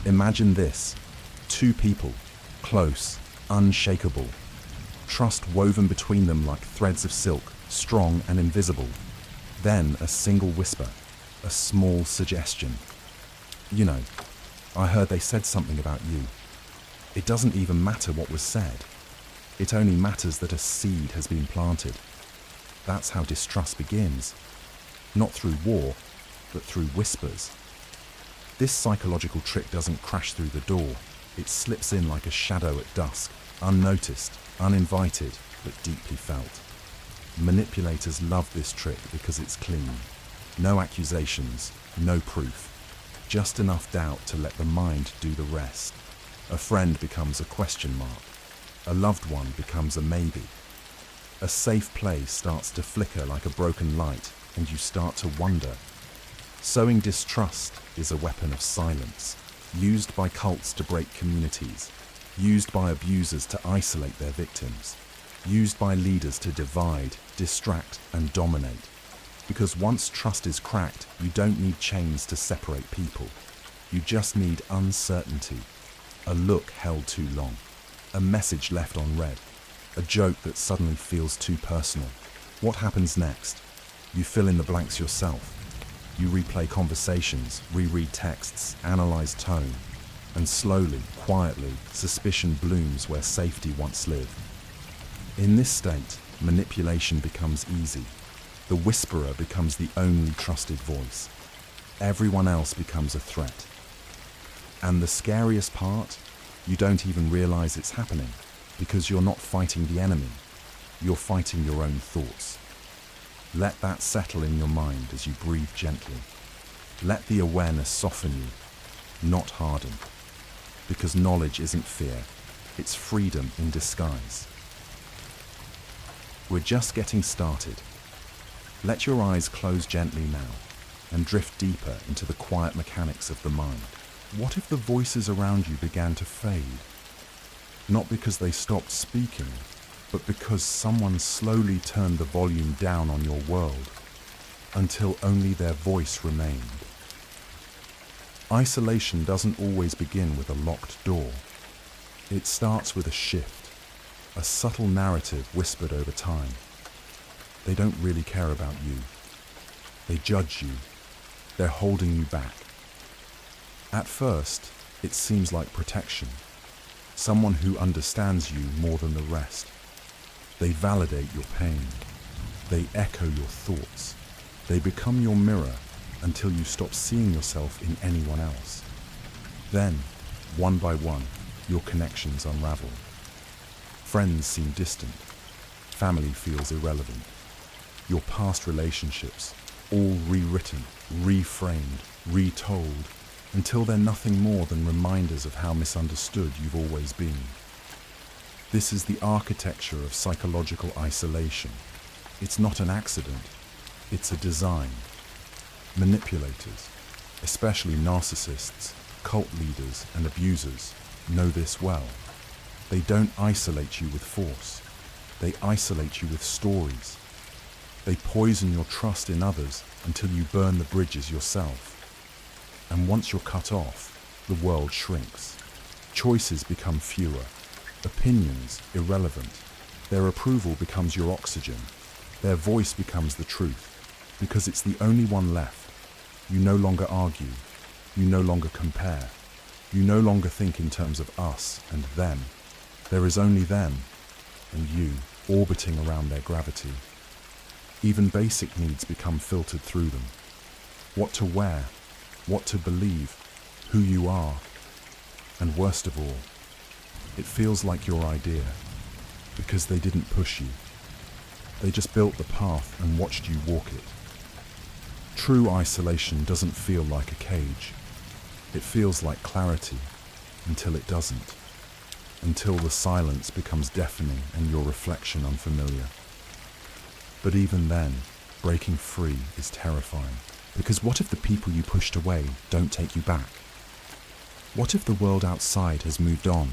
Imagine this: two people, close, unshakable, trust woven between them like threads of silk, strong and invisible. Then a single whisper, a small suggestion. You know, I heard they said something about you. It doesn't even matter what was said. It only matters that a seed has been planted. That's how distrust begins. Not through war, but through whispers. This psychological trick doesn't crash through the door. It slips in like a shadow at dusk, unnoticed, uninvited, but deeply felt. Manipulators love this trick because it's clean. No accusations, no proof. Just enough doubt to let the mind do the rest. A friend becomes a question mark. A loved one becomes a maybe. A safe place starts to flicker like a broken light, and you start to wonder. Sowing distrust is a weapon of silence, used by cults to break communities, used by abusers to isolate their victims, used by leaders to divide, distract, and dominate. Because once trust is cracked, you don't need chains to separate people. You just need uncertainty. A look held too long. A message left unread. A joke that suddenly feels too personal. What happens next? You fill in the blanks yourself. You replay conversations, reread texts, analyze tone. And slowly, quietly, suspicion blooms where safety once lived. In this state, manipulation becomes easy. The whisperer becomes the only trusted voice. Everyone else becomes a threat. And the scariest part? You don't even realize it's happening, because you're not fighting the enemy. You're fighting your own thoughts. Let that settle in your mind as you breathe gently. Let the awareness soften you, not harden. Because knowledge isn't fear, it's freedom in disguise. We're just getting started. Let your eyes close gently now and drift deeper into the quiet mechanics of the mind. What if the voices around you began to fade? Not because they stopped speaking, but because someone slowly turned the volume down on your world until only their voice remained. Isolation doesn't always begin with a locked door. It starts with a shift, a subtle narrative whispered over time. They don't really care about you. They judge you. They're holding you back. At first, it seems like protection. Someone who understands you more than the rest. They validate your pain. They echo your thoughts. They become your mirror until you stop seeing yourself in anyone else. Then, one by one, your connections unravel. Friends seem distant. Family feels irrelevant. Your past relationships, all rewritten, reframed, retold, until they're nothing more than reminders of how misunderstood you've always been. This is the architecture of psychological isolation. It's not an accident, it's a design. Manipulators, especially narcissists, cult leaders, and abusers, know this well. They don't isolate you with force. They isolate you with stories. They poison your trust in others until you burn the bridges yourself. And once you're cut off, the world shrinks. Choices become fewer. Opinions irrelevant. Their approval becomes your oxygen. Their voice becomes the truth, because it's the only one left. You no longer argue. You no longer compare. You no longer think in terms of us and them. There is only them and you orbiting around their gravity. Even basic needs become filtered through them. What to wear, what to believe, who you are, and worst of all, it feels like your idea, because they didn't push you. They just built the path and watched you walk it. True isolation doesn't feel like a cage. It feels like clarity, until it doesn't. Until the silence becomes deafening and your reflection unfamiliar. But even then, breaking free is terrifying. Because what if the people you pushed away don't take you back? What if the world outside has moved on?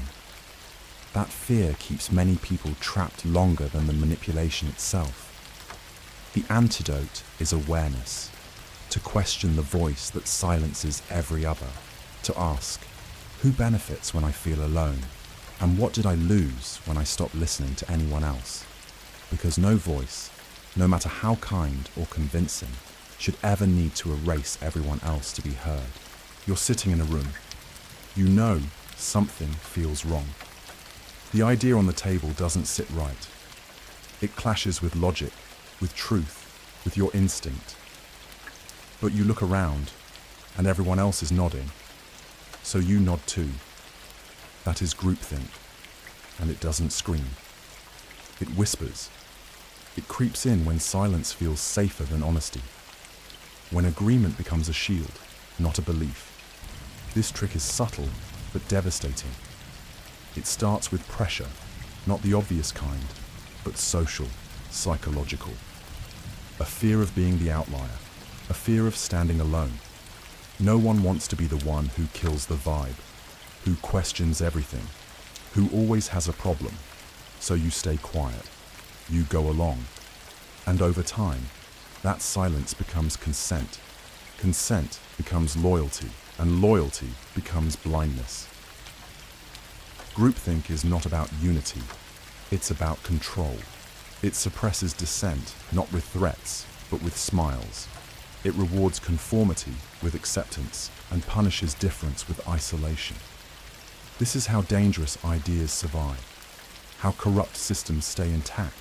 That fear keeps many people trapped longer than the manipulation itself. The antidote is awareness. To question the voice that silences every other. To ask, Who benefits when I feel alone? And what did I lose when I stopped listening to anyone else? Because no voice, no matter how kind or convincing, should ever need to erase everyone else to be heard. You're sitting in a room. You know something feels wrong. The idea on the table doesn't sit right. It clashes with logic, with truth, with your instinct. But you look around, and everyone else is nodding. So you nod too. That is groupthink, and it doesn't scream. It whispers. It creeps in when silence feels safer than honesty. When agreement becomes a shield, not a belief. This trick is subtle, but devastating. It starts with pressure, not the obvious kind, but social, psychological. A fear of being the outlier, a fear of standing alone. No one wants to be the one who kills the vibe, who questions everything, who always has a problem. So you stay quiet, you go along. And over time, that silence becomes consent. Consent becomes loyalty, and loyalty becomes blindness. Groupthink is not about unity, it's about control. It suppresses dissent, not with threats, but with smiles. It rewards conformity with acceptance and punishes difference with isolation. This is how dangerous ideas survive, how corrupt systems stay intact,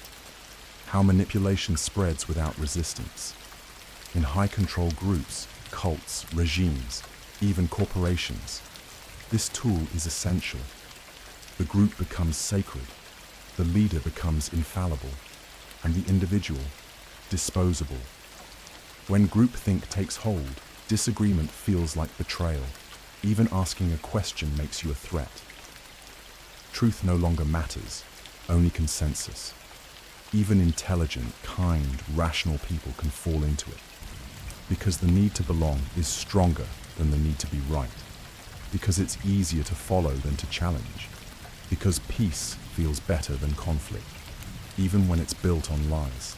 how manipulation spreads without resistance. In high-control groups, cults, regimes, even corporations, this tool is essential. The group becomes sacred, the leader becomes infallible, and the individual disposable. When groupthink takes hold, disagreement feels like betrayal. Even asking a question makes you a threat. Truth no longer matters, only consensus. Even intelligent, kind, rational people can fall into it. Because the need to belong is stronger than the need to be right. Because it's easier to follow than to challenge. Because peace feels better than conflict, even when it's built on lies.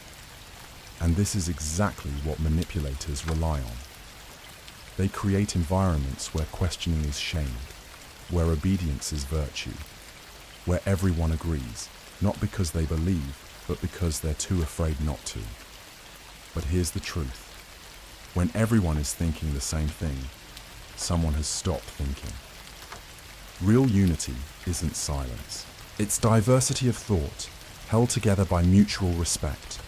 And this is exactly what manipulators rely on. They create environments where questioning is shamed, where obedience is virtue, where everyone agrees, not because they believe, but because they're too afraid not to. But here's the truth. When everyone is thinking the same thing, someone has stopped thinking. Real unity isn't silence. It's diversity of thought, held together by mutual respect.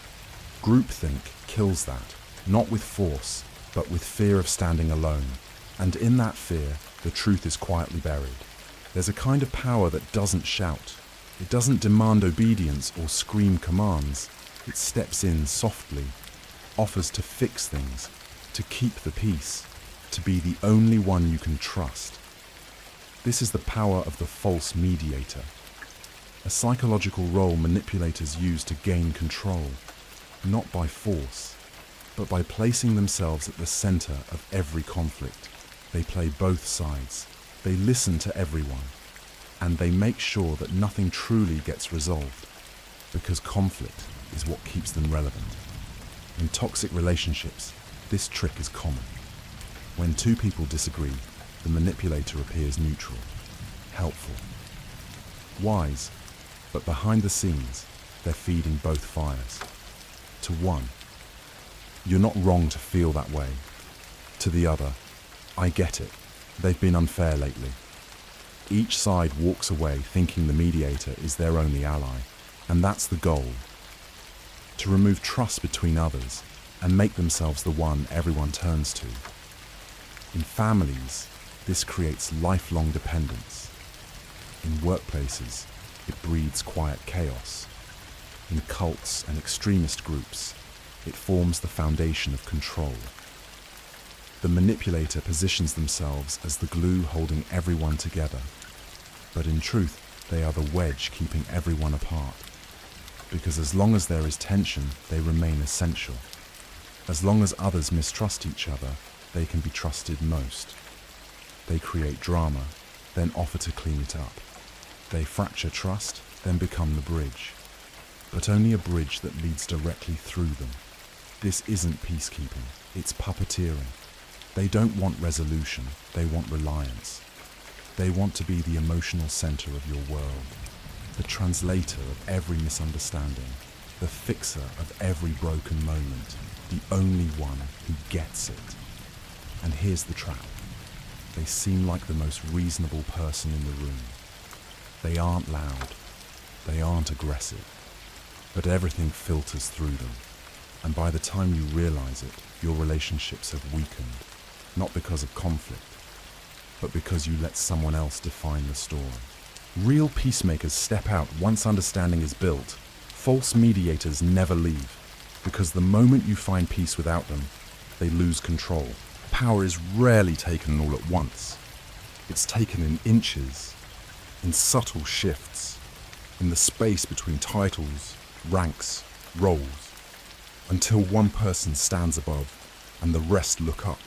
Groupthink kills that, not with force, but with fear of standing alone. And in that fear, the truth is quietly buried. There's a kind of power that doesn't shout. It doesn't demand obedience or scream commands. It steps in softly, offers to fix things, to keep the peace, to be the only one you can trust. This is the power of the false mediator, a psychological role manipulators use to gain control, not by force, but by placing themselves at the center of every conflict. They play both sides, they listen to everyone, and they make sure that nothing truly gets resolved, because conflict is what keeps them relevant. In toxic relationships, this trick is common. When two people disagree, the manipulator appears neutral, helpful, wise, but behind the scenes, they're feeding both fires. To one, you're not wrong to feel that way. To the other, I get it, they've been unfair lately. Each side walks away thinking the mediator is their only ally, and that's the goal. To remove trust between others and make themselves the one everyone turns to. In families, this creates lifelong dependence. In workplaces, it breeds quiet chaos. In cults and extremist groups, it forms the foundation of control. The manipulator positions themselves as the glue holding everyone together, but in truth, they are the wedge keeping everyone apart. Because as long as there is tension, they remain essential. As long as others mistrust each other, they can be trusted most. They create drama, then offer to clean it up. They fracture trust, then become the bridge. But only a bridge that leads directly through them. This isn't peacekeeping, it's puppeteering. They don't want resolution, they want reliance. They want to be the emotional center of your world, the translator of every misunderstanding, the fixer of every broken moment, the only one who gets it. And here's the trap. They seem like the most reasonable person in the room. They aren't loud, they aren't aggressive, but everything filters through them. And by the time you realize it, your relationships have weakened, not because of conflict, but because you let someone else define the story. Real peacemakers step out once understanding is built. False mediators never leave, because the moment you find peace without them, they lose control. Power is rarely taken all at once. It's taken in inches, in subtle shifts, in the space between titles, ranks, roles, until one person stands above and the rest look up,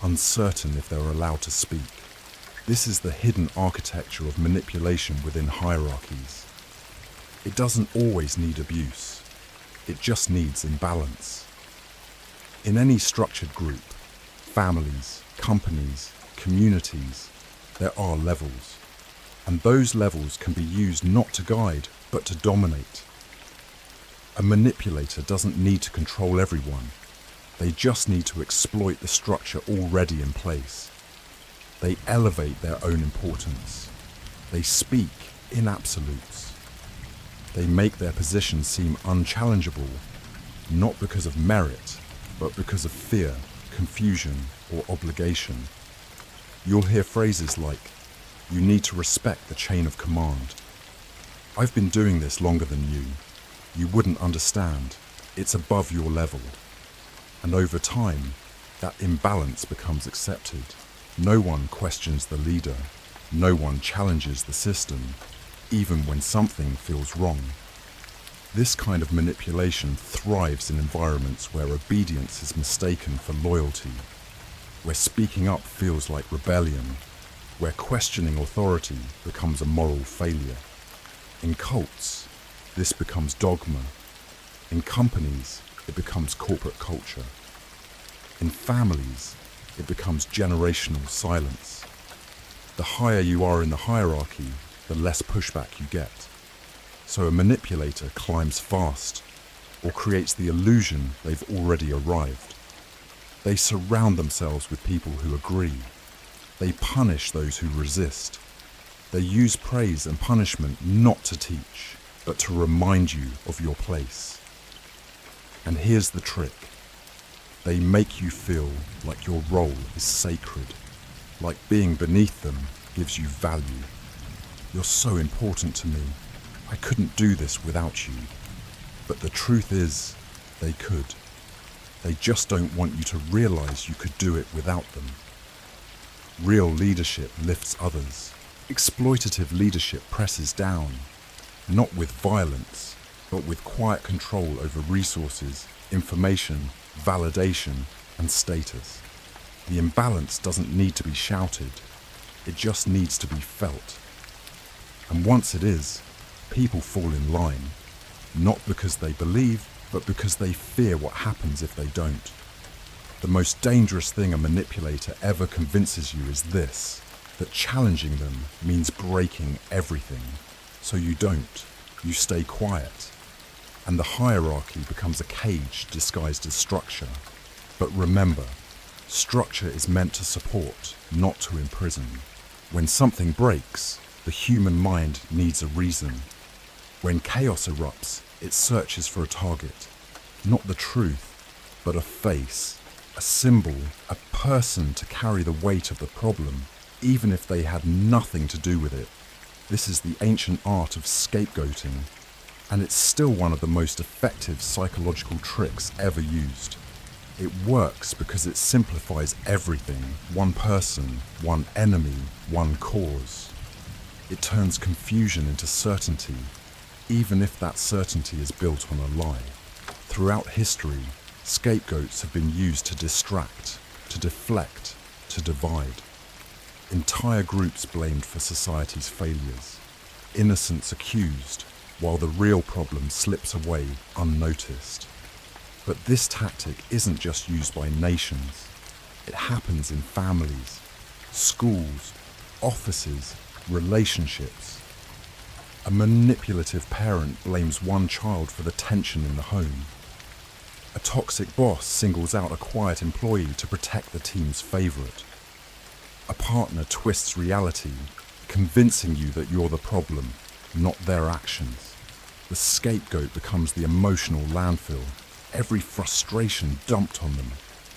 uncertain if they're allowed to speak. This is the hidden architecture of manipulation within hierarchies. It doesn't always need abuse. It just needs imbalance. In any structured group, families, companies, communities, there are levels. And those levels can be used not to guide, but to dominate. A manipulator doesn't need to control everyone. They just need to exploit the structure already in place. They elevate their own importance. They speak in absolutes. They make their position seem unchallengeable, not because of merit, but because of fear, confusion, or obligation. You'll hear phrases like, "You need to respect the chain of command." "I've been doing this longer than you. You wouldn't understand. It's above your level." And over time, that imbalance becomes accepted. No one questions the leader. No one challenges the system, even when something feels wrong. This kind of manipulation thrives in environments where obedience is mistaken for loyalty, where speaking up feels like rebellion, where questioning authority becomes a moral failure. In cults, this becomes dogma. In companies, it becomes corporate culture. In families, it becomes generational silence. The higher you are in the hierarchy, the less pushback you get. So a manipulator climbs fast, or creates the illusion they've already arrived. They surround themselves with people who agree. They punish those who resist. They use praise and punishment not to teach, but to remind you of your place. And here's the trick. They make you feel like your role is sacred, like being beneath them gives you value. "You're so important to me. I couldn't do this without you." But the truth is, they could. They just don't want you to realize you could do it without them. Real leadership lifts others. Exploitative leadership presses down, not with violence, but with quiet control over resources, information, validation, and status. The imbalance doesn't need to be shouted. It just needs to be felt. And once it is, people fall in line, not because they believe, but because they fear what happens if they don't. The most dangerous thing a manipulator ever convinces you is this, that challenging them means breaking everything. So you don't. You stay quiet. And the hierarchy becomes a cage disguised as structure. But remember, structure is meant to support, not to imprison. When something breaks, the human mind needs a reason. When chaos erupts, it searches for a target. Not the truth, but a face, a symbol, a person to carry the weight of the problem, even if they had nothing to do with it. This is the ancient art of scapegoating, and it's still one of the most effective psychological tricks ever used. It works because it simplifies everything: one person, one enemy, one cause. It turns confusion into certainty, even if that certainty is built on a lie. Throughout history, scapegoats have been used to distract, to deflect, to divide. Entire groups blamed for society's failures. Innocents accused, while the real problem slips away unnoticed. But this tactic isn't just used by nations. It happens in families, schools, offices, relationships. A manipulative parent blames one child for the tension in the home. A toxic boss singles out a quiet employee to protect the team's favorite. A partner twists reality, convincing you that you're the problem, not their actions. The scapegoat becomes the emotional landfill, every frustration dumped on them,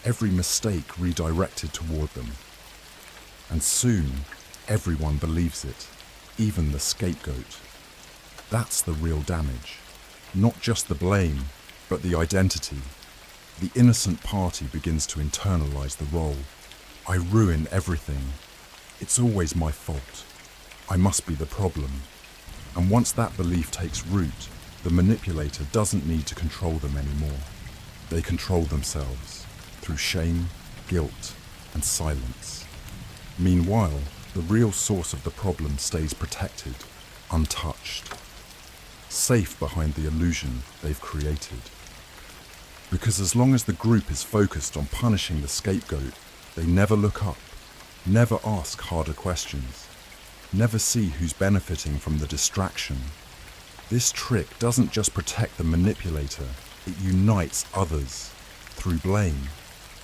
every mistake redirected toward them. And soon, everyone believes it, even the scapegoat. That's the real damage. Not just the blame, but the identity. The innocent party begins to internalize the role. I ruin everything. It's always my fault. I must be the problem. And once that belief takes root, the manipulator doesn't need to control them anymore. They control themselves through shame, guilt, and silence. Meanwhile, the real source of the problem stays protected, untouched, safe behind the illusion they've created. Because as long as the group is focused on punishing the scapegoat, they never look up, never ask harder questions, never see who's benefiting from the distraction. This trick doesn't just protect the manipulator, it unites others through blame.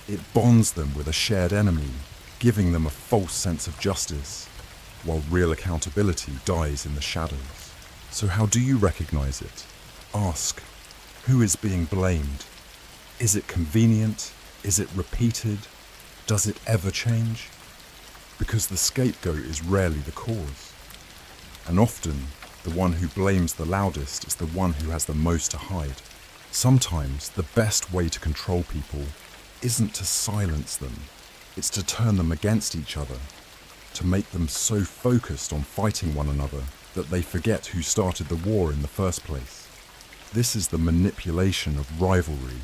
It bonds them with a shared enemy, giving them a false sense of justice, while real accountability dies in the shadows. So how do you recognize it? Ask, who is being blamed? Is it convenient? Is it repeated? Does it ever change? Because the scapegoat is rarely the cause. And often, the one who blames the loudest is the one who has the most to hide. Sometimes the best way to control people isn't to silence them, it's to turn them against each other, to make them so focused on fighting one another that they forget who started the war in the first place. This is the manipulation of rivalry,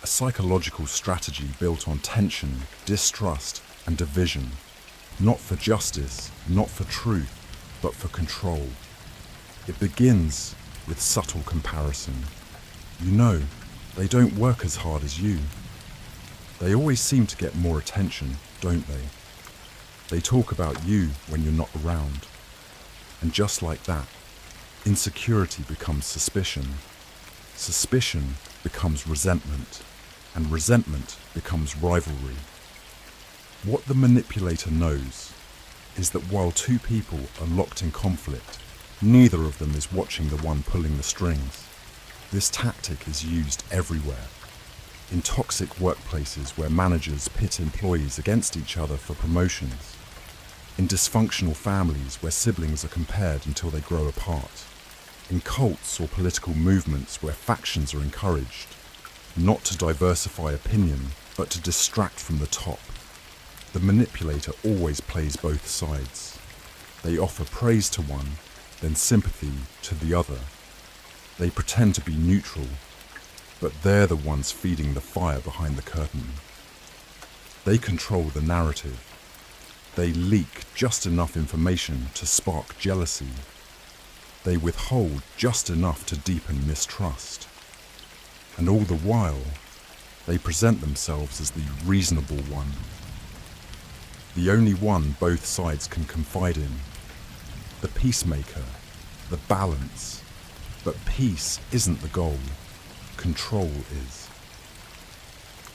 a psychological strategy built on tension, distrust, and division, not for justice, not for truth, but for control. It begins with subtle comparison. You know, they don't work as hard as you. They always seem to get more attention, don't they? They talk about you when you're not around. And just like that, insecurity becomes suspicion. Suspicion becomes resentment, and resentment becomes rivalry. What the manipulator knows is that while two people are locked in conflict, neither of them is watching the one pulling the strings. This tactic is used everywhere. In toxic workplaces where managers pit employees against each other for promotions. In dysfunctional families where siblings are compared until they grow apart. In cults or political movements where factions are encouraged, not to diversify opinion, but to distract from the top. The manipulator always plays both sides. They offer praise to one, then sympathy to the other. They pretend to be neutral, but they're the ones feeding the fire behind the curtain. They control the narrative. They leak just enough information to spark jealousy. They withhold just enough to deepen mistrust. And all the while, they present themselves as the reasonable one. The only one both sides can confide in. The peacemaker, the balance. But peace isn't the goal. Control is.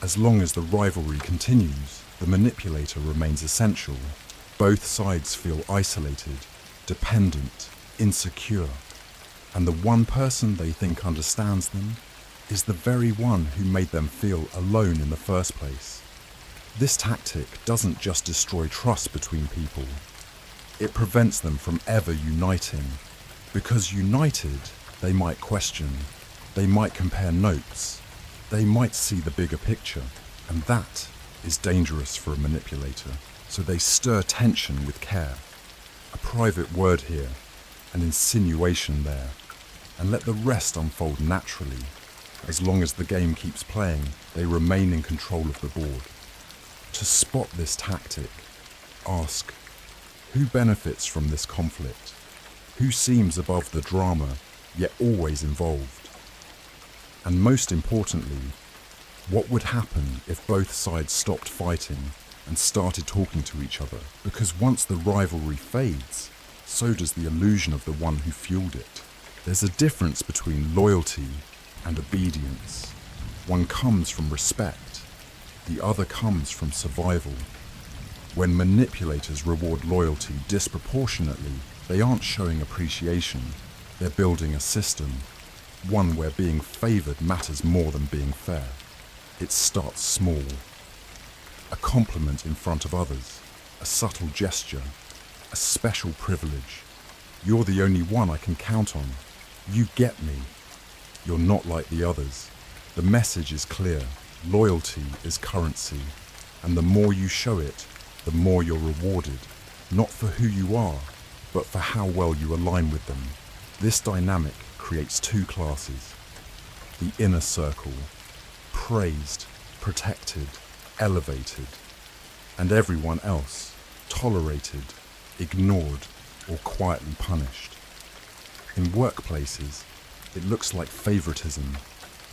As long as the rivalry continues, the manipulator remains essential. Both sides feel isolated, dependent, insecure. And the one person they think understands them is the very one who made them feel alone in the first place. This tactic doesn't just destroy trust between people. It prevents them from ever uniting. Because united, they might question, they might compare notes, they might see the bigger picture, and that is dangerous for a manipulator. So they stir tension with care. A private word here, an insinuation there, and let the rest unfold naturally. As long as the game keeps playing, they remain in control of the board. To spot this tactic, ask, who benefits from this conflict? Who seems above the drama, yet always involved? And most importantly, what would happen if both sides stopped fighting and started talking to each other, because once the rivalry fades, so does the illusion of the one who fueled it. There's a difference between loyalty and obedience. One comes from respect, the other comes from survival. When manipulators reward loyalty disproportionately, they aren't showing appreciation, they're building a system, one where being favored matters more than being fair. It starts small. A compliment in front of others, a subtle gesture, a special privilege. You're the only one I can count on. You get me. You're not like the others. The message is clear. Loyalty is currency, and the more you show it, the more you're rewarded, not for who you are, but for how well you align with them. This dynamic creates two classes. The inner circle, praised, protected, elevated, and everyone else, tolerated, ignored, or quietly punished. In workplaces, it looks like favoritism.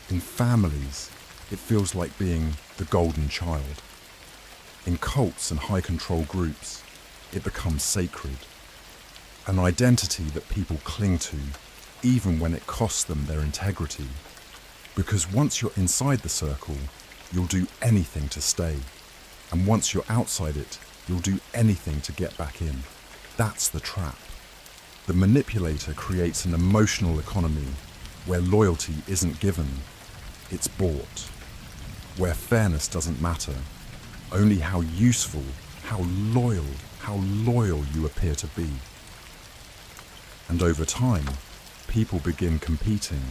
In families, it feels like being the golden child. In cults and high-control groups, it becomes sacred. An identity that people cling to, even when it costs them their integrity. Because once you're inside the circle, you'll do anything to stay. And once you're outside it, you'll do anything to get back in. That's the trap. The manipulator creates an emotional economy where loyalty isn't given, it's bought. Where fairness doesn't matter, only how useful, how loyal you appear to be. And over time, people begin competing.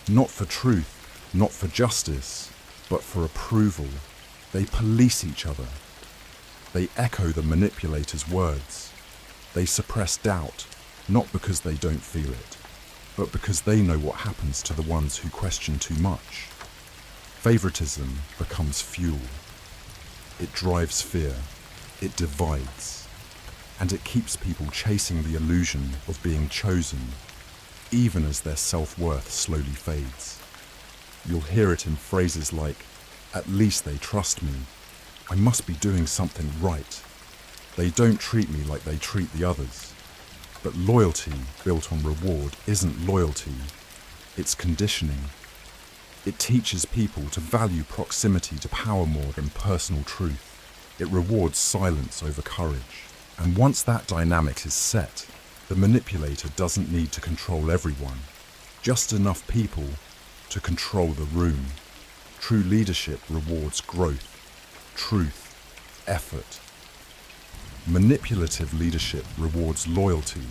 Not for truth, not for justice, but for approval. They police each other. They echo the manipulator's words. They suppress doubt, not because they don't feel it, but because they know what happens to the ones who question too much. Favoritism becomes fuel. It drives fear, it divides, and it keeps people chasing the illusion of being chosen, even as their self-worth slowly fades. You'll hear it in phrases like, "At least they trust me. I must be doing something right. They don't treat me like they treat the others." But loyalty built on reward isn't loyalty, it's conditioning. It teaches people to value proximity to power more than personal truth. It rewards silence over courage. And once that dynamic is set, the manipulator doesn't need to control everyone, just enough people to control the room. True leadership rewards growth, truth, effort. Manipulative leadership rewards loyalty,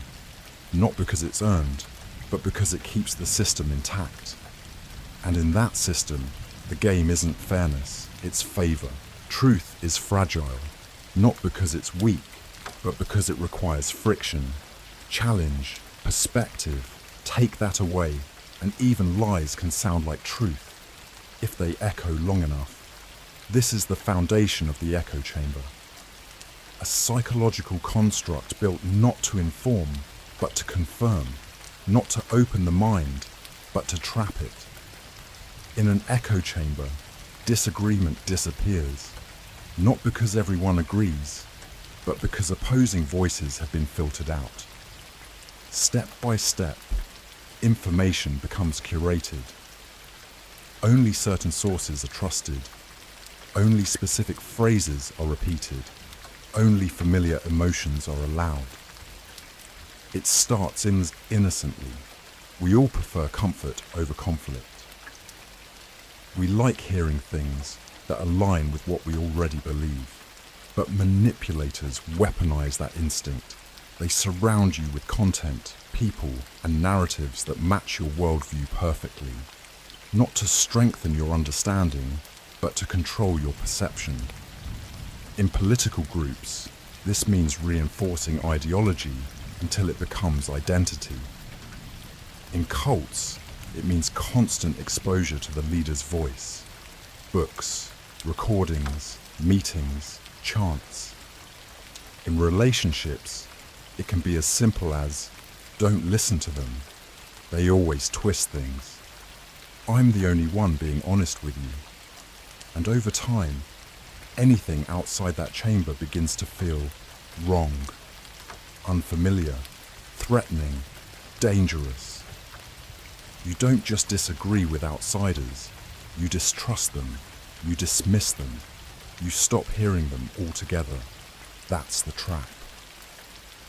not because it's earned, but because it keeps the system intact. And in that system, the game isn't fairness, it's favor. Truth is fragile, not because it's weak, but because it requires friction, challenge, perspective. Take that away, and even lies can sound like truth, if they echo long enough. This is the foundation of the echo chamber. A psychological construct built not to inform, but to confirm, not to open the mind, but to trap it. In an echo chamber, disagreement disappears, not because everyone agrees, but because opposing voices have been filtered out. Step by step, information becomes curated. Only certain sources are trusted. Only specific phrases are repeated. Only familiar emotions are allowed. It starts innocently. We all prefer comfort over conflict. We like hearing things that align with what we already believe. But manipulators weaponize that instinct. They surround you with content, people, and narratives that match your worldview perfectly. Not to strengthen your understanding, but to control your perception. In political groups, this means reinforcing ideology until it becomes identity. In cults, it means constant exposure to the leader's voice. Books, recordings, meetings, chants. In relationships, it can be as simple as, don't listen to them. They always twist things. I'm the only one being honest with you. And over time, anything outside that chamber begins to feel wrong, unfamiliar, threatening, dangerous. You don't just disagree with outsiders, you distrust them, you dismiss them, you stop hearing them altogether. That's the trap.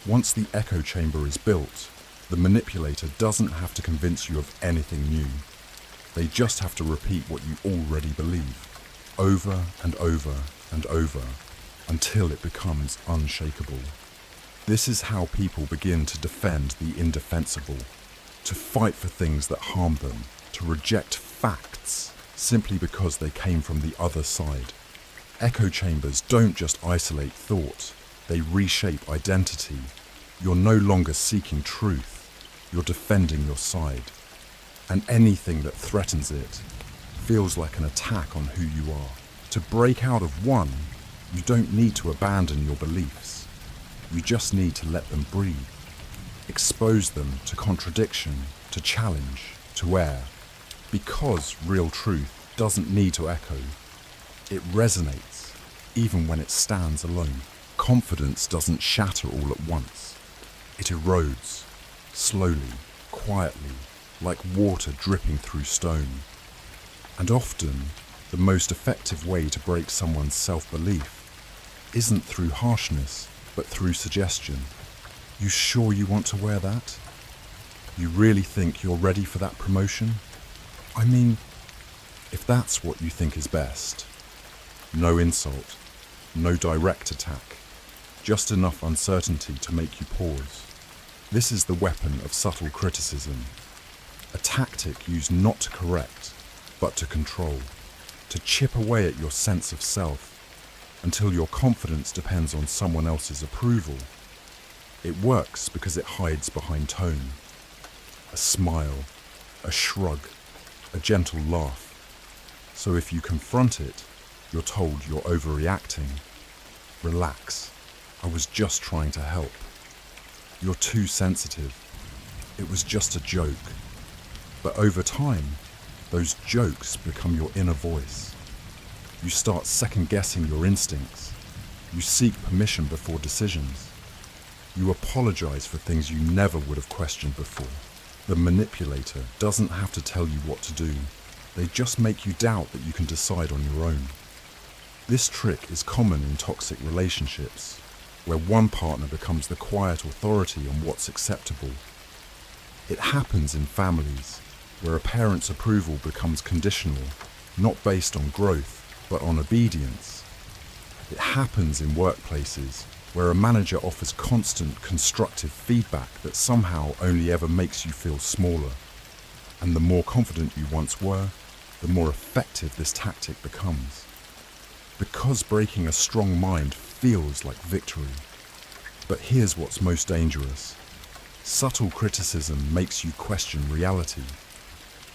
Once the echo chamber is built, the manipulator doesn't have to convince you of anything new. They just have to repeat what you already believe, over and over and over, until it becomes unshakable. This is how people begin to defend the indefensible, to fight for things that harm them, to reject facts simply because they came from the other side. Echo chambers don't just isolate thought, they reshape identity. You're no longer seeking truth, you're defending your side. And anything that threatens it feels like an attack on who you are. To break out of one, you don't need to abandon your beliefs. You just need to let them breathe. Expose them to contradiction, to challenge, to err. Because real truth doesn't need to echo. It resonates, even when it stands alone. Confidence doesn't shatter all at once. It erodes, slowly, quietly, like water dripping through stone. And often, the most effective way to break someone's self-belief isn't through harshness, but through suggestion. You sure you want to wear that? You really think you're ready for that promotion? I mean, if that's what you think is best. No insult, no direct attack, just enough uncertainty to make you pause. This is the weapon of subtle criticism. A tactic used not to correct, but to control, to chip away at your sense of self until your confidence depends on someone else's approval. It works because it hides behind tone. A smile, a shrug, a gentle laugh. So if you confront it, you're told you're overreacting. Relax, I was just trying to help. You're too sensitive. It was just a joke. But over time, those jokes become your inner voice. You start second-guessing your instincts. You seek permission before decisions. You apologize for things you never would have questioned before. The manipulator doesn't have to tell you what to do. They just make you doubt that you can decide on your own. This trick is common in toxic relationships, where one partner becomes the quiet authority on what's acceptable. It happens in families, where a parent's approval becomes conditional, not based on growth, but on obedience. It happens in workplaces, where a manager offers constant constructive feedback that somehow only ever makes you feel smaller. And the more confident you once were, the more effective this tactic becomes. Because breaking a strong mind feels like victory. But here's what's most dangerous. Subtle criticism makes you question reality.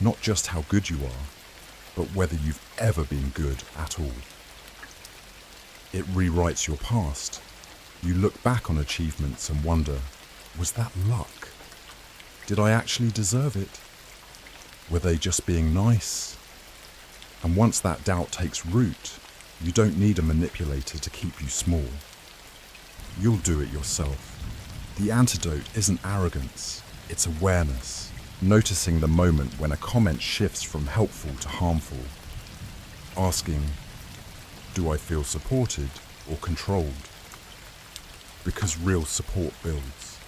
Not just how good you are, but whether you've ever been good at all. It rewrites your past. You look back on achievements and wonder, was that luck? Did I actually deserve it? Were they just being nice? And once that doubt takes root, you don't need a manipulator to keep you small. You'll do it yourself. The antidote isn't arrogance, it's awareness. Noticing the moment when a comment shifts from helpful to harmful. Asking, do I feel supported or controlled? Because real support builds.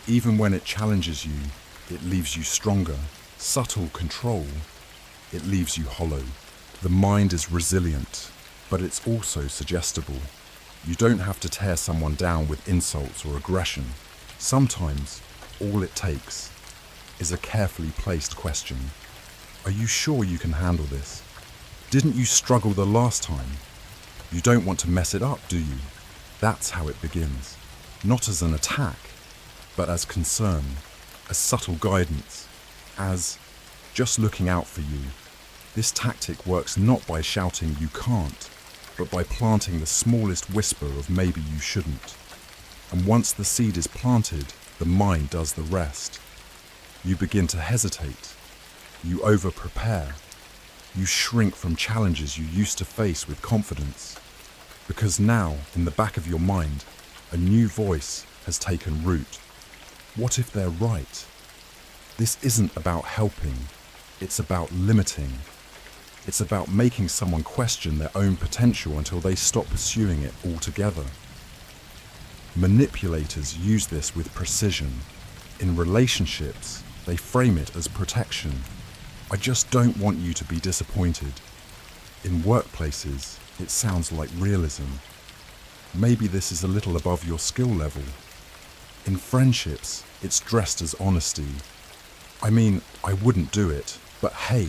Even when it challenges you, it leaves you stronger. Subtle control, it leaves you hollow. The mind is resilient, but it's also suggestible. You don't have to tear someone down with insults or aggression. Sometimes, all it takes is a carefully placed question. Are you sure you can handle this? Didn't you struggle the last time? You don't want to mess it up, do you? That's how it begins. Not as an attack, but as concern, as subtle guidance, as just looking out for you. This tactic works not by shouting you can't, but by planting the smallest whisper of maybe you shouldn't. And once the seed is planted, the mind does the rest. You begin to hesitate. You over-prepare. You shrink from challenges you used to face with confidence. Because now, in the back of your mind, a new voice has taken root. What if they're right? This isn't about helping, it's about limiting. It's about making someone question their own potential until they stop pursuing it altogether. Manipulators use this with precision. In relationships, they frame it as protection. I just don't want you to be disappointed. In workplaces, it sounds like realism. Maybe this is a little above your skill level. In friendships, it's dressed as honesty. I mean, I wouldn't do it, but hey,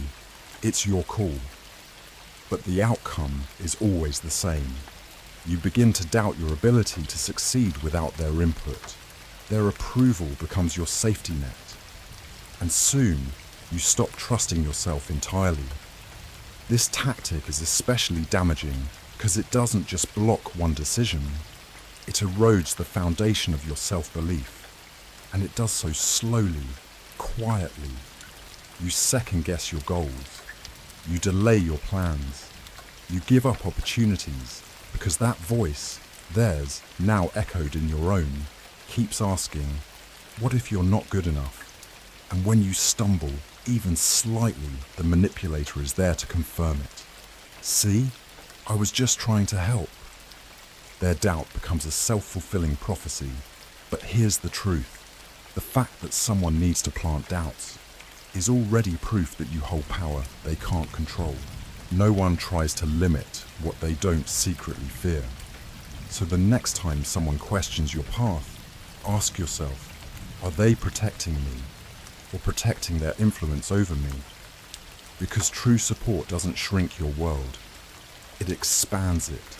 it's your call. But the outcome is always the same. You begin to doubt your ability to succeed without their input. Their approval becomes your safety net. And soon, you stop trusting yourself entirely. This tactic is especially damaging because it doesn't just block one decision, it erodes the foundation of your self-belief. And it does so slowly, quietly. You second-guess your goals. You delay your plans. You give up opportunities because that voice, theirs, now echoed in your own, keeps asking, what if you're not good enough? And when you stumble, even slightly, the manipulator is there to confirm it. See, I was just trying to help. Their doubt becomes a self-fulfilling prophecy. But here's the truth. The fact that someone needs to plant doubts is already proof that you hold power they can't control. No one tries to limit what they don't secretly fear. So the next time someone questions your path, ask yourself, are they protecting me or protecting their influence over me? Because true support doesn't shrink your world, it expands it.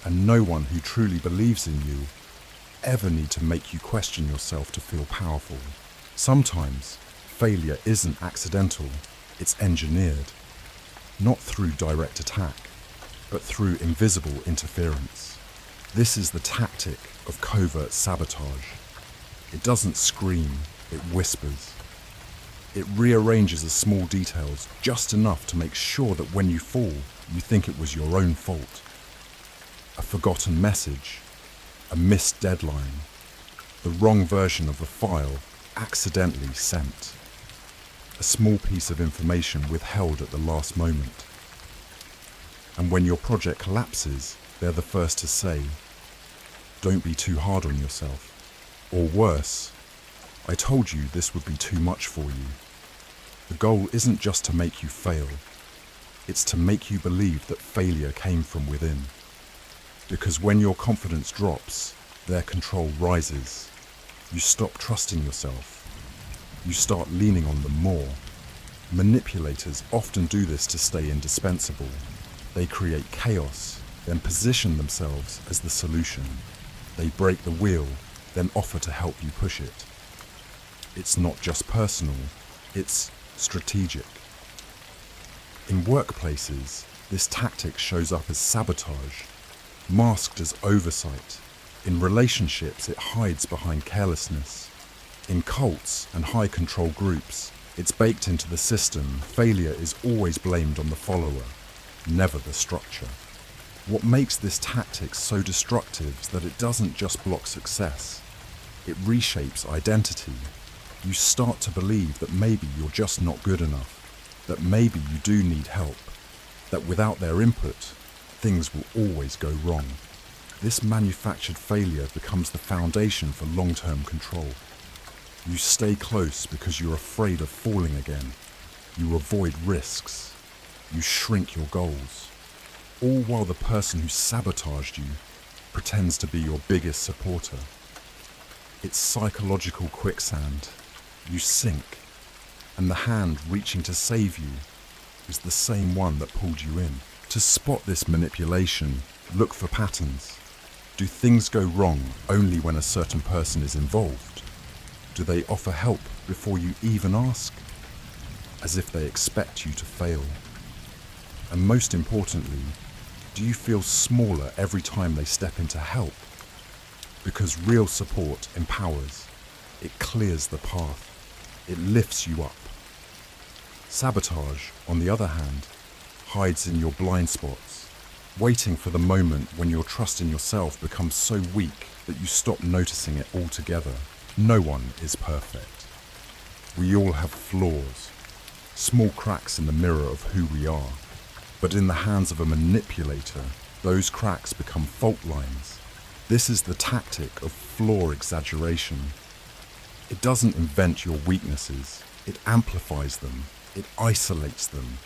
And no one who truly believes in you ever need to make you question yourself to feel powerful. Sometimes failure isn't accidental, it's engineered. Not through direct attack, but through invisible interference. This is the tactic of covert sabotage. It doesn't scream, it whispers. It rearranges the small details just enough to make sure that when you fall, you think it was your own fault. A forgotten message, a missed deadline, the wrong version of a file accidentally sent. A small piece of information withheld at the last moment. And when your project collapses, they're the first to say, don't be too hard on yourself. Or worse, I told you this would be too much for you. The goal isn't just to make you fail, it's to make you believe that failure came from within. Because when your confidence drops, their control rises. You stop trusting yourself. You start leaning on them more. Manipulators often do this to stay indispensable. They create chaos, then position themselves as the solution. They break the wheel, then offer to help you push it. It's not just personal, it's strategic. In workplaces, this tactic shows up as sabotage, masked as oversight. In relationships, it hides behind carelessness. In cults and high-control groups, it's baked into the system. Failure is always blamed on the follower, never the structure. What makes this tactic so destructive is that it doesn't just block success, it reshapes identity. You start to believe that maybe you're just not good enough, that maybe you do need help, that without their input, things will always go wrong. This manufactured failure becomes the foundation for long-term control. You stay close because you're afraid of falling again. You avoid risks. You shrink your goals. All while the person who sabotaged you pretends to be your biggest supporter. It's psychological quicksand. You sink, and the hand reaching to save you is the same one that pulled you in. To spot this manipulation, look for patterns. Do things go wrong only when a certain person is involved? Do they offer help before you even ask? As if they expect you to fail. And most importantly, do you feel smaller every time they step in to help? Because real support empowers. It clears the path. It lifts you up. Sabotage, on the other hand, hides in your blind spots. waiting for the moment when your trust in yourself becomes so weak that you stop noticing it altogether. No one is perfect. We all have flaws, small cracks in the mirror of who we are. But in the hands of a manipulator, those cracks become fault lines. This is the tactic of flaw exaggeration. It doesn't invent your weaknesses, it amplifies them, it isolates them.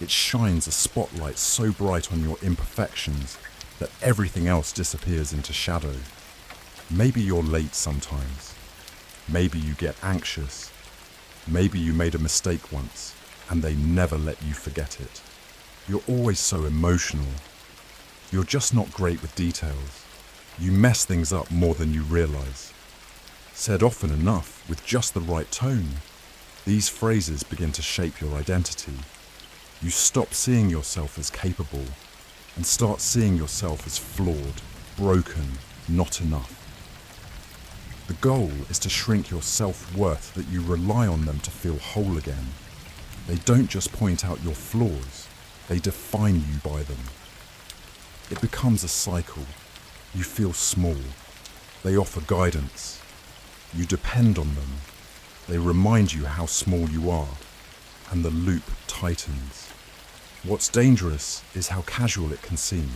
It shines a spotlight so bright on your imperfections that everything else disappears into shadow. Maybe you're late sometimes. Maybe you get anxious. Maybe you made a mistake once and they never let you forget it. You're always so emotional. You're just not great with details. You mess things up more than you realize. Said often enough, with just the right tone, these phrases begin to shape your identity. You stop seeing yourself as capable and start seeing yourself as flawed, broken, not enough. The goal is to shrink your self-worth that you rely on them to feel whole again. They don't just point out your flaws, they define you by them. It becomes a cycle. You feel small. They offer guidance. You depend on them. They remind you how small you are, and the loop tightens. What's dangerous is how casual it can seem.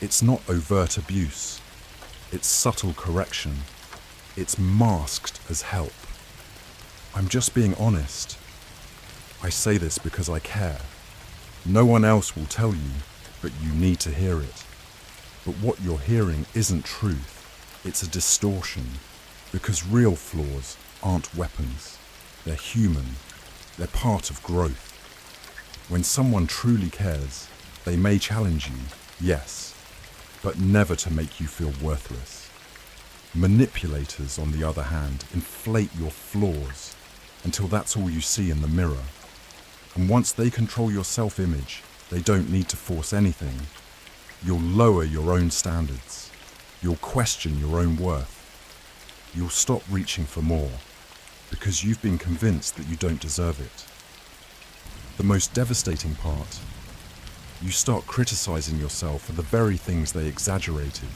It's not overt abuse. It's subtle correction. It's masked as help. I'm just being honest. I say this because I care. No one else will tell you, but you need to hear it. But what you're hearing isn't truth. It's a distortion, because real flaws aren't weapons. They're human. They're part of growth. When someone truly cares, they may challenge you, yes, but never to make you feel worthless. Manipulators, on the other hand, inflate your flaws until that's all you see in the mirror. And once they control your self-image, they don't need to force anything. You'll lower your own standards. You'll question your own worth. You'll stop reaching for more because you've been convinced that you don't deserve it. The most devastating part, you start criticizing yourself for the very things they exaggerated.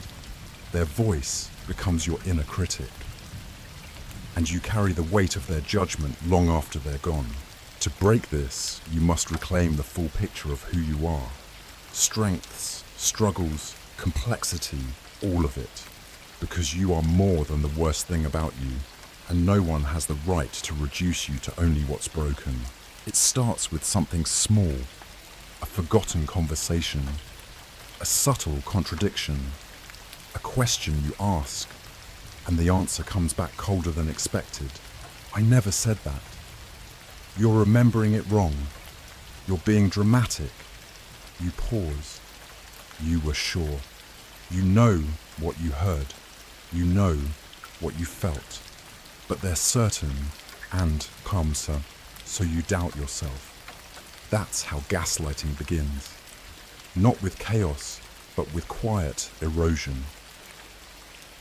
Their voice becomes your inner critic, and you carry the weight of their judgment long after they're gone. To break this, you must reclaim the full picture of who you are. Strengths, struggles, complexity, all of it. Because you are more than the worst thing about you, and no one has the right to reduce you to only what's broken. It starts with something small, a forgotten conversation, a subtle contradiction, a question you ask, and the answer comes back colder than expected. I never said that. You're remembering it wrong. You're being dramatic. You pause. You were sure. You know what you heard. You know what you felt. But they're certain and calmer, so you doubt yourself. That's how gaslighting begins. Not with chaos, but with quiet erosion.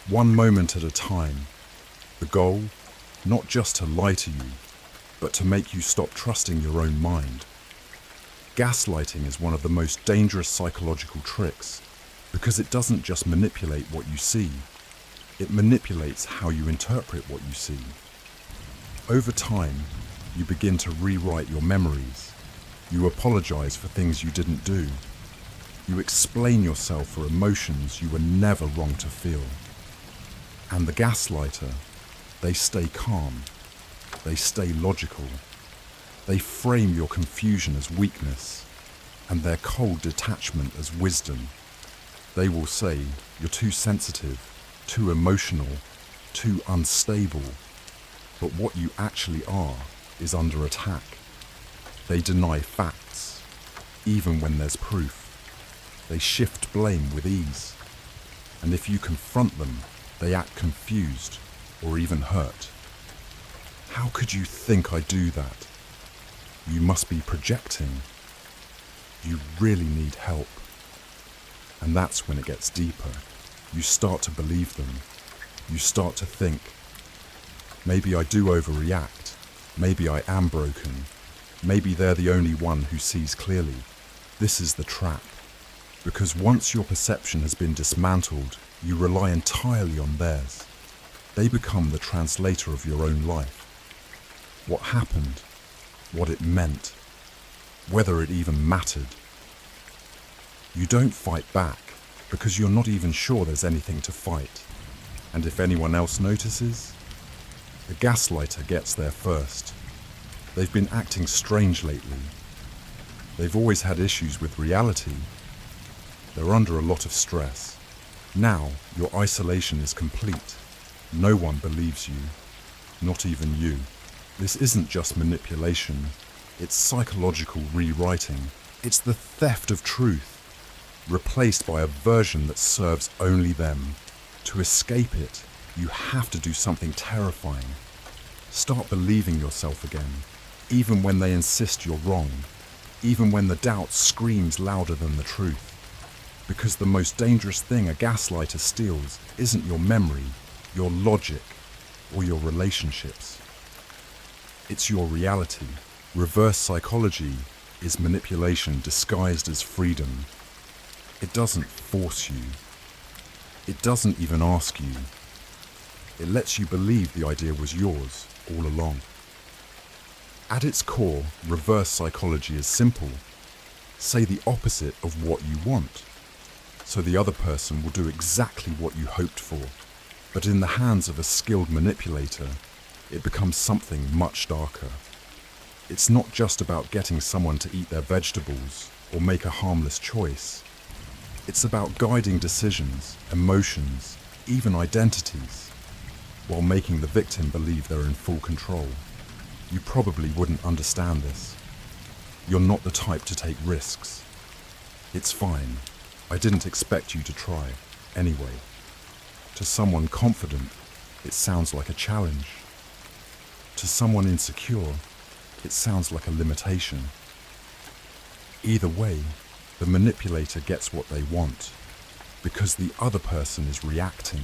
One moment at a time. The goal, not just to lie to you, but to make you stop trusting your own mind. Gaslighting is one of the most dangerous psychological tricks because it doesn't just manipulate what you see, it manipulates how you interpret what you see. Over time, you begin to rewrite your memories. You apologize for things you didn't do. You explain yourself for emotions you were never wrong to feel. And the gaslighter, they stay calm. They stay logical. They frame your confusion as weakness and their cold detachment as wisdom. They will say you're too sensitive, too emotional, too unstable. But what you actually are is under attack. They deny facts, even when there's proof. They shift blame with ease. And if you confront them, they act confused or even hurt. How could you think I do that? You must be projecting. You really need help. And that's when it gets deeper. You start to believe them. You start to think, maybe I do overreact. Maybe I am broken. Maybe they're the only one who sees clearly. This is the trap. Because once your perception has been dismantled, you rely entirely on theirs. They become the translator of your own life. What happened, what it meant, whether it even mattered. You don't fight back because you're not even sure there's anything to fight. And if anyone else notices, the gaslighter gets there first. They've been acting strange lately. They've always had issues with reality. They're under a lot of stress. Now, your isolation is complete. No one believes you, not even you. This isn't just manipulation. It's psychological rewriting. It's the theft of truth, replaced by a version that serves only them. To escape it, you have to do something terrifying. Start believing yourself again, even when they insist you're wrong, even when the doubt screams louder than the truth. Because the most dangerous thing a gaslighter steals isn't your memory, your logic, or your relationships. It's your reality. Reverse psychology is manipulation disguised as freedom. It doesn't force you. It doesn't even ask you. It lets you believe the idea was yours all along. At its core, reverse psychology is simple. Say the opposite of what you want, so the other person will do exactly what you hoped for. But in the hands of a skilled manipulator, it becomes something much darker. It's not just about getting someone to eat their vegetables or make a harmless choice. It's about guiding decisions, emotions, even identities, while making the victim believe they're in full control. You probably wouldn't understand this. You're not the type to take risks. It's fine. I didn't expect you to try, anyway. To someone confident, it sounds like a challenge. To someone insecure, it sounds like a limitation. Either way, the manipulator gets what they want, because the other person is reacting,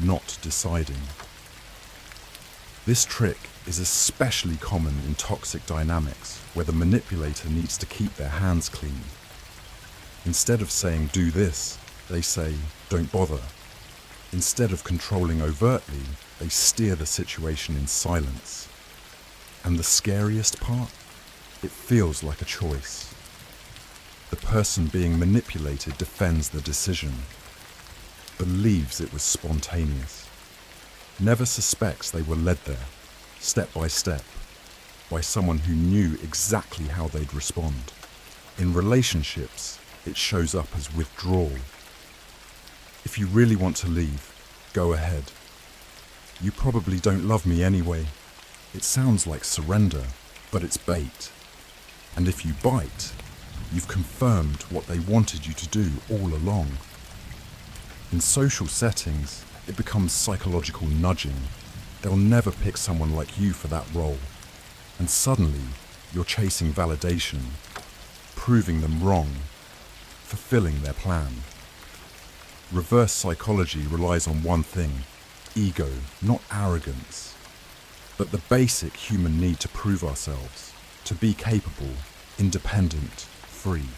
not deciding. This trick is especially common in toxic dynamics, where the manipulator needs to keep their hands clean. Instead of saying, "do this," they say, "don't bother." Instead of controlling overtly, they steer the situation in silence. And the scariest part? It feels like a choice. The person being manipulated defends the decision, believes it was spontaneous, never suspects they were led there, step by step, by someone who knew exactly how they'd respond. In relationships, it shows up as withdrawal. If you really want to leave, go ahead. You probably don't love me anyway. It sounds like surrender, but it's bait. And if you bite, you've confirmed what they wanted you to do all along. In social settings, it becomes psychological nudging. They'll never pick someone like you for that role. And suddenly, you're chasing validation, proving them wrong, fulfilling their plan. Reverse psychology relies on one thing: ego, not arrogance. But the basic human need to prove ourselves, to be capable, independent, free.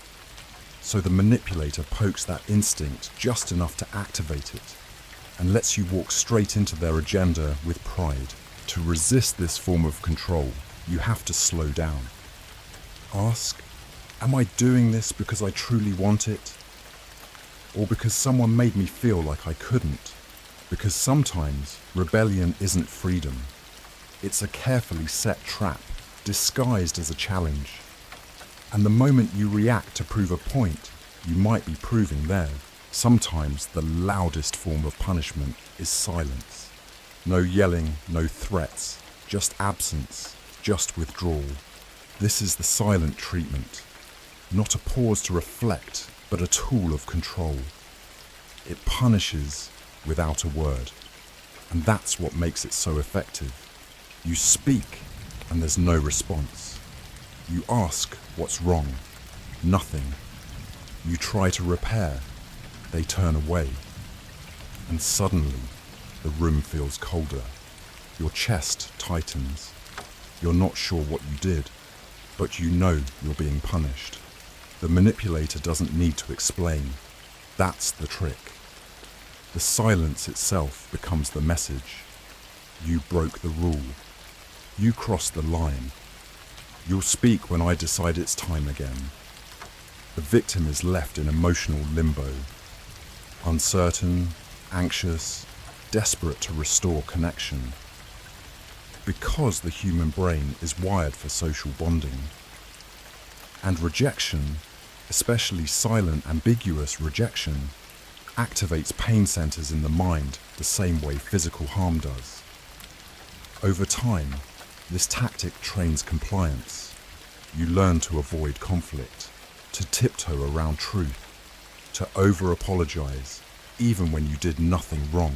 So the manipulator pokes that instinct just enough to activate it, and lets you walk straight into their agenda with pride. To resist this form of control, you have to slow down. Ask, am I doing this because I truly want it? Or because someone made me feel like I couldn't? Because sometimes rebellion isn't freedom. It's a carefully set trap, disguised as a challenge. And the moment you react to prove a point, you might be proving there. Sometimes the loudest form of punishment is silence. No yelling, no threats, just absence, just withdrawal. This is the silent treatment. Not a pause to reflect, but a tool of control. It punishes without a word. And that's what makes it so effective. You speak, and there's no response. You ask what's wrong. Nothing. You try to repair. They turn away. And suddenly, the room feels colder. Your chest tightens. You're not sure what you did, but you know you're being punished. The manipulator doesn't need to explain. That's the trick. The silence itself becomes the message. You broke the rule. You crossed the line. You'll speak when I decide it's time again. The victim is left in emotional limbo, uncertain, anxious, desperate to restore connection. Because the human brain is wired for social bonding. And rejection, especially silent, ambiguous rejection, activates pain centers in the mind the same way physical harm does. Over time, this tactic trains compliance. You learn to avoid conflict, to tiptoe around truth, to over-apologize, even when you did nothing wrong.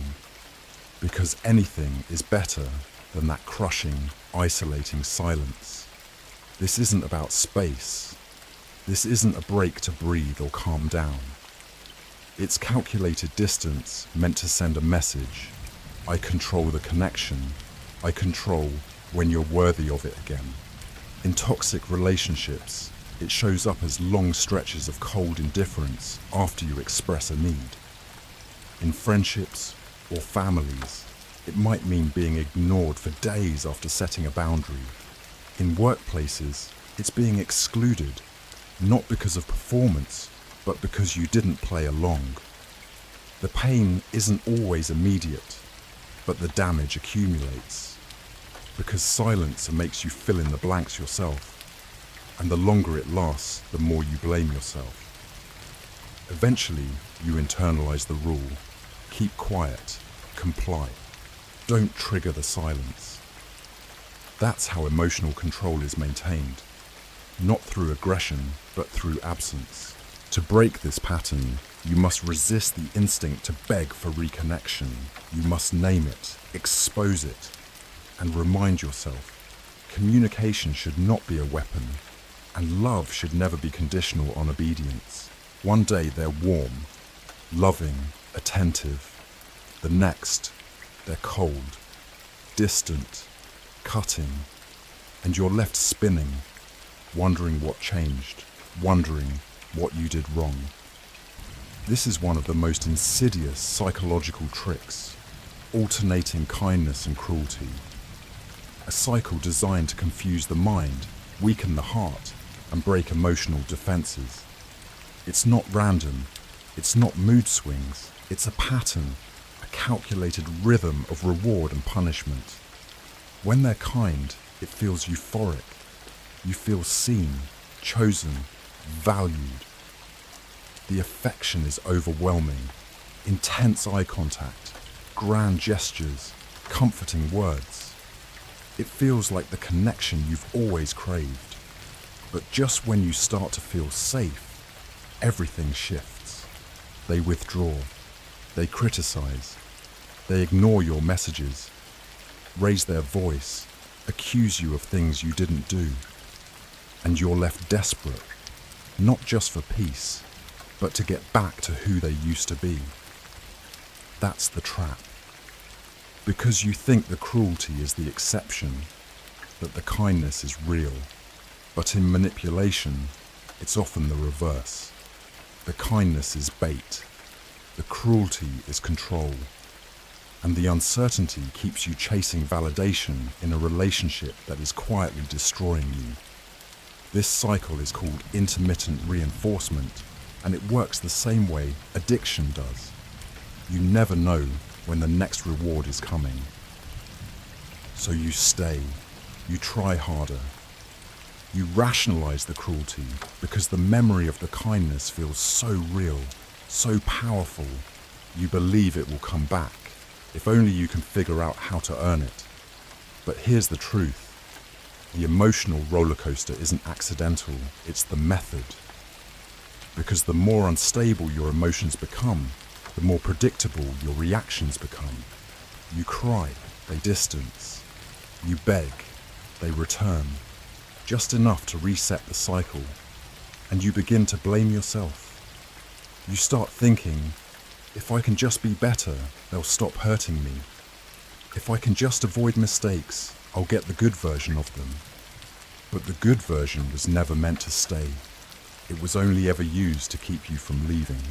Because anything is better than that crushing, isolating silence. This isn't about space. This isn't a break to breathe or calm down. It's calculated distance meant to send a message. I control the connection. I control when you're worthy of it again. In toxic relationships, it shows up as long stretches of cold indifference after you express a need. In friendships or families, it might mean being ignored for days after setting a boundary. In workplaces, it's being excluded, not because of performance, but because you didn't play along. The pain isn't always immediate, but the damage accumulates. Because silence makes you fill in the blanks yourself, and the longer it lasts, the more you blame yourself. Eventually, you internalize the rule. Keep quiet, comply. Don't trigger the silence. That's how emotional control is maintained, not through aggression, but through absence. To break this pattern, you must resist the instinct to beg for reconnection. You must name it, expose it, and remind yourself, communication should not be a weapon, and love should never be conditional on obedience. One day they're warm, loving, attentive. The next, they're cold, distant, cutting, and you're left spinning, wondering what changed, wondering what you did wrong. This is one of the most insidious psychological tricks, alternating kindness and cruelty. A cycle designed to confuse the mind, weaken the heart, and break emotional defenses. It's not random, it's not mood swings, it's a pattern, a calculated rhythm of reward and punishment. When they're kind, it feels euphoric. You feel seen, chosen, valued. The affection is overwhelming. Intense eye contact, grand gestures, comforting words. It feels like the connection you've always craved. But just when you start to feel safe, everything shifts. They withdraw. They criticize. They ignore your messages, raise their voice, accuse you of things you didn't do. And you're left desperate, not just for peace, but to get back to who they used to be. That's the trap. Because you think the cruelty is the exception, that the kindness is real. But in manipulation, it's often the reverse. The kindness is bait. The cruelty is control. And the uncertainty keeps you chasing validation in a relationship that is quietly destroying you. This cycle is called intermittent reinforcement, and it works the same way addiction does. You never know when the next reward is coming. So you stay, you try harder. You rationalize the cruelty because the memory of the kindness feels so real, so powerful. You believe it will come back, if only you can figure out how to earn it. But here's the truth. The emotional roller coaster isn't accidental, it's the method. Because the more unstable your emotions become, the more predictable your reactions become. You cry, they distance. You beg, they return. Just enough to reset the cycle. And you begin to blame yourself. You start thinking, if I can just be better, they'll stop hurting me. If I can just avoid mistakes, I'll get the good version of them. But the good version was never meant to stay. It was only ever used to keep you from leaving.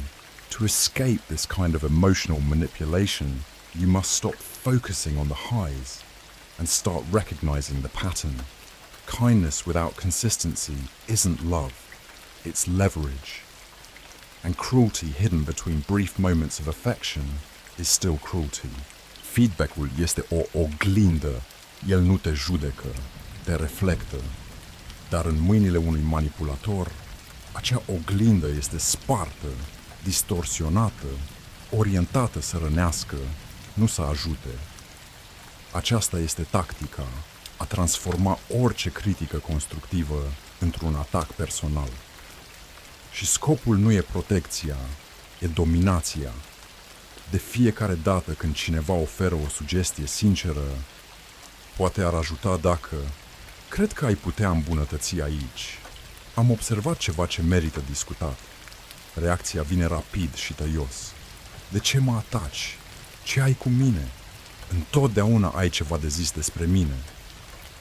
To escape this kind of emotional manipulation, you must stop focusing on the highs and start recognizing the pattern. Kindness without consistency isn't love, it's leverage. And cruelty hidden between brief moments of affection is still cruelty. Feedback-ul este o oglindă. El nu te judecă, te reflectă. Dar în mâinile unui manipulator, acea oglindă este spartă, distorsionată, orientată să rănească, nu să ajute. Aceasta este tactica, a transforma orice critică constructivă într-un atac personal. Și scopul nu e protecția, e dominația. De fiecare dată când cineva oferă o sugestie sinceră, poate ar ajuta dacă... Cred că ai putea îmbunătăți aici. Am observat ceva ce merită discutat. Reacția vine rapid și tăios. De ce mă ataci? Ce ai cu mine? Întotdeauna ai ceva de zis despre mine.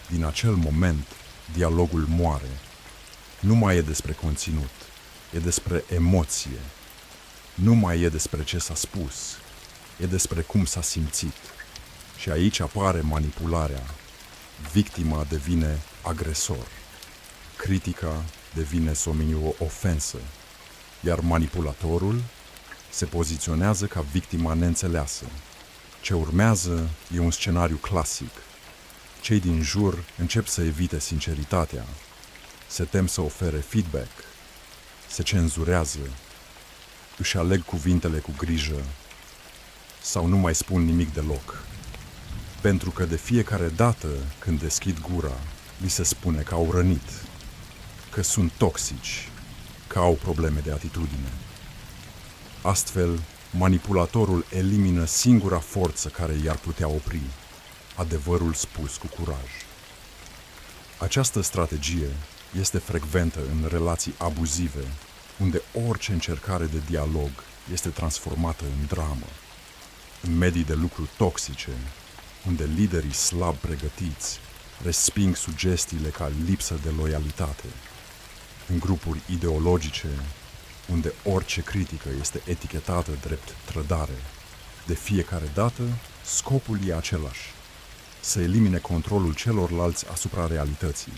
Din acel moment, dialogul moare. Nu mai e despre conținut, e despre emoție. Nu mai e despre ce s-a spus, e despre cum s-a simțit. Și aici apare manipularea. Victima devine agresor. Critica devine o ofensă. Iar manipulatorul se poziționează ca victima neînțeleasă. Ce urmează e un scenariu clasic. Cei din jur încep să evite sinceritatea, se tem să ofere feedback, se cenzurează, își aleg cuvintele cu grijă sau nu mai spun nimic deloc. Pentru că de fiecare dată când deschid gura, li se spune că au rănit, că sunt toxici, că au probleme de atitudine. Astfel, manipulatorul elimină singura forță care i-ar putea opri, adevărul spus cu curaj. Această strategie este frecventă în relații abuzive, unde orice încercare de dialog este transformată în dramă. În medii de lucru toxice, unde liderii slab pregătiți resping sugestiile ca lipsă de loialitate. În grupuri ideologice, unde orice critică este etichetată drept trădare. De fiecare dată, scopul e același: să elimine controlul celorlalți asupra realității,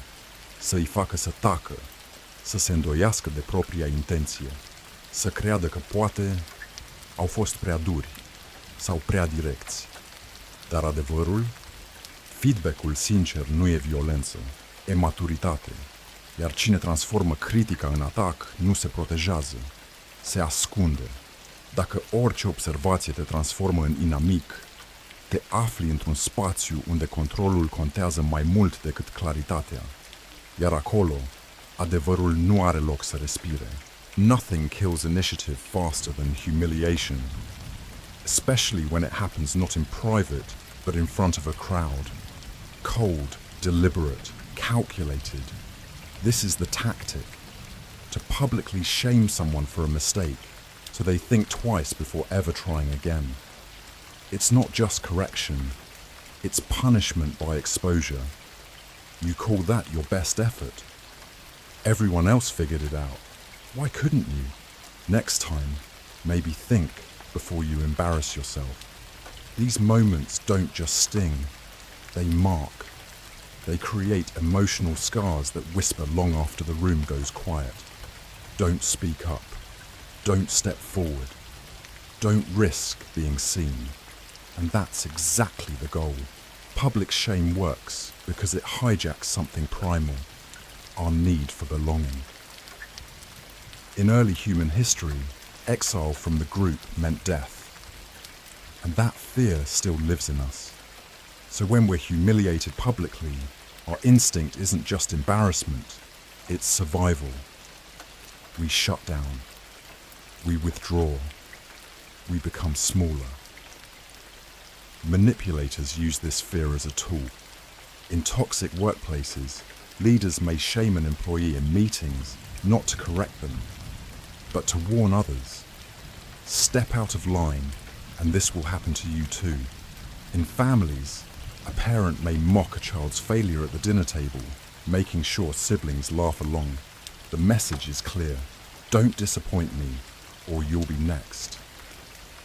să îi facă să tacă, să se îndoiască de propria intenție, să creadă că poate au fost prea duri sau prea direcți. Dar adevărul? Feedback-ul sincer nu e violență, e maturitate. Iar cine transformă critica în atac nu se protejează, se ascunde. Dacă orice observație te transformă în inamic, te afli într-un spațiu unde controlul contează mai mult decât claritatea. Iar acolo, adevărul nu are loc să respire. Nothing kills initiative faster than humiliation, especially when it happens not in private, but in front of a crowd. Cold, deliberate, calculated. This is the tactic, to publicly shame someone for a mistake, so they think twice before ever trying again. It's not just correction, it's punishment by exposure. You call that your best effort. Everyone else figured it out. Why couldn't you? Next time, maybe think before you embarrass yourself. These moments don't just sting, they mark. They create emotional scars that whisper long after the room goes quiet. Don't speak up. Don't step forward. Don't risk being seen. And that's exactly the goal. Public shame works because it hijacks something primal, our need for belonging. In early human history, exile from the group meant death. And that fear still lives in us. So when we're humiliated publicly, our instinct isn't just embarrassment, it's survival. We shut down. We withdraw. We become smaller. Manipulators use this fear as a tool. In toxic workplaces, leaders may shame an employee in meetings not to correct them, but to warn others. Step out of line, and this will happen to you too. In families, a parent may mock a child's failure at the dinner table, making sure siblings laugh along. The message is clear. Don't disappoint me, or you'll be next.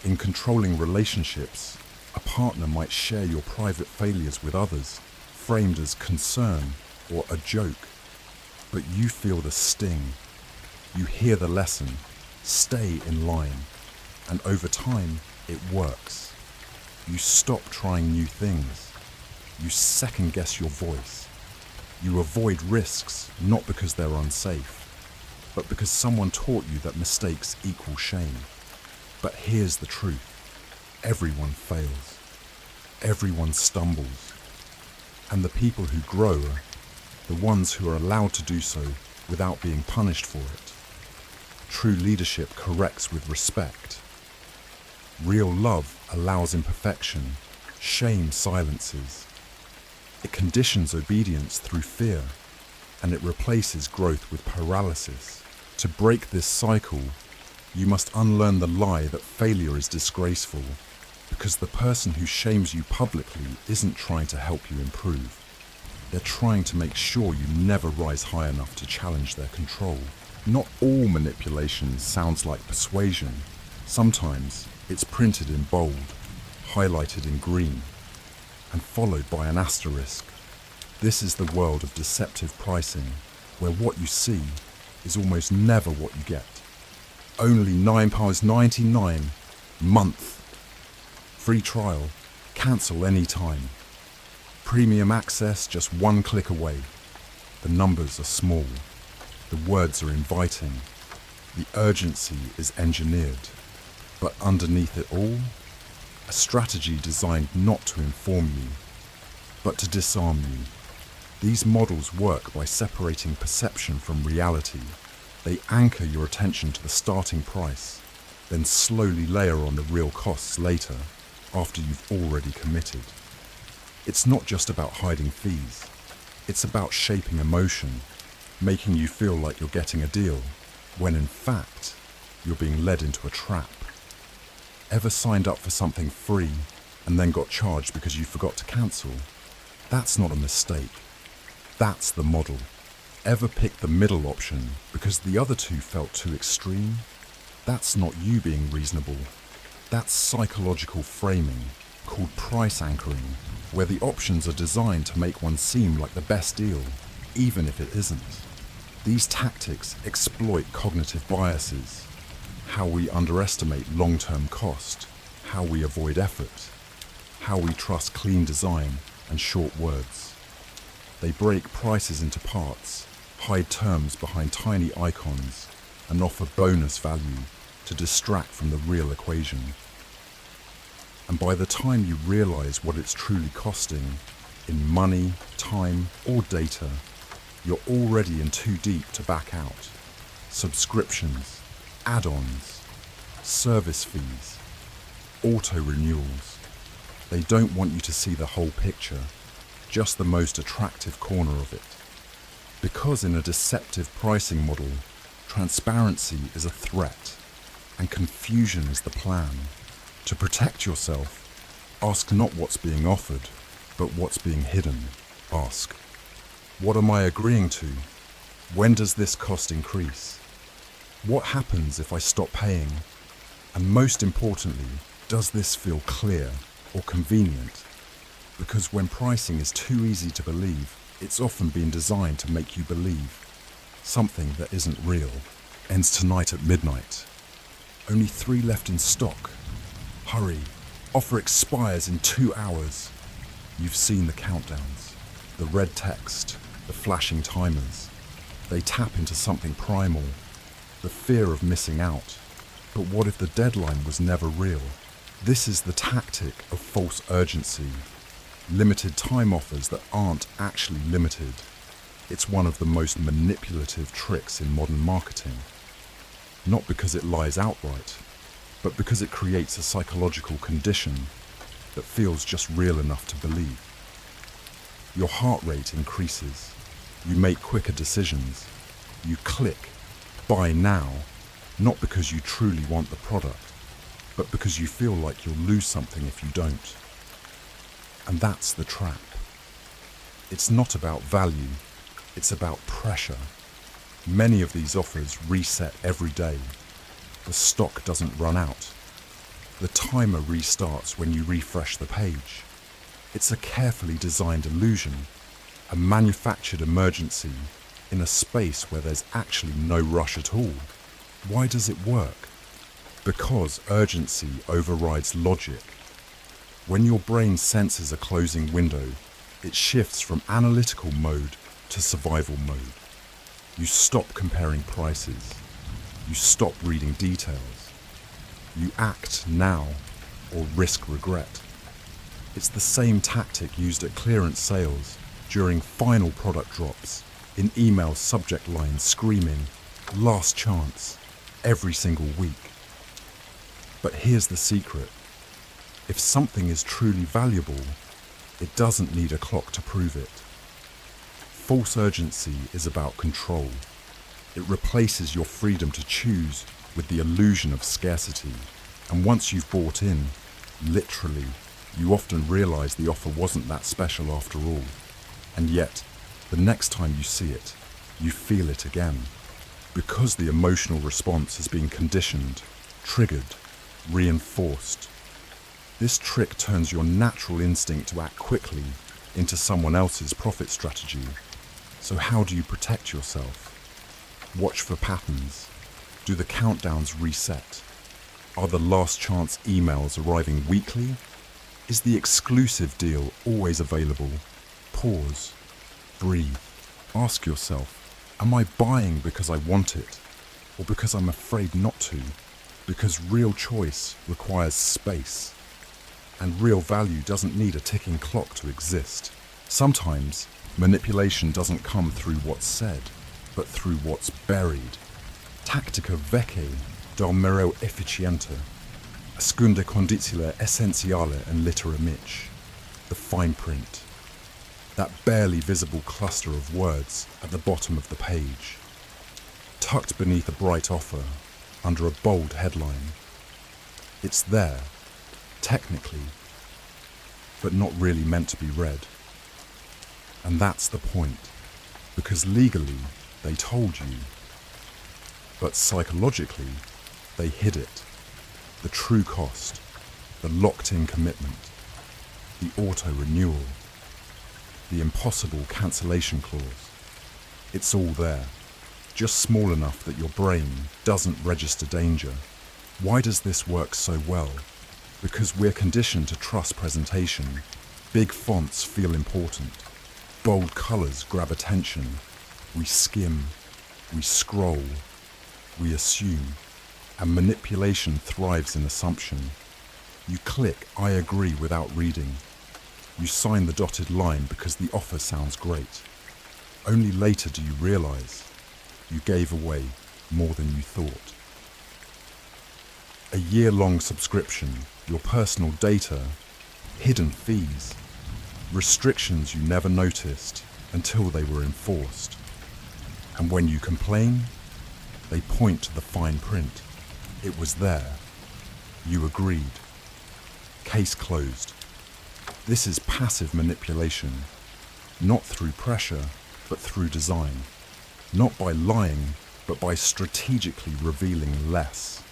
In controlling relationships, a partner might share your private failures with others, framed as concern or a joke. But you feel the sting. You hear the lesson. Stay in line. And over time, it works. You stop trying new things. You second guess your voice. You avoid risks, not because they're unsafe, but because someone taught you that mistakes equal shame. But here's the truth. Everyone fails. Everyone stumbles. And the people who grow are the ones who are allowed to do so without being punished for it. True leadership corrects with respect. Real love allows imperfection. Shame silences. It conditions obedience through fear, and it replaces growth with paralysis. To break this cycle, you must unlearn the lie that failure is disgraceful, because the person who shames you publicly isn't trying to help you improve. They're trying to make sure you never rise high enough to challenge their control. Not all manipulation sounds like persuasion. Sometimes it's printed in bold, highlighted in green, and followed by an asterisk. This is the world of deceptive pricing, where what you see is almost never what you get. Only £9.99 month. Free trial, cancel anytime. Premium access just one click away. The numbers are small. The words are inviting. The urgency is engineered. But underneath it all, a strategy designed not to inform you, but to disarm you. These models work by separating perception from reality. They anchor your attention to the starting price, then slowly layer on the real costs later, after you've already committed. It's not just about hiding fees. It's about shaping emotion, making you feel like you're getting a deal, when in fact, you're being led into a trap. Ever signed up for something free and then got charged because you forgot to cancel? That's not a mistake. That's the model. Ever picked the middle option because the other two felt too extreme? That's not you being reasonable. That's psychological framing, called price anchoring, where the options are designed to make one seem like the best deal, even if it isn't. These tactics exploit cognitive biases, how we underestimate long-term cost, how we avoid effort, how we trust clean design and short words. They break prices into parts, hide terms behind tiny icons, and offer bonus value to distract from the real equation. And by the time you realize what it's truly costing, in money, time, or data, you're already in too deep to back out. Subscriptions, add-ons, service fees, auto-renewals. They don't want you to see the whole picture, just the most attractive corner of it. Because in a deceptive pricing model, transparency is a threat, and confusion is the plan. To protect yourself, ask not what's being offered, but what's being hidden. Ask, what am I agreeing to? When does this cost increase? What happens if I stop paying? And most importantly, does this feel clear or convenient? Because when pricing is too easy to believe, it's often been designed to make you believe something that isn't real. Ends tonight at midnight. Only 3 left in stock. Hurry, offer expires in 2 hours. You've seen the countdowns, the red text, the flashing timers. They tap into something primal, the fear of missing out. But what if the deadline was never real? This is the tactic of false urgency. Limited time offers that aren't actually limited. It's one of the most manipulative tricks in modern marketing. Not because it lies outright, but because it creates a psychological condition that feels just real enough to believe. Your heart rate increases. You make quicker decisions. You click, buy now, not because you truly want the product, but because you feel like you'll lose something if you don't. And that's the trap. It's not about value, it's about pressure. Many of these offers reset every day. The stock doesn't run out. The timer restarts when you refresh the page. It's a carefully designed illusion, a manufactured emergency in a space where there's actually no rush at all. Why does it work? Because urgency overrides logic. When your brain senses a closing window, it shifts from analytical mode to survival mode. You stop comparing prices. You stop reading details. You act now or risk regret. It's the same tactic used at clearance sales, during final product drops, in email subject lines screaming, "Last chance," every single week. But here's the secret. If something is truly valuable, it doesn't need a clock to prove it. False urgency is about control. It replaces your freedom to choose with the illusion of scarcity. And once you've bought in, literally, you often realize the offer wasn't that special after all. And yet, the next time you see it, you feel it again. Because the emotional response has been conditioned, triggered, reinforced. This trick turns your natural instinct to act quickly into someone else's profit strategy. So how do you protect yourself? Watch for patterns. Do the countdowns reset? Are the last chance emails arriving weekly? Is the exclusive deal always available? Pause. Breathe. Ask yourself, am I buying because I want it? Or because I'm afraid not to? Because real choice requires space. And real value doesn't need a ticking clock to exist. Sometimes, manipulation doesn't come through what's said, but through what's buried. Tactica vecchie dal mero efficiente, ascunde condizile essenziale and littera mitch, the fine print. That barely visible cluster of words at the bottom of the page, tucked beneath a bright offer, under a bold headline. It's there, technically, but not really meant to be read. And that's the point, because legally they told you, but psychologically they hid it. The true cost, the locked-in commitment, the auto-renewal, the impossible cancellation clause. It's all there, just small enough that your brain doesn't register danger. Why does this work so well? Because we're conditioned to trust presentation. Big fonts feel important. Bold colors grab attention. We skim, we scroll, we assume, and manipulation thrives in assumption. You click "I agree" without reading. You sign the dotted line because the offer sounds great. Only later do you realize you gave away more than you thought. A year-long subscription, your personal data, hidden fees, restrictions you never noticed until they were enforced. And when you complain, they point to the fine print. It was there. You agreed. Case closed. This is passive manipulation, not through pressure, but through design. Not by lying, but by strategically revealing less.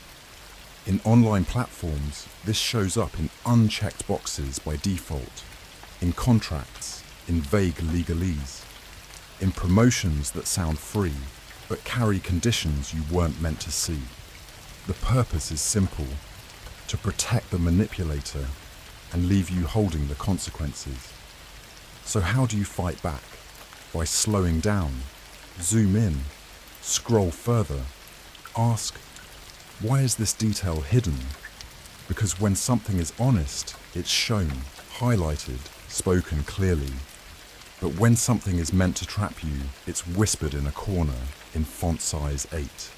In online platforms, this shows up in unchecked boxes by default, in contracts, in vague legalese, in promotions that sound free, but carry conditions you weren't meant to see. The purpose is simple: to protect the manipulator and leave you holding the consequences. So how do you fight back? By slowing down, zoom in, scroll further, ask, why is this detail hidden? Because when something is honest, it's shown, highlighted, spoken clearly. But when something is meant to trap you, it's whispered in a corner in font size 8.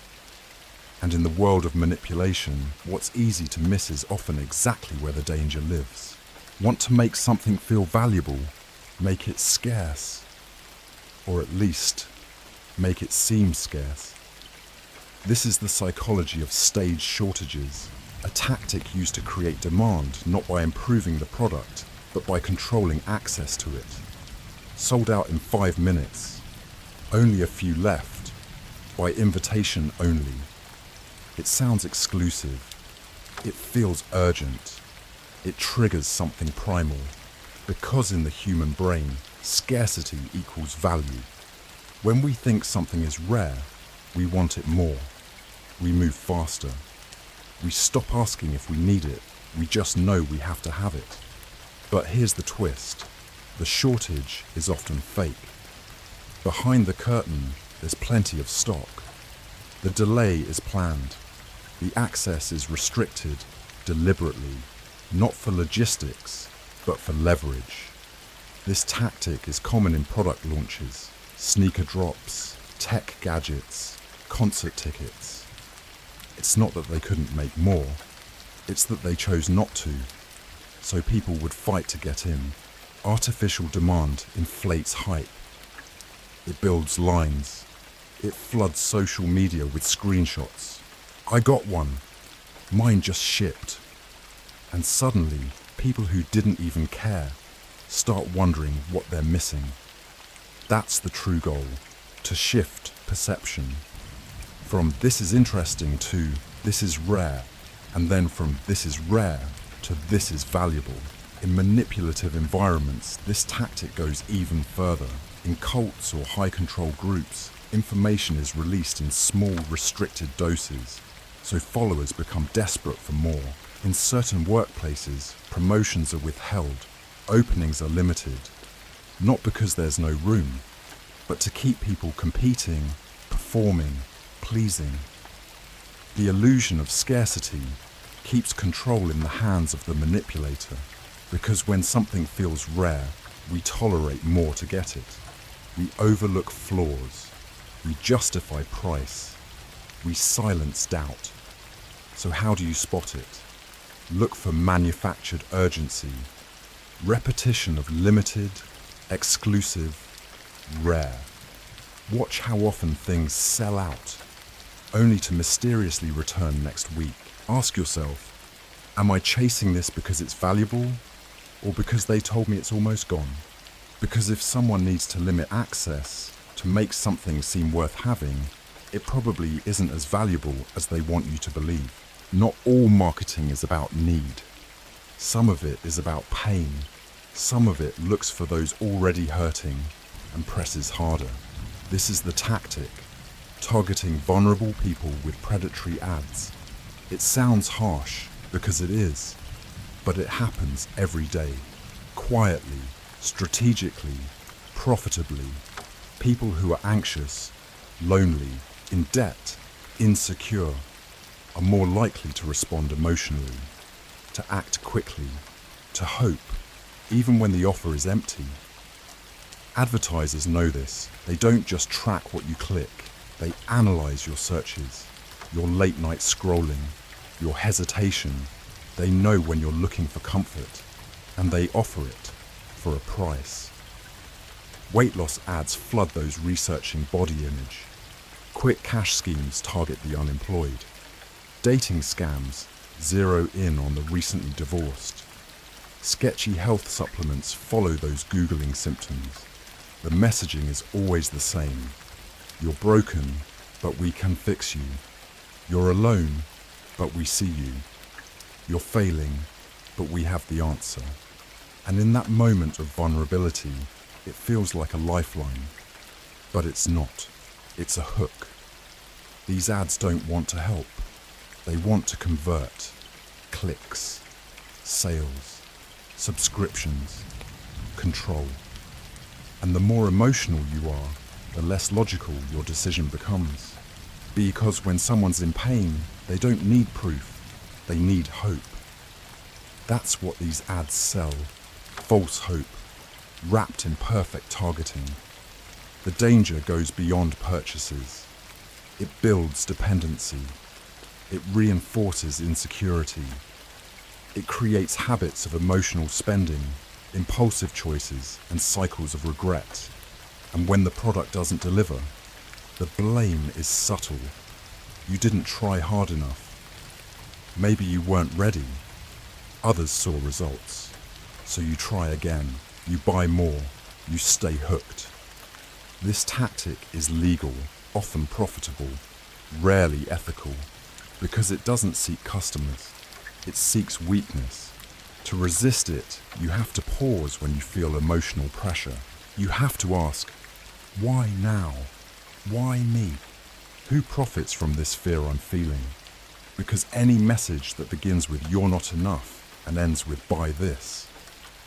And in the world of manipulation, what's easy to miss is often exactly where the danger lives. Want to make something feel valuable? Make it scarce. Or at least, make it seem scarce. This is the psychology of stage shortages, a tactic used to create demand not by improving the product, but by controlling access to it. Sold out in 5 minutes. Only a few left. by invitation only. It sounds exclusive. It feels urgent. It triggers something primal. Because in the human brain, scarcity equals value. When we think something is rare, we want it more. We move faster. We stop asking if we need it. We just know we have to have it. But here's the twist. The shortage is often fake. Behind the curtain, there's plenty of stock. The delay is planned. The access is restricted deliberately, not for logistics, but for leverage. This tactic is common in product launches, sneaker drops, tech gadgets, concert tickets. It's not that they couldn't make more, it's that they chose not to, so people would fight to get in. Artificial demand inflates hype. It builds lines. It floods social media with screenshots. I got one. Mine just shipped. And suddenly, people who didn't even care start wondering what they're missing. That's the true goal, to shift perception. From this is interesting to this is rare, and then from this is rare to this is valuable. In manipulative environments, this tactic goes even further. In cults or high-control groups, information is released in small, restricted doses, so followers become desperate for more. In certain workplaces, promotions are withheld, openings are limited, not because there's no room, but to keep people competing, performing, pleasing. The illusion of scarcity keeps control in the hands of the manipulator, because when something feels rare, we tolerate more to get it. We overlook flaws. We justify price. We silence doubt. So how do you spot it? Look for manufactured urgency, repetition of limited, exclusive, rare. Watch how often things sell out, only to mysteriously return next week. Ask yourself, am I chasing this because it's valuable, or because they told me it's almost gone? Because if someone needs to limit access to make something seem worth having, it probably isn't as valuable as they want you to believe. Not all marketing is about need. Some of it is about pain. Some of it looks for those already hurting and presses harder. This is the tactic, targeting vulnerable people with predatory ads. It sounds harsh, because it is, but it happens every day, quietly, strategically, profitably. People who are anxious, lonely, in debt, insecure, are more likely to respond emotionally, to act quickly, to hope, even when the offer is empty. Advertisers know this. They don't just track what you click, they analyze your searches, your late night scrolling, your hesitation. They know when you're looking for comfort, and they offer it for a price. Weight loss ads flood those researching body image. Quick cash schemes target the unemployed. Dating scams zero in on the recently divorced. Sketchy health supplements follow those Googling symptoms. The messaging is always the same. You're broken, but we can fix you. You're alone, but we see you. You're failing, but we have the answer. And in that moment of vulnerability, it feels like a lifeline. But it's not. It's a hook. These ads don't want to help. They want to convert. Clicks, sales, subscriptions, control. And the more emotional you are, the less logical your decision becomes. Because when someone's in pain, they don't need proof, they need hope. That's what these ads sell, false hope, wrapped in perfect targeting. The danger goes beyond purchases. It builds dependency. It reinforces insecurity. It creates habits of emotional spending, impulsive choices, and cycles of regret. And when the product doesn't deliver, the blame is subtle. You didn't try hard enough. Maybe you weren't ready. Others saw results. So you try again. You buy more. You stay hooked. This tactic is legal, often profitable, rarely ethical, because it doesn't seek customers, it seeks weakness. To resist it, you have to pause when you feel emotional pressure. You have to ask, why now? Why me? Who profits from this fear I'm feeling? Because any message that begins with "you're not enough" and ends with "buy this"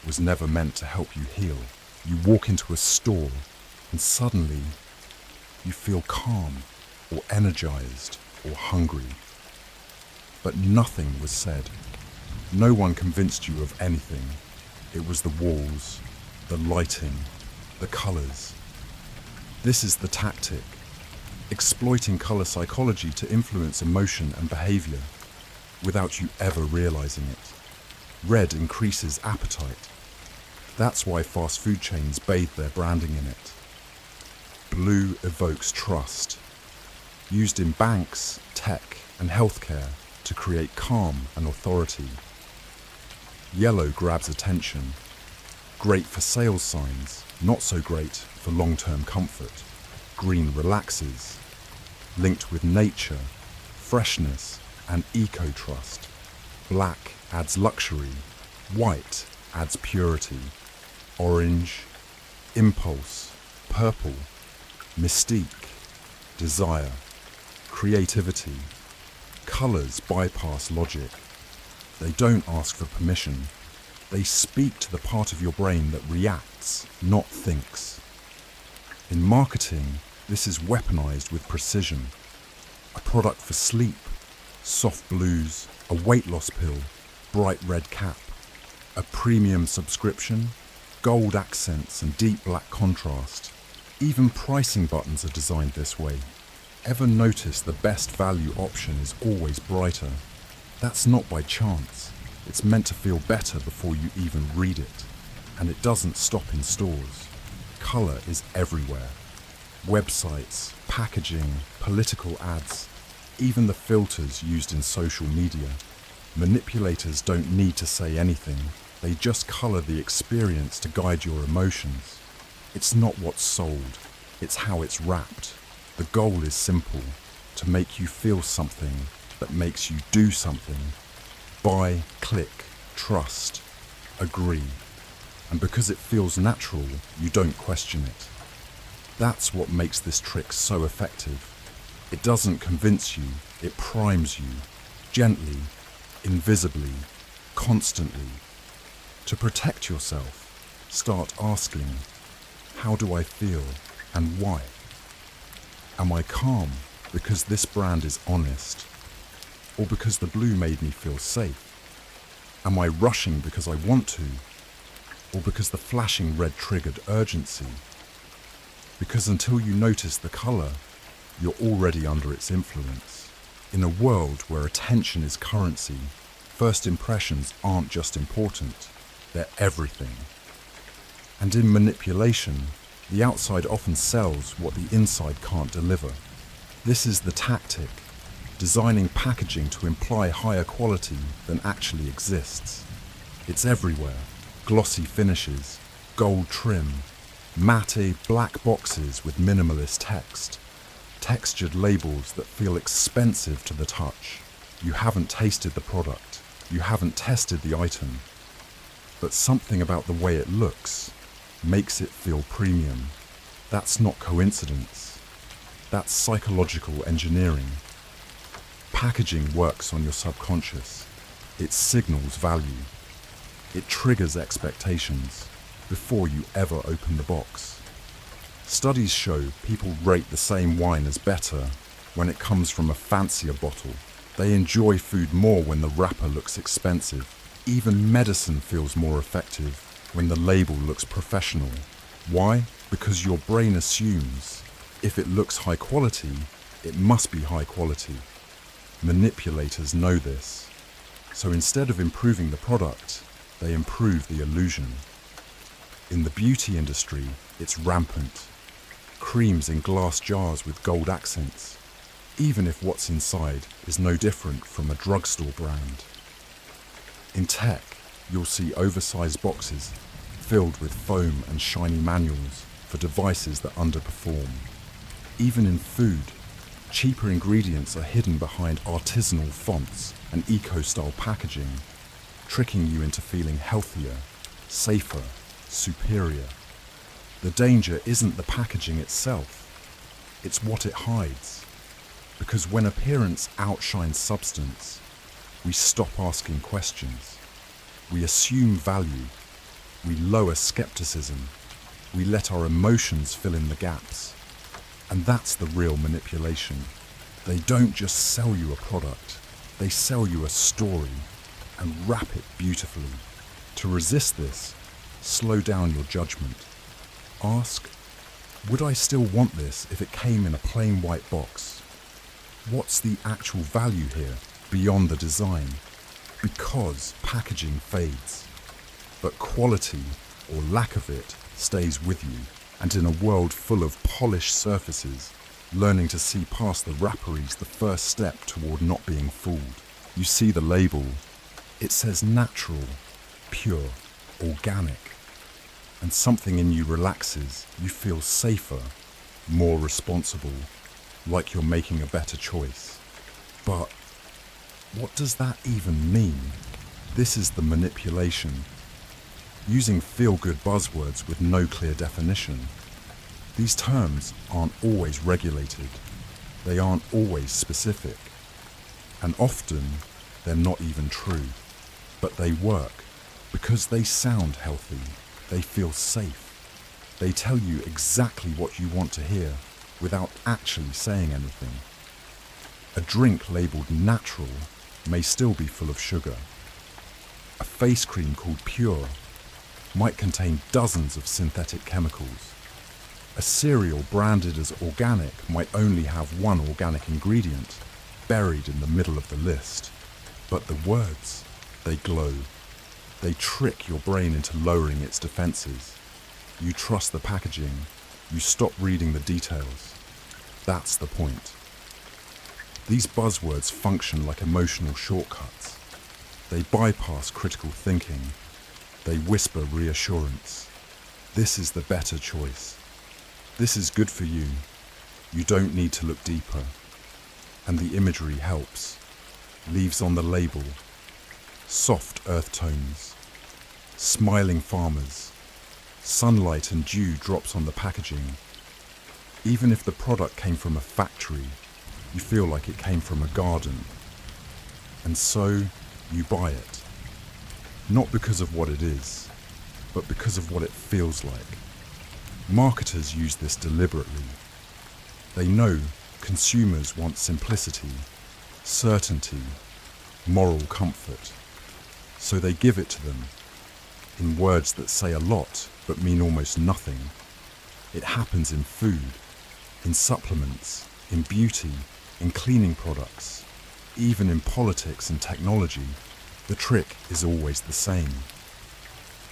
was never meant to help you heal. You walk into a store and suddenly you feel calm or energized or hungry. But nothing was said. No one convinced you of anything. It was the walls, the lighting, the colors. This is the tactic, exploiting color psychology to influence emotion and behavior without you ever realizing it. Red increases appetite. That's why fast food chains bathe their branding in it. Blue evokes trust, used in banks, tech, and healthcare to create calm and authority. Yellow grabs attention, great for sales signs, not so great for long-term comfort. Green relaxes, linked with nature, freshness, and eco-trust. Black adds luxury, white adds purity. Orange, impulse, purple, mystique, desire, creativity. Colors bypass logic. They don't ask for permission. They speak to the part of your brain that reacts, not thinks. In marketing, this is weaponized with precision. A product for sleep, soft blues, a weight loss pill, bright red cap. A premium subscription, gold accents and deep black contrast. Even pricing buttons are designed this way. Ever notice the best value option is always brighter? That's not by chance. It's meant to feel better before you even read it. And it doesn't stop in stores. Color is everywhere. Websites, packaging, political ads, even the filters used in social media. Manipulators don't need to say anything. They just color the experience to guide your emotions. It's not what's sold, it's how it's wrapped. The goal is simple, to make you feel something that makes you do something. Buy, click, trust, agree. And because it feels natural, you don't question it. That's what makes this trick so effective. It doesn't convince you, it primes you, gently, invisibly, constantly. To protect yourself, start asking, how do I feel and why? Am I calm because this brand is honest? Or because the blue made me feel safe? Am I rushing because I want to? Or because the flashing red triggered urgency? Because until you notice the color, you're already under its influence. In a world where attention is currency, first impressions aren't just important, they're everything. And in manipulation, the outside often sells what the inside can't deliver. This is the tactic, designing packaging to imply higher quality than actually exists. It's everywhere. Glossy finishes, gold trim, matte black boxes with minimalist text, textured labels that feel expensive to the touch. You haven't tasted the product, you haven't tested the item, but something about the way it looks makes it feel premium. That's not coincidence. That's psychological engineering. Packaging works on your subconscious. It signals value. It triggers expectations before you ever open the box. Studies show people rate the same wine as better when it comes from a fancier bottle. They enjoy food more when the wrapper looks expensive. Even medicine feels more effective when the label looks professional. Why? Because your brain assumes if it looks high quality, it must be high quality. Manipulators know this. So instead of improving the product, they improve the illusion. In the beauty industry, it's rampant. Creams in glass jars with gold accents, even if what's inside is no different from a drugstore brand. In tech, you'll see oversized boxes filled with foam and shiny manuals for devices that underperform. Even in food, cheaper ingredients are hidden behind artisanal fonts and eco-style packaging, tricking you into feeling healthier, safer, superior. The danger isn't the packaging itself, it's what it hides. Because when appearance outshines substance, we stop asking questions. We assume value. We lower skepticism. We let our emotions fill in the gaps. And that's the real manipulation. They don't just sell you a product, they sell you a story and wrap it beautifully. To resist this, slow down your judgment. Ask, would I still want this if it came in a plain white box? What's the actual value here beyond the design? Because packaging fades, but quality or lack of it stays with you. And in a world full of polished surfaces, learning to see past the wrapper is the first step toward not being fooled. You see the label, it says natural, pure, organic, and something in you relaxes. You feel safer, more responsible, like you're making a better choice. But what does that even mean? This is the manipulation. Using feel-good buzzwords with no clear definition. These terms aren't always regulated. They aren't always specific. And often, they're not even true. But they work because they sound healthy. They feel safe. They tell you exactly what you want to hear without actually saying anything. A drink labeled natural may still be full of sugar. A face cream called Pure might contain dozens of synthetic chemicals. A cereal branded as organic might only have one organic ingredient buried in the middle of the list. But the words, they glow. They trick your brain into lowering its defenses. You trust the packaging. You stop reading the details. That's the point. These buzzwords function like emotional shortcuts. They bypass critical thinking. They whisper reassurance. This is the better choice. This is good for you. You don't need to look deeper. And the imagery helps. Leaves on the label. Soft earth tones. Smiling farmers. Sunlight and dew drops on the packaging. Even if the product came from a factory, you feel like it came from a garden. And so, you buy it. Not because of what it is, but because of what it feels like. Marketers use this deliberately. They know consumers want simplicity, certainty, moral comfort. So they give it to them, in words that say a lot but mean almost nothing. It happens in food, in supplements, in beauty, in cleaning products, even in politics and technology. The trick is always the same.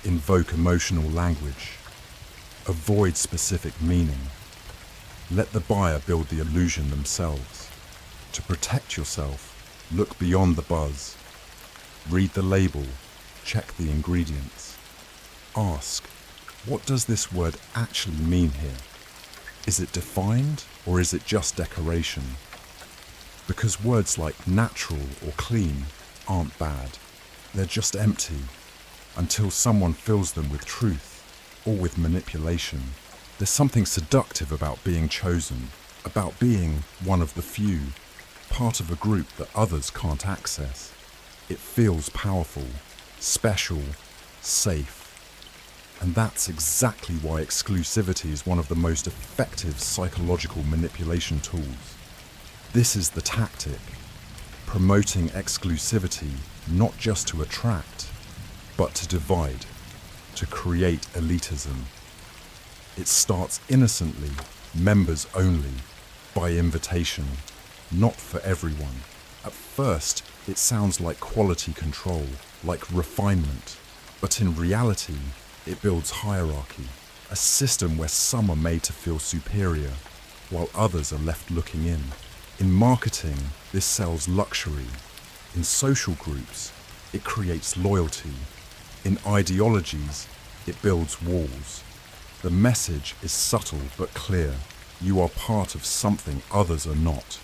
Invoke emotional language. Avoid specific meaning. Let the buyer build the illusion themselves. To protect yourself, look beyond the buzz. Read the label, check the ingredients. Ask, what does this word actually mean here? Is it defined or is it just decoration? Because words like natural or clean aren't bad. They're just empty until someone fills them with truth or with manipulation. There's something seductive about being chosen, about being one of the few, part of a group that others can't access. It feels powerful, special, safe. And that's exactly why exclusivity is one of the most effective psychological manipulation tools. This is the tactic, promoting exclusivity not just to attract, but to divide, to create elitism. It starts innocently, members only, by invitation, not for everyone. At first, it sounds like quality control, like refinement, but in reality, it builds hierarchy, a system where some are made to feel superior, while others are left looking in. In marketing, this sells luxury. In social groups, it creates loyalty. In ideologies, it builds walls. The message is subtle but clear. You are part of something others are not.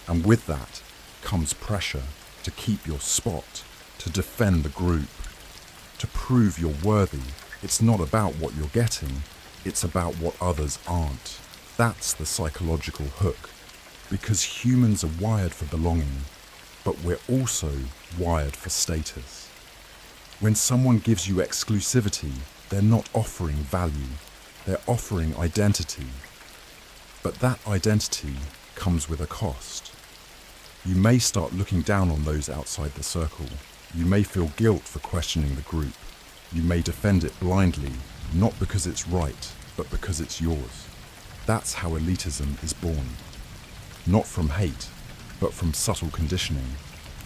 And with that comes pressure to keep your spot, to defend the group, to prove you're worthy. It's not about what you're getting, it's about what others aren't. That's the psychological hook. Because humans are wired for belonging, but we're also wired for status. When someone gives you exclusivity, they're not offering value, they're offering identity. But that identity comes with a cost. You may start looking down on those outside the circle. You may feel guilt for questioning the group. You may defend it blindly, not because it's right, but because it's yours. That's how elitism is born. Not from hate, but from subtle conditioning.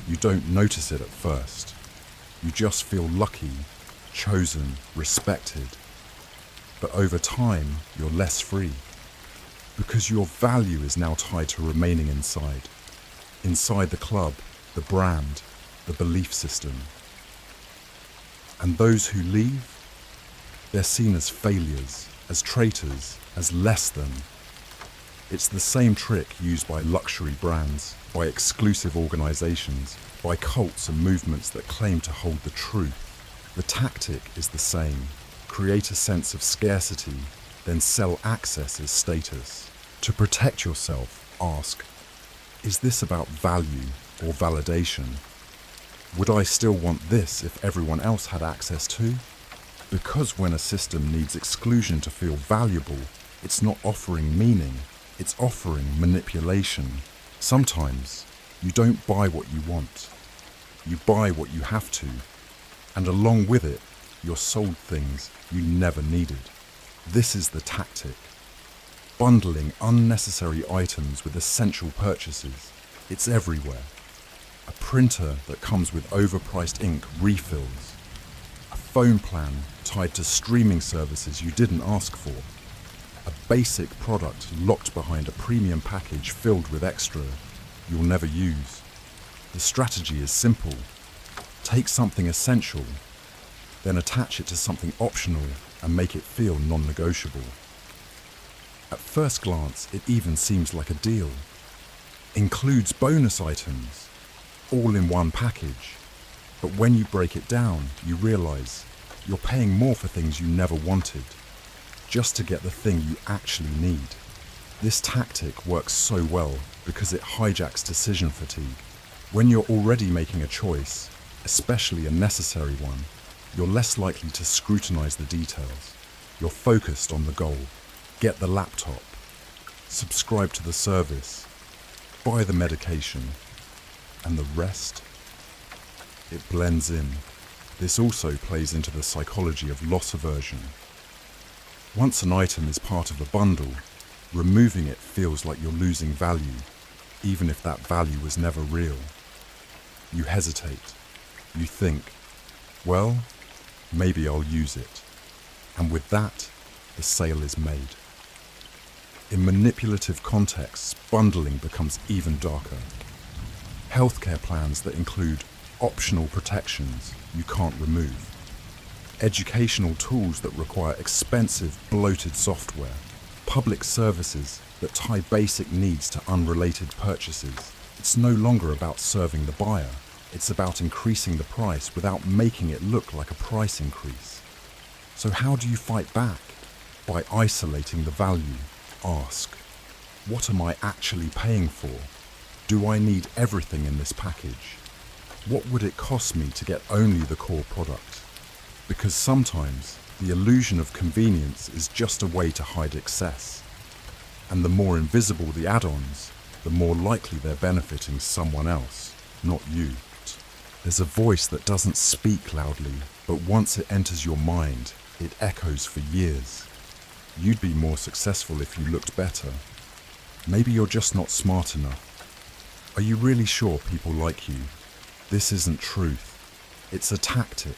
You don't notice it at first. You just feel lucky, chosen, respected. But over time, you're less free. Because your value is now tied to remaining inside. Inside the club, the brand, the belief system. And those who leave, they're seen as failures, as traitors, as less than. It's the same trick used by luxury brands, by exclusive organizations, by cults and movements that claim to hold the truth. The tactic is the same. Create a sense of scarcity, then sell access as status. To protect yourself, ask, is this about value or validation? Would I still want this if everyone else had access to? Because when a system needs exclusion to feel valuable, it's not offering meaning, it's offering manipulation. Sometimes you don't buy what you want, you buy what you have to, and along with it, you're sold things you never needed. This is the tactic. Bundling unnecessary items with essential purchases. It's everywhere. A printer that comes with overpriced ink refills. A phone plan tied to streaming services you didn't ask for. A basic product locked behind a premium package filled with extra you'll never use. The strategy is simple. Take something essential, then attach it to something optional and make it feel non-negotiable. At first glance, it even seems like a deal. Includes bonus items, all in one package. But when you break it down, you realize you're paying more for things you never wanted, just to get the thing you actually need. This tactic works so well because it hijacks decision fatigue. When you're already making a choice, especially a necessary one, you're less likely to scrutinize the details. You're focused on the goal. Get the laptop, subscribe to the service, buy the medication, and the rest, it blends in. This also plays into the psychology of loss aversion. Once an item is part of a bundle, removing it feels like you're losing value, even if that value was never real. You hesitate. You think, well, maybe I'll use it. And with that, the sale is made. In manipulative contexts, bundling becomes even darker. Healthcare plans that include optional protections you can't remove. Educational tools that require expensive, bloated software. Public services that tie basic needs to unrelated purchases. It's no longer about serving the buyer. It's about increasing the price without making it look like a price increase. So how do you fight back? By isolating the value. Ask, what am I actually paying for? Do I need everything in this package? What would it cost me to get only the core product? Because sometimes the illusion of convenience is just a way to hide excess. And the more invisible the add-ons, the more likely they're benefiting someone else, not you. There's a voice that doesn't speak loudly, but once it enters your mind, it echoes for years. You'd be more successful if you looked better. Maybe you're just not smart enough. Are you really sure people like you? This isn't truth. It's a tactic,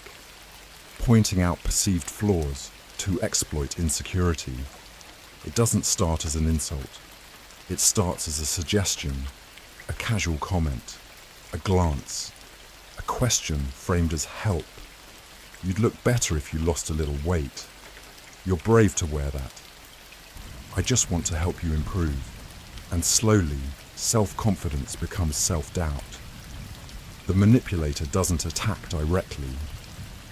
pointing out perceived flaws to exploit insecurity. It doesn't start as an insult. It starts as a suggestion, a casual comment, a glance, a question framed as help. You'd look better if you lost a little weight. You're brave to wear that. I just want to help you improve. And slowly, self-confidence becomes self-doubt. The manipulator doesn't attack directly.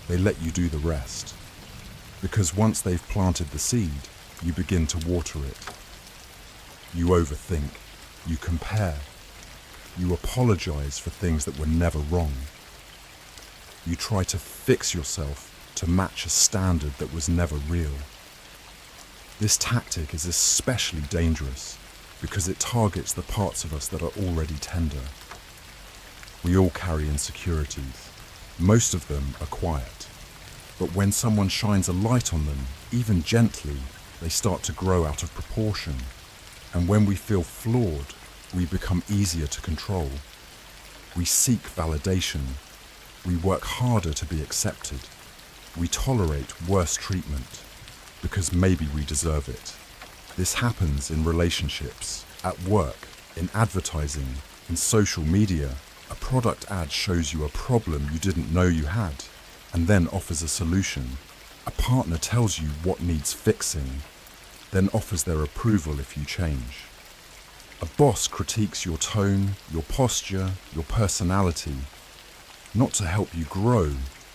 They let you do the rest. Because once they've planted the seed, you begin to water it. You overthink. You compare. You apologize for things that were never wrong. You try to fix yourself to match a standard that was never real. This tactic is especially dangerous because it targets the parts of us that are already tender. We all carry insecurities. Most of them are quiet. But when someone shines a light on them, even gently, they start to grow out of proportion. And when we feel flawed, we become easier to control. We seek validation. We work harder to be accepted. We tolerate worse treatment because maybe we deserve it. This happens in relationships, at work, in advertising, in social media. A product ad shows you a problem you didn't know you had and then offers a solution. A partner tells you what needs fixing, then offers their approval if you change. A boss critiques your tone, your posture, your personality, not to help you grow,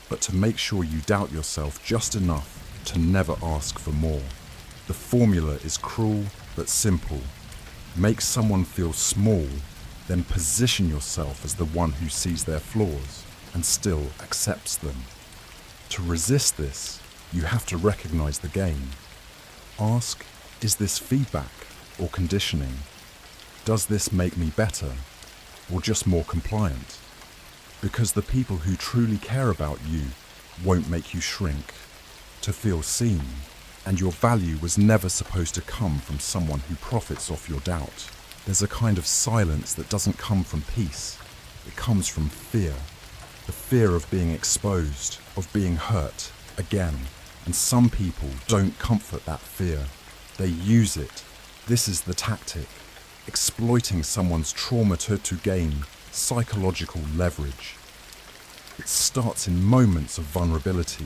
but to make sure you doubt yourself just enough to never ask for more. The formula is cruel but simple. Make someone feel small, then position yourself as the one who sees their flaws and still accepts them. To resist this, you have to recognize the game. Ask, is this feedback or conditioning? Does this make me better or just more compliant? Because the people who truly care about you won't make you shrink. To feel seen, and your value was never supposed to come from someone who profits off your doubt. There's a kind of silence that doesn't come from peace. It comes from fear. The fear of being exposed, of being hurt again. And some people don't comfort that fear. They use it. This is the tactic. Exploiting someone's trauma to gain psychological leverage. It starts in moments of vulnerability.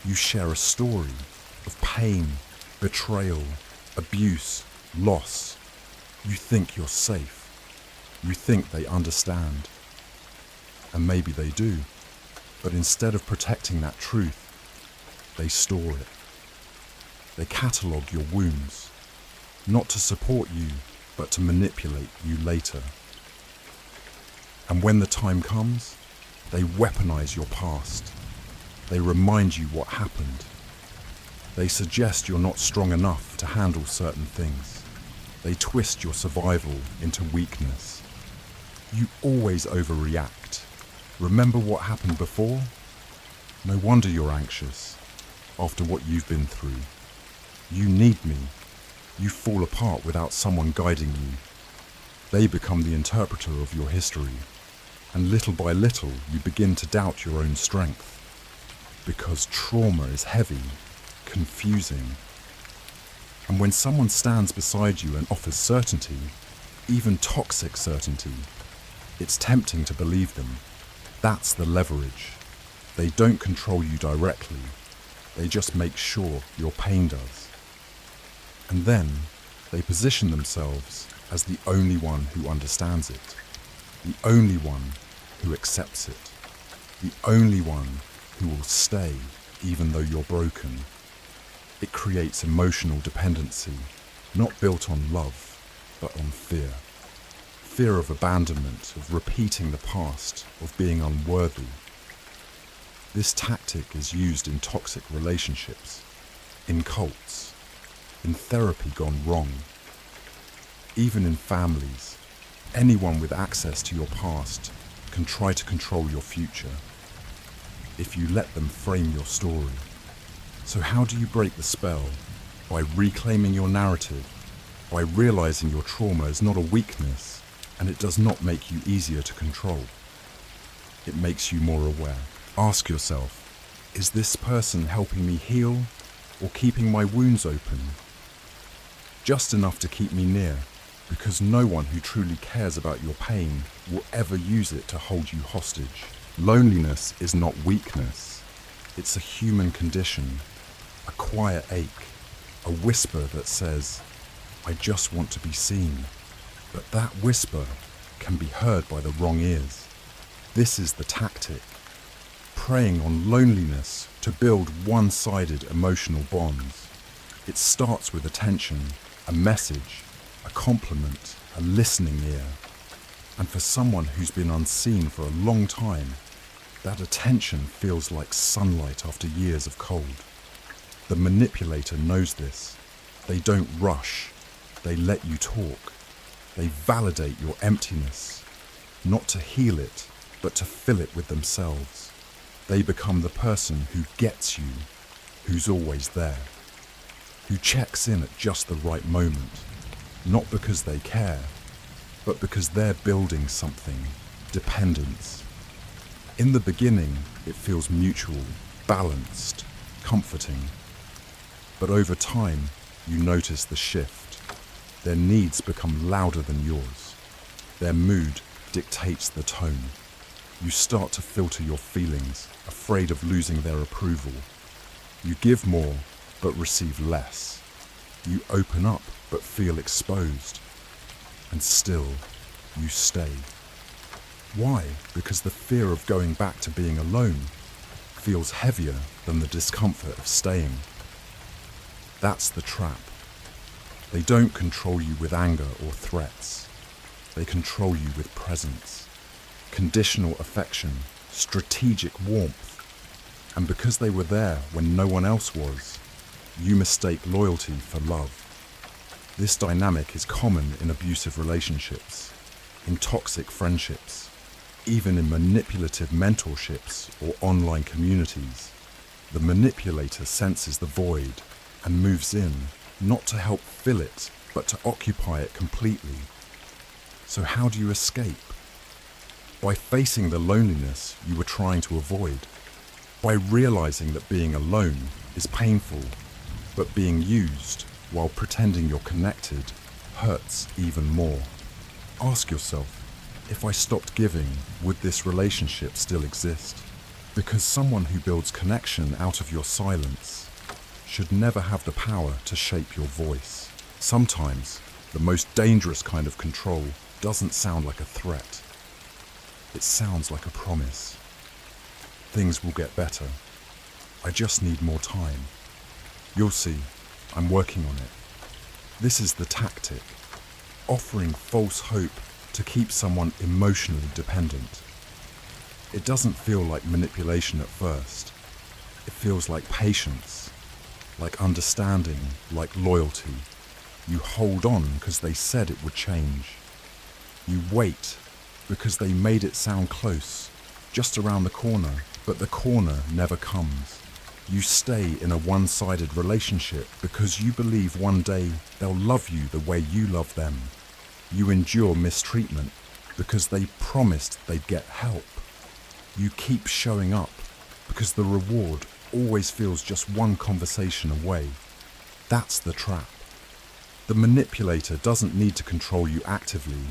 You share a story of pain, betrayal, abuse, loss. You think you're safe. You think they understand. And maybe they do. But instead of protecting that truth, they store it. They catalogue your wounds, not to support you, but to manipulate you later. And when the time comes, they weaponize your past. They remind you what happened. They suggest you're not strong enough to handle certain things. They twist your survival into weakness. You always overreact. Remember what happened before? No wonder you're anxious after what you've been through. You need me. You fall apart without someone guiding you. They become the interpreter of your history. And little by little, you begin to doubt your own strength. Because trauma is heavy, confusing. And when someone stands beside you and offers certainty, even toxic certainty, it's tempting to believe them. That's the leverage. They don't control you directly. They just make sure your pain does. And then they position themselves as the only one who understands it, the only one who accepts it, the only one who will stay even though you're broken. It creates emotional dependency, not built on love, but on fear. Fear of abandonment, of repeating the past, of being unworthy. This tactic is used in toxic relationships, in cults, in therapy gone wrong, even in families. Anyone with access to your past can try to control your future if you let them frame your story. So how do you break the spell? By reclaiming your narrative, by realizing your trauma is not a weakness, and it does not make you easier to control. It makes you more aware. Ask yourself, is this person helping me heal or keeping my wounds open? Just enough to keep me near, because no one who truly cares about your pain will ever use it to hold you hostage. Loneliness is not weakness. It's a human condition, a quiet ache, a whisper that says, I just want to be seen. But that whisper can be heard by the wrong ears. This is the tactic, preying on loneliness to build one-sided emotional bonds. It starts with attention, a message, a compliment, a listening ear. And for someone who's been unseen for a long time, that attention feels like sunlight after years of cold. The manipulator knows this. They don't rush. They let you talk. They validate your emptiness, not to heal it, but to fill it with themselves. They become the person who gets you, who's always there, who checks in at just the right moment, not because they care, but because they're building something, dependence. In the beginning, it feels mutual, balanced, comforting. But over time, you notice the shift. Their needs become louder than yours. Their mood dictates the tone. You start to filter your feelings, afraid of losing their approval. You give more, but receive less. You open up, but feel exposed. And still, you stay. Why? Because the fear of going back to being alone feels heavier than the discomfort of staying. That's the trap. They don't control you with anger or threats. They control you with presence, conditional affection, strategic warmth. And because they were there when no one else was, you mistake loyalty for love. This dynamic is common in abusive relationships, in toxic friendships, even in manipulative mentorships or online communities. The manipulator senses the void and moves in, not to help fill it, but to occupy it completely. So how do you escape? By facing the loneliness you were trying to avoid, by realizing that being alone is painful, but being used while pretending you're connected hurts even more. Ask yourself, if I stopped giving, would this relationship still exist? Because someone who builds connection out of your silence should never have the power to shape your voice. Sometimes, the most dangerous kind of control doesn't sound like a threat. It sounds like a promise. Things will get better. I just need more time. You'll see, I'm working on it. This is the tactic, offering false hope to keep someone emotionally dependent. It doesn't feel like manipulation at first. It feels like patience, like understanding, like loyalty. You hold on because they said it would change. You wait because they made it sound close, just around the corner, but the corner never comes. You stay in a one-sided relationship because you believe one day they'll love you the way you love them. You endure mistreatment because they promised they'd get help. You keep showing up because the reward always feels just one conversation away. That's the trap. The manipulator doesn't need to control you actively.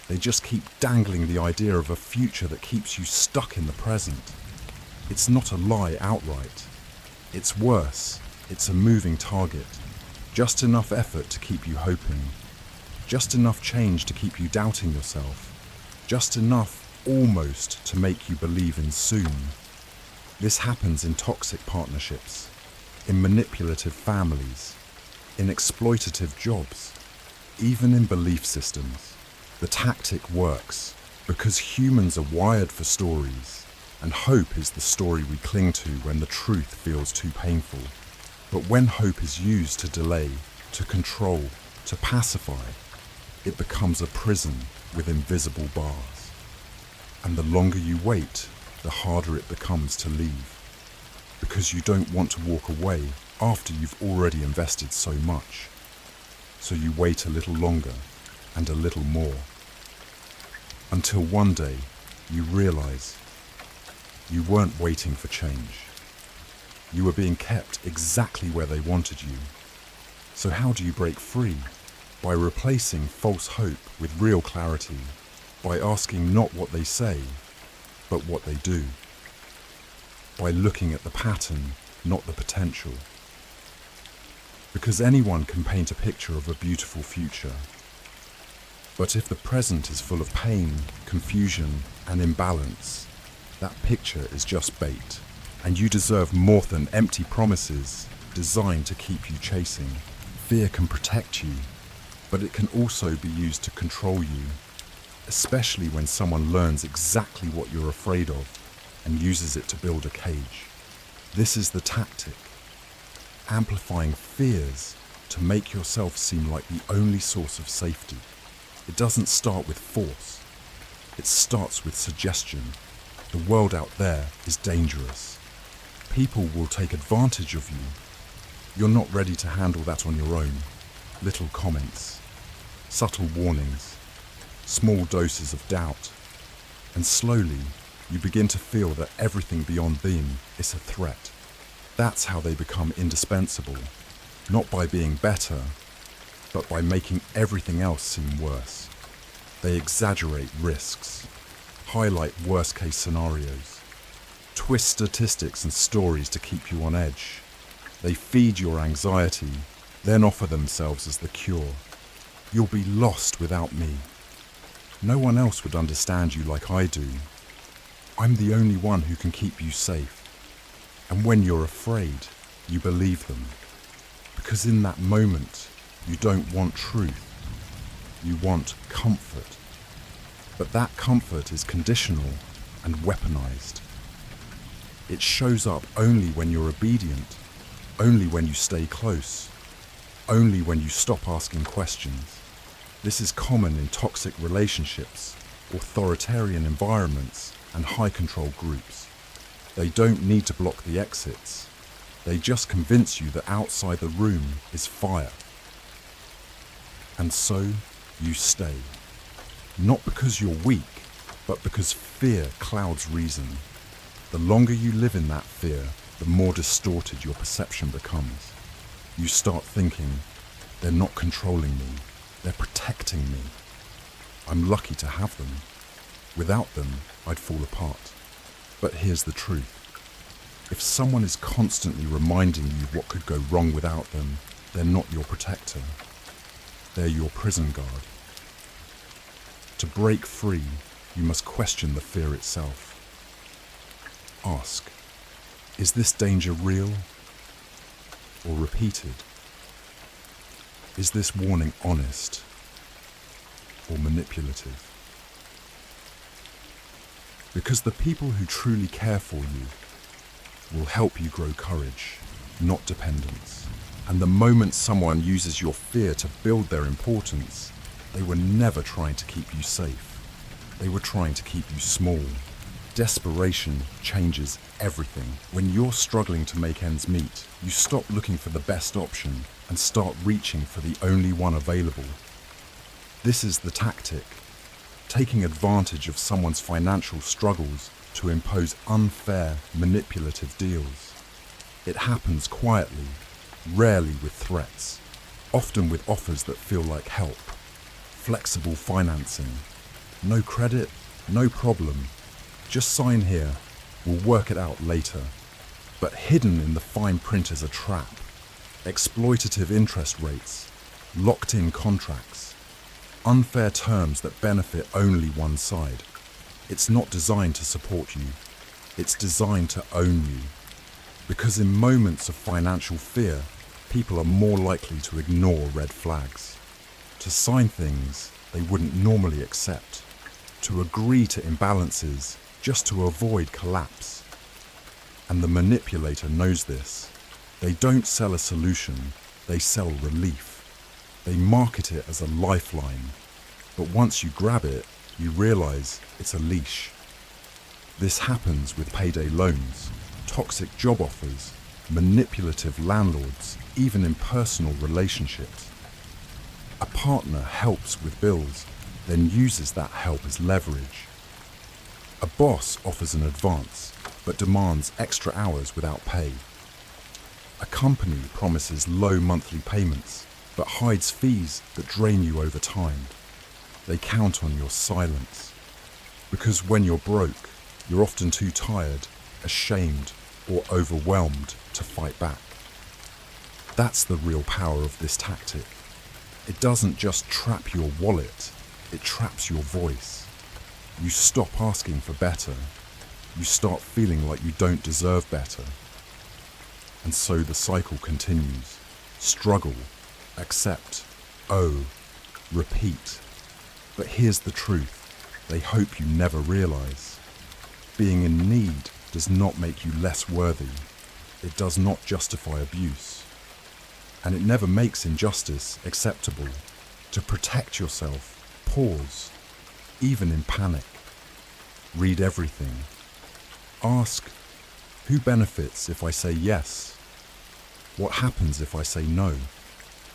They just keep dangling the idea of a future that keeps you stuck in the present. It's not a lie outright. It's worse. It's a moving target. Just enough effort to keep you hoping. Just enough change to keep you doubting yourself. Just enough almost to make you believe in soon. This happens in toxic partnerships, in manipulative families, in exploitative jobs, even in belief systems. The tactic works because humans are wired for stories, and hope is the story we cling to when the truth feels too painful. But when hope is used to delay, to control, to pacify, it becomes a prison with invisible bars. And the longer you wait, the harder it becomes to leave. Because you don't want to walk away after you've already invested so much. So you wait a little longer and a little more. Until one day you realize you weren't waiting for change. You were being kept exactly where they wanted you. So how do you break free? By replacing false hope with real clarity. By asking not what they say, but what they do. By looking at the pattern, not the potential. Because anyone can paint a picture of a beautiful future. But if the present is full of pain, confusion, and imbalance, that picture is just bait, and you deserve more than empty promises designed to keep you chasing. Fear can protect you, but it can also be used to control you, especially when someone learns exactly what you're afraid of and uses it to build a cage. This is the tactic, amplifying fears to make yourself seem like the only source of safety. It doesn't start with force. It starts with suggestion. The world out there is dangerous. People will take advantage of you. You're not ready to handle that on your own. Little comments, subtle warnings, small doses of doubt, and slowly you begin to feel that everything beyond them is a threat. That's how they become indispensable, not by being better, but by making everything else seem worse. They exaggerate risks, highlight worst-case scenarios, twist statistics and stories to keep you on edge. They feed your anxiety, then offer themselves as the cure. You'll be lost without me. No one else would understand you like I do. I'm the only one who can keep you safe. And when you're afraid, you believe them. Because in that moment, you don't want truth. You want comfort. But that comfort is conditional and weaponized. It shows up only when you're obedient, only when you stay close, only when you stop asking questions. This is common in toxic relationships, authoritarian environments, and high-control groups. They don't need to block the exits. They just convince you that outside the room is fire. And so you stay. Not because you're weak, but because fear clouds reason. The longer you live in that fear, the more distorted your perception becomes. You start thinking, they're not controlling me, they're protecting me. I'm lucky to have them. Without them, I'd fall apart. But here's the truth. If someone is constantly reminding you what could go wrong without them, they're not your protector. They're your prison guard. To break free, you must question the fear itself. Ask, is this danger real or repeated? Is this warning honest or manipulative? Because the people who truly care for you will help you grow courage, not dependence. And the moment someone uses your fear to build their importance, they were never trying to keep you safe. They were trying to keep you small. Desperation changes everything. When you're struggling to make ends meet, you stop looking for the best option and start reaching for the only one available. This is the tactic, taking advantage of someone's financial struggles to impose unfair, manipulative deals. It happens quietly, rarely with threats, often with offers that feel like help. Flexible financing. No credit, no problem. Just sign here, we'll work it out later. But hidden in the fine print is a trap. Exploitative interest rates, locked-in contracts, unfair terms that benefit only one side. It's not designed to support you, it's designed to own you. Because in moments of financial fear, people are more likely to ignore red flags, to sign things they wouldn't normally accept, to agree to imbalances just to avoid collapse. And the manipulator knows this. They don't sell a solution, they sell relief. They market it as a lifeline, but once you grab it, you realize it's a leash. This happens with payday loans, toxic job offers, manipulative landlords, even in personal relationships. A partner helps with bills, then uses that help as leverage. A boss offers an advance, but demands extra hours without pay. A company promises low monthly payments, but hides fees that drain you over time. They count on your silence. Because when you're broke, you're often too tired, ashamed, or overwhelmed to fight back. That's the real power of this tactic. It doesn't just trap your wallet, it traps your voice. You stop asking for better. You start feeling like you don't deserve better. And so the cycle continues. Struggle, accept, owe, repeat. But here's the truth. They hope you never realize. Being in need does not make you less worthy. It does not justify abuse. And it never makes injustice acceptable. To protect yourself, pause, even in panic. Read everything. Ask, who benefits if I say yes? What happens if I say no?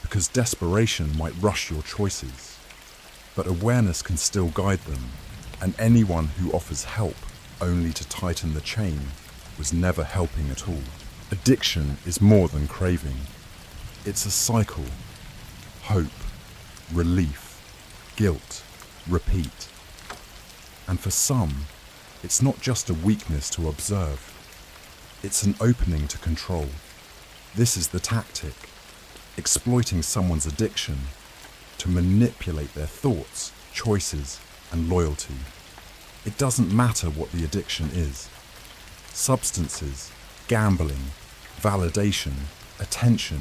Because desperation might rush your choices, but awareness can still guide them, and anyone who offers help only to tighten the chain was never helping at all. Addiction is more than craving. It's a cycle. Hope, relief, guilt, repeat. And for some, it's not just a weakness to observe. It's an opening to control. This is the tactic, exploiting someone's addiction to manipulate their thoughts, choices, and loyalty. It doesn't matter what the addiction is. Substances, gambling, validation, attention,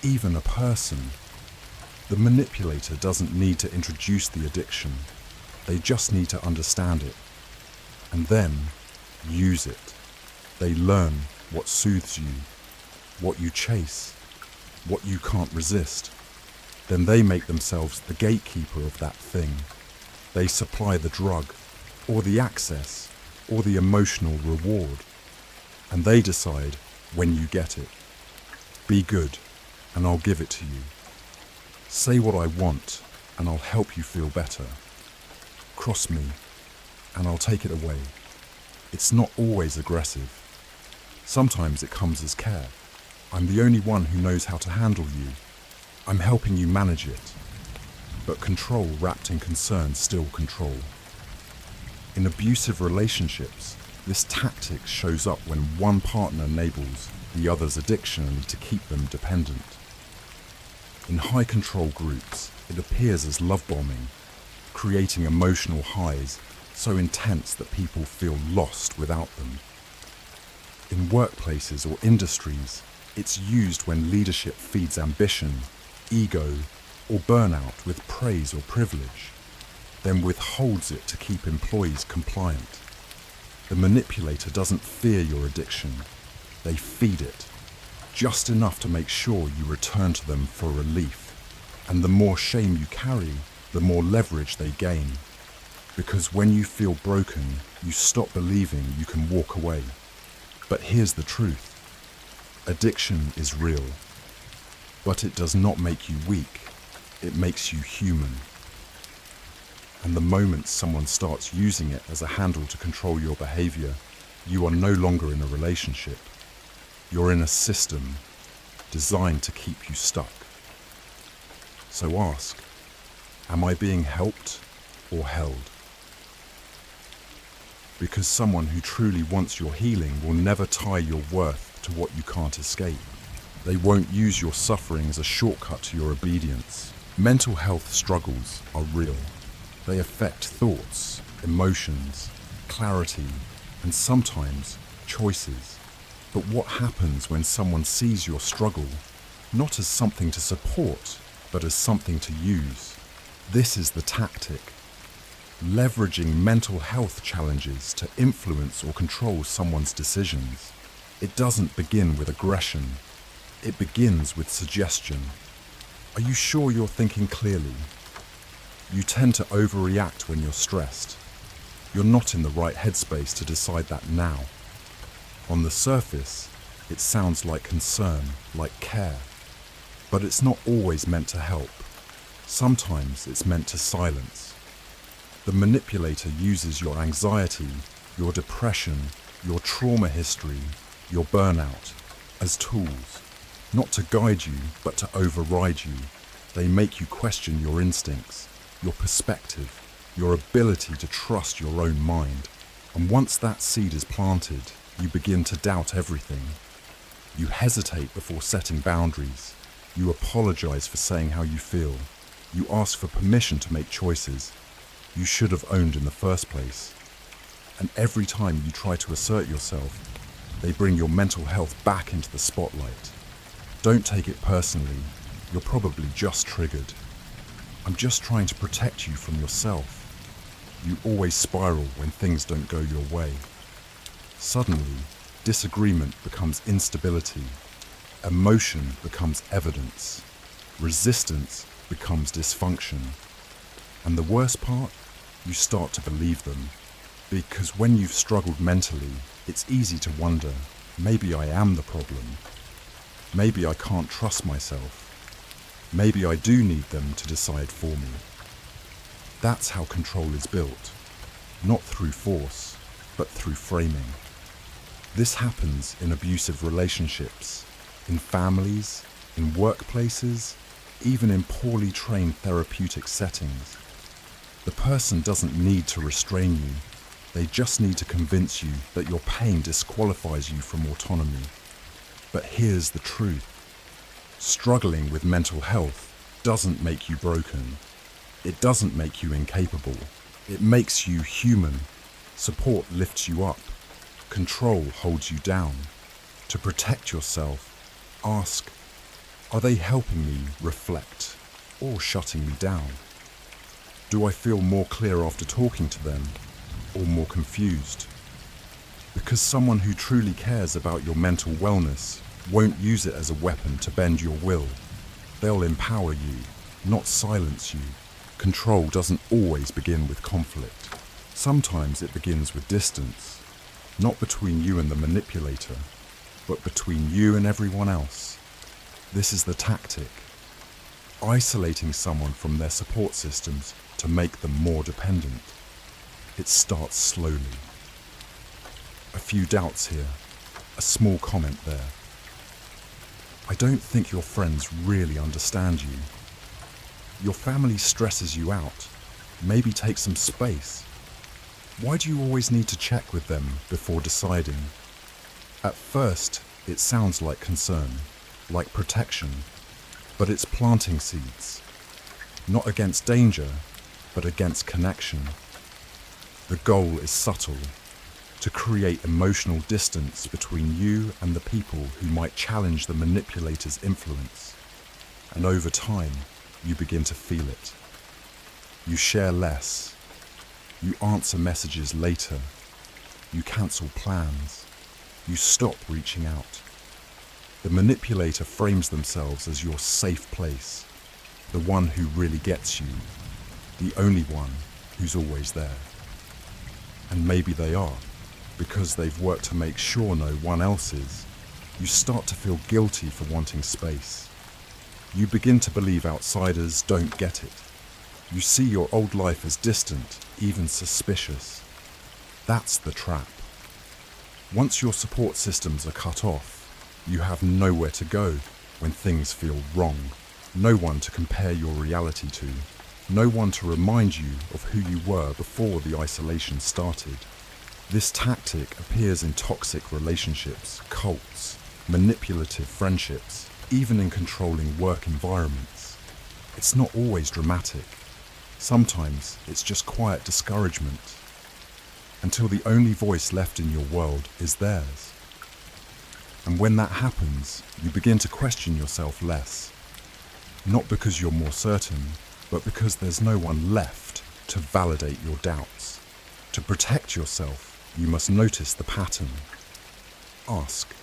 even a person. The manipulator doesn't need to introduce the addiction. They just need to understand it. And then use it. They learn what soothes you, what you chase, what you can't resist. Then they make themselves the gatekeeper of that thing. They supply the drug, or the access, or the emotional reward. And they decide when you get it. Be good, and I'll give it to you. Say what I want, and I'll help you feel better. Cross me, and I'll take it away. It's not always aggressive. Sometimes it comes as care. I'm the only one who knows how to handle you. I'm helping you manage it. But control wrapped in concern still control. In abusive relationships, this tactic shows up when one partner enables the other's addiction to keep them dependent. In high control groups, it appears as love bombing, creating emotional highs so intense that people feel lost without them. In workplaces or industries, it's used when leadership feeds ambition, ego, or burnout with praise or privilege, then withholds it to keep employees compliant. The manipulator doesn't fear your addiction. They feed it, just enough to make sure you return to them for relief. And the more shame you carry, the more leverage they gain. Because when you feel broken, you stop believing you can walk away. But here's the truth. Addiction is real, but it does not make you weak. It makes you human. And the moment someone starts using it as a handle to control your behavior, you are no longer in a relationship. You're in a system designed to keep you stuck. So ask, am I being helped or held? Because someone who truly wants your healing will never tie your worth to what you can't escape. They won't use your suffering as a shortcut to your obedience. Mental health struggles are real. They affect thoughts, emotions, clarity, and sometimes choices. But what happens when someone sees your struggle, not as something to support, but as something to use? This is the tactic. Leveraging mental health challenges to influence or control someone's decisions. It doesn't begin with aggression. It begins with suggestion. Are you sure you're thinking clearly? You tend to overreact when you're stressed. You're not in the right headspace to decide that now. On the surface, it sounds like concern, like care. But it's not always meant to help. Sometimes it's meant to silence. The manipulator uses your anxiety, your depression, your trauma history, your burnout as tools, not to guide you, but to override you. They make you question your instincts, your perspective, your ability to trust your own mind. And once that seed is planted, you begin to doubt everything. You hesitate before setting boundaries. You apologize for saying how you feel. You ask for permission to make choices you should have owned in the first place. And every time you try to assert yourself, they bring your mental health back into the spotlight. Don't take it personally. You're probably just triggered. I'm just trying to protect you from yourself. You always spiral when things don't go your way. Suddenly, disagreement becomes instability. Emotion becomes evidence. Resistance becomes dysfunction. And the worst part, you start to believe them. Because when you've struggled mentally, it's easy to wonder, maybe I am the problem. Maybe I can't trust myself. Maybe I do need them to decide for me. That's how control is built. Not through force, but through framing. This happens in abusive relationships, in families, in workplaces, even in poorly trained therapeutic settings. The person doesn't need to restrain you. They just need to convince you that your pain disqualifies you from autonomy. But here's the truth. Struggling with mental health doesn't make you broken. It doesn't make you incapable. It makes you human. Support lifts you up. Control holds you down. To protect yourself, ask, are they helping me reflect or shutting me down? Do I feel more clear after talking to them or more confused? Because someone who truly cares about your mental wellness won't use it as a weapon to bend your will. They'll empower you, not silence you. Control doesn't always begin with conflict. Sometimes it begins with distance, not between you and the manipulator, but between you and everyone else. This is the tactic. Isolating someone from their support systems to make them more dependent. It starts slowly. A few doubts here, a small comment there. I don't think your friends really understand you. Your family stresses you out. Maybe take some space. Why do you always need to check with them before deciding? At first, it sounds like concern, like protection, but it's planting seeds. Not against danger, but against connection. The goal is subtle, to create emotional distance between you and the people who might challenge the manipulator's influence. And over time, you begin to feel it. You share less. You answer messages later. You cancel plans. You stop reaching out. The manipulator frames themselves as your safe place, the one who really gets you, the only one who's always there. And maybe they are, because they've worked to make sure no one else is. You start to feel guilty for wanting space. You begin to believe outsiders don't get it. You see your old life as distant, even suspicious. That's the trap. Once your support systems are cut off, you have nowhere to go when things feel wrong. No one to compare your reality to. No one to remind you of who you were before the isolation started. This tactic appears in toxic relationships, cults, manipulative friendships, even in controlling work environments. It's not always dramatic. Sometimes it's just quiet discouragement, until the only voice left in your world is theirs. And when that happens, you begin to question yourself less. Not because you're more certain, but because there's no one left to validate your doubts. To protect yourself, you must notice the pattern. Ask,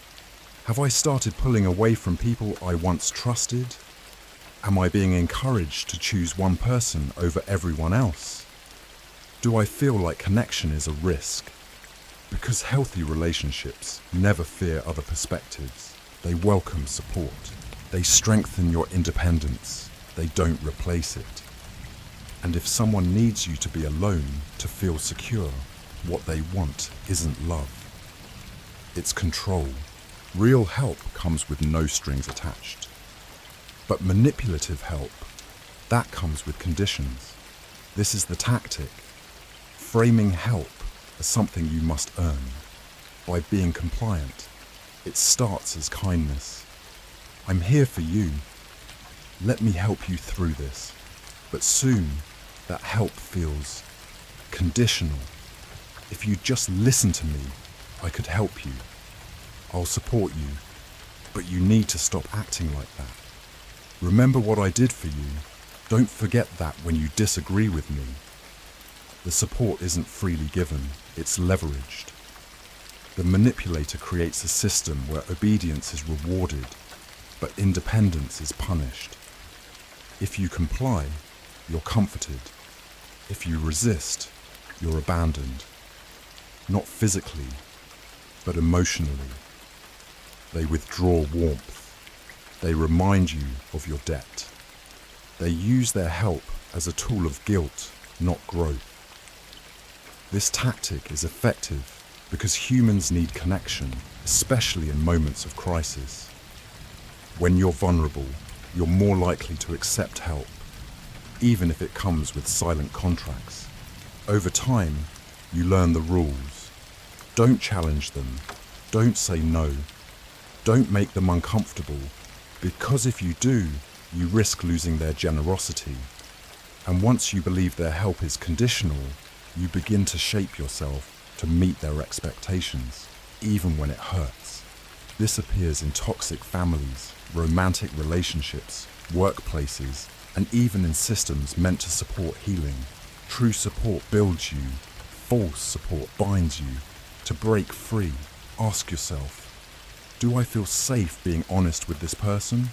have I started pulling away from people I once trusted? Am I being encouraged to choose one person over everyone else? Do I feel like connection is a risk? Because healthy relationships never fear other perspectives. They welcome support. They strengthen your independence. They don't replace it. And if someone needs you to be alone to feel secure, what they want isn't love. It's control. Real help comes with no strings attached. But manipulative help, that comes with conditions. This is the tactic. Framing help as something you must earn. By being compliant, It starts as kindness. I'm here for you. Let me help you through this. But soon, that help feels conditional. If you just listen to me, I could help you. I'll support you. But you need to stop acting like that. Remember what I did for you. Don't forget that when you disagree with me. The support isn't freely given, it's leveraged. The manipulator creates a system where obedience is rewarded, but independence is punished. If you comply, you're comforted. If you resist, you're abandoned. Not physically, but emotionally. They withdraw warmth. They remind you of your debt. They use their help as a tool of guilt, not growth. This tactic is effective because humans need connection, especially in moments of crisis. When you're vulnerable, you're more likely to accept help, even if it comes with silent contracts. Over time, you learn the rules. Don't challenge them. Don't say no. Don't make them uncomfortable, because if you do, you risk losing their generosity. And once you believe their help is conditional, you begin to shape yourself to meet their expectations, even when it hurts. This appears in toxic families, romantic relationships, workplaces, and even in systems meant to support healing. True support builds you, false support binds you. To break free, ask yourself, do I feel safe being honest with this person?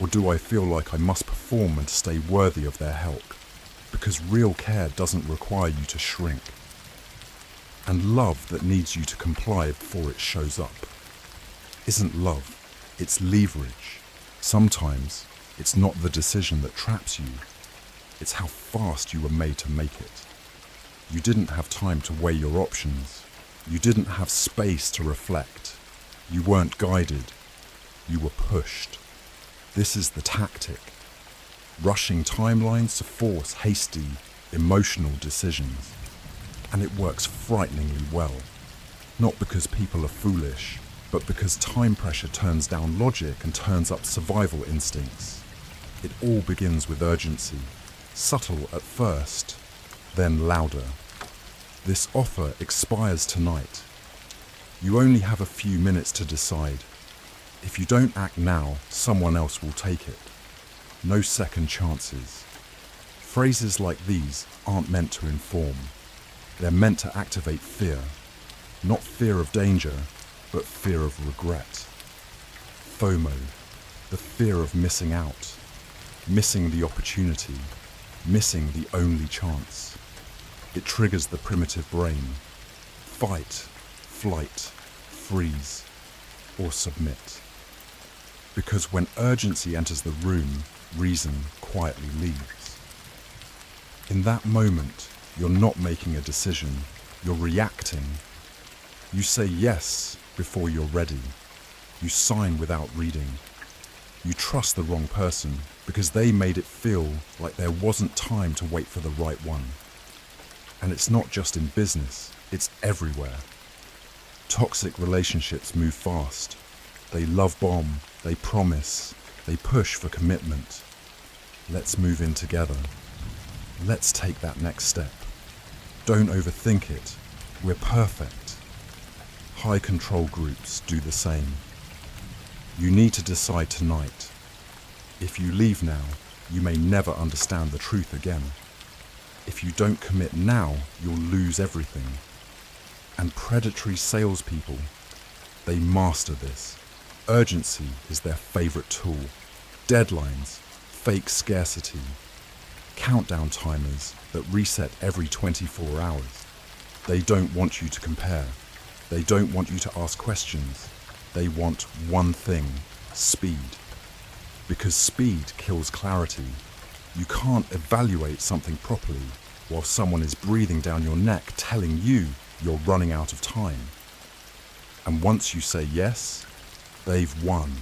Or do I feel like I must perform and stay worthy of their help? Because real care doesn't require you to shrink. And love that needs you to comply before it shows up isn't love, it's leverage. Sometimes it's not the decision that traps you, it's how fast you were made to make it. You didn't have time to weigh your options. You didn't have space to reflect. You weren't guided. You were pushed. This is the tactic. Rushing timelines to force hasty, emotional decisions. And it works frighteningly well. Not because people are foolish, but because time pressure turns down logic and turns up survival instincts. It all begins with urgency, subtle at first, then louder. This offer expires tonight. You only have a few minutes to decide. If you don't act now, someone else will take it. No second chances. Phrases like these aren't meant to inform. They're meant to activate fear. Not fear of danger, but fear of regret. FOMO, the fear of missing out. Missing the opportunity. Missing the only chance. It triggers the primitive brain. Fight, flight, freeze, or submit. Because when urgency enters the room, reason quietly leaves. In that moment, you're not making a decision, you're reacting. You say yes before you're ready. You sign without reading. You trust the wrong person because they made it feel like there wasn't time to wait for the right one. And it's not just in business, it's everywhere. Toxic relationships move fast. They love bomb, they promise, they push for commitment. Let's move in together. Let's take that next step. Don't overthink it. We're perfect. High control groups do the same. You need to decide tonight. If you leave now, you may never understand the truth again. If you don't commit now, you'll lose everything. And predatory salespeople, they master this. Urgency is their favorite tool. Deadlines, fake scarcity, countdown timers that reset every 24 hours. They don't want you to compare. They don't want you to ask questions. They want one thing, speed. Because speed kills clarity. You can't evaluate something properly while someone is breathing down your neck telling you you're running out of time. And once you say yes, they've won,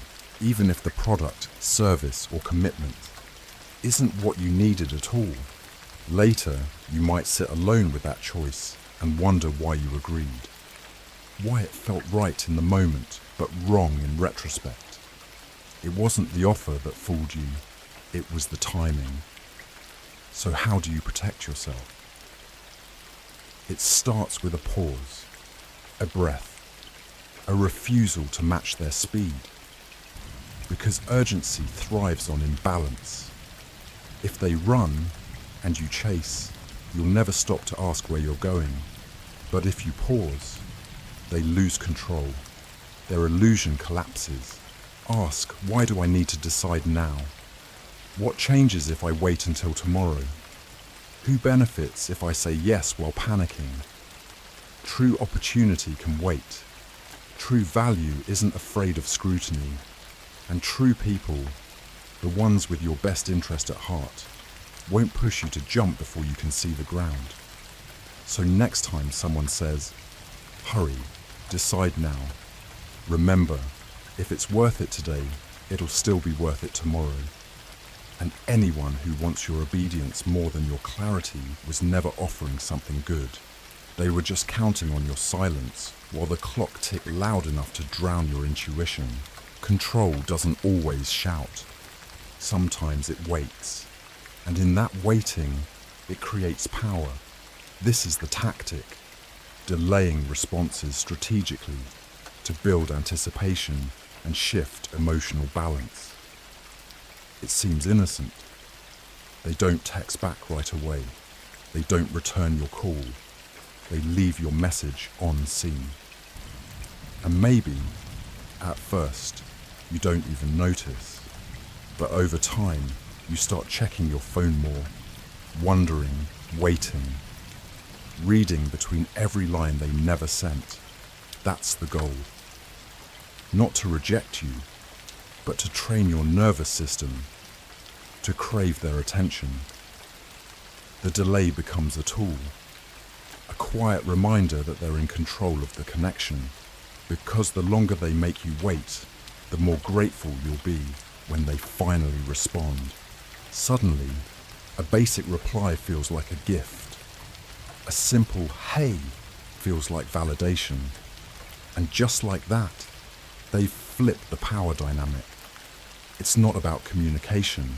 even if the product, service, or commitment isn't what you needed at all. Later, you might sit alone with that choice and wonder why you agreed. why it felt right in the moment but wrong in retrospect. It wasn't the offer that fooled you, it was the timing. So how do you protect yourself? It starts with a pause, a breath, a refusal to match their speed. Because urgency thrives on imbalance. If they run and you chase, you'll never stop to ask where you're going. But if you pause, they lose control. Their illusion collapses. Ask, why do I need to decide now? What changes if I wait until tomorrow? Who benefits if I say yes while panicking? True opportunity can wait. True value isn't afraid of scrutiny. And true people, the ones with your best interest at heart, won't push you to jump before you can see the ground. So next time someone says, hurry, decide now, remember, if it's worth it today, it'll still be worth it tomorrow. And anyone who wants your obedience more than your clarity was never offering something good. They were just counting on your silence while the clock ticked loud enough to drown your intuition. Control doesn't always shout. Sometimes it waits. And in that waiting, it creates power. This is the tactic. Delaying responses strategically to build anticipation and shift emotional balance. It seems innocent. They don't text back right away. They don't return your call. They leave your message on scene. And maybe, at first, you don't even notice. But over time, you start checking your phone more, wondering, waiting, reading between every line they never sent. That's the goal. Not to reject you, but to train your nervous system to crave their attention. The delay becomes a tool, a quiet reminder that they're in control of the connection, because the longer they make you wait, the more grateful you'll be when they finally respond. Suddenly, a basic reply feels like a gift. A simple "hey" feels like validation. And just like that, they've flipped the power dynamic. It's not about communication,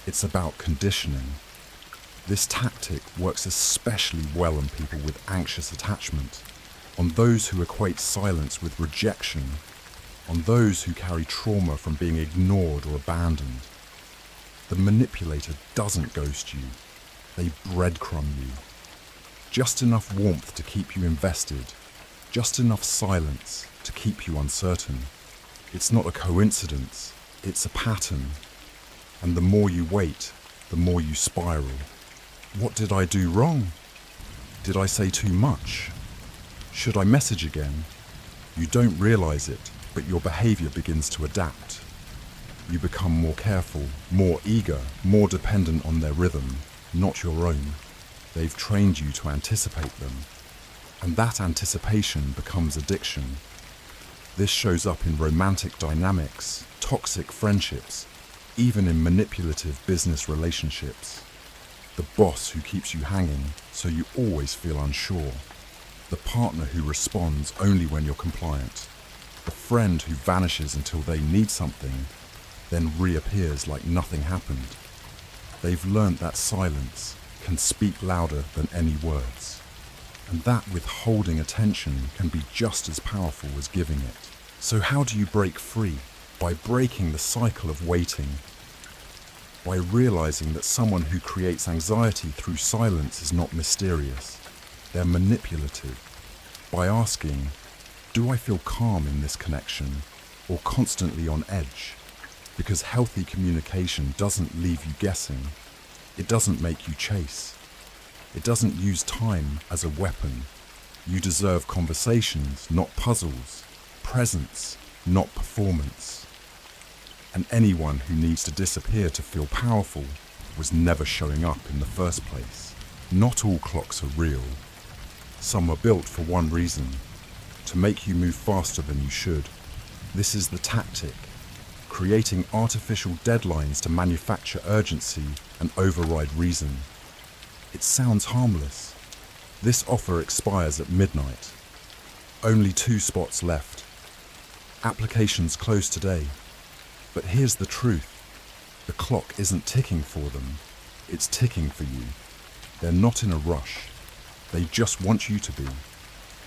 it's about conditioning. This tactic works especially well on people with anxious attachment, on those who equate silence with rejection, on those who carry trauma from being ignored or abandoned. The manipulator doesn't ghost you, they breadcrumb you. Just enough warmth to keep you invested, just enough silence to keep you uncertain. It's not a coincidence, it's a pattern. And the more you wait, the more you spiral. What did I do wrong? Did I say too much? Should I message again? You don't realize it, but your behavior begins to adapt. You become more careful, more eager, more dependent on their rhythm, not your own. They've trained you to anticipate them. And that anticipation becomes addiction. This shows up in romantic dynamics, toxic friendships, even in manipulative business relationships. The boss who keeps you hanging so you always feel unsure. The partner who responds only when you're compliant. The friend who vanishes until they need something, then reappears like nothing happened. They've learned that silence can speak louder than any words. And that withholding attention can be just as powerful as giving it. So how do you break free? By breaking the cycle of waiting. By realizing that someone who creates anxiety through silence is not mysterious. They're manipulative. By asking, do I feel calm in this connection or constantly on edge? Because healthy communication doesn't leave you guessing. It doesn't make you chase. It doesn't use time as a weapon. You deserve conversations, not puzzles. Presence, not performance. And anyone who needs to disappear to feel powerful was never showing up in the first place. Not all clocks are real. Some are built for one reason, to make you move faster than you should. This is the tactic, creating artificial deadlines to manufacture urgency and override reason. It sounds harmless. This offer expires at midnight. Only 2 spots left. Applications close today. But here's the truth. The clock isn't ticking for them. It's ticking for you. They're not in a rush. They just want you to be.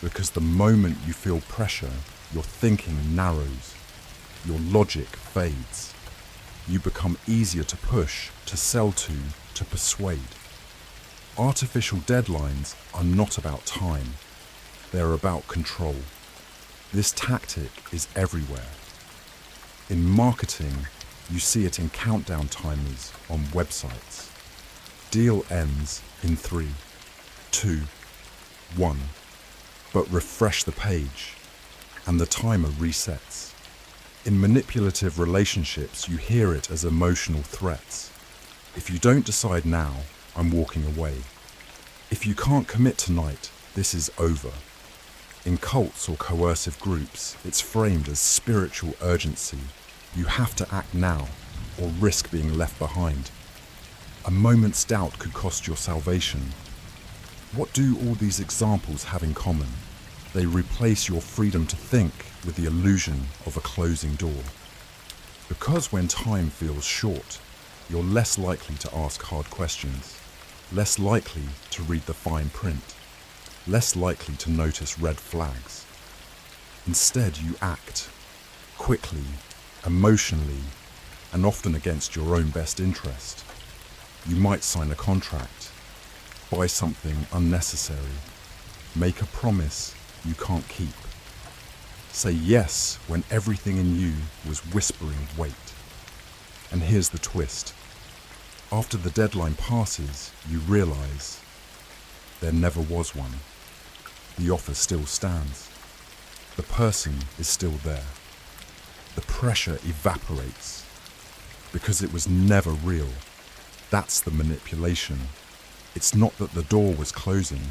Because the moment you feel pressure, your thinking narrows. Your logic fades. You become easier to push, to sell to persuade. Artificial deadlines are not about time. They're about control. This tactic is everywhere. In marketing, you see it in countdown timers on websites. Deal ends in 3, 2, 1. But refresh the page, and the timer resets. In manipulative relationships, you hear it as emotional threats. If you don't decide now, I'm walking away. If you can't commit tonight, this is over. In cults or coercive groups, it's framed as spiritual urgency. You have to act now, or risk being left behind. A moment's doubt could cost your salvation. What do all these examples have in common? They replace your freedom to think with the illusion of a closing door. Because when time feels short, you're less likely to ask hard questions, less likely to read the fine print, less likely to notice red flags. Instead, you act quickly, emotionally, and often against your own best interest. You might sign a contract, buy something unnecessary, make a promise you can't keep, say yes when everything in you was whispering wait. And here's the twist. After the deadline passes, you realize there never was one. The offer still stands. The person is still there. The pressure evaporates because it was never real. That's the manipulation. It's not that the door was closing.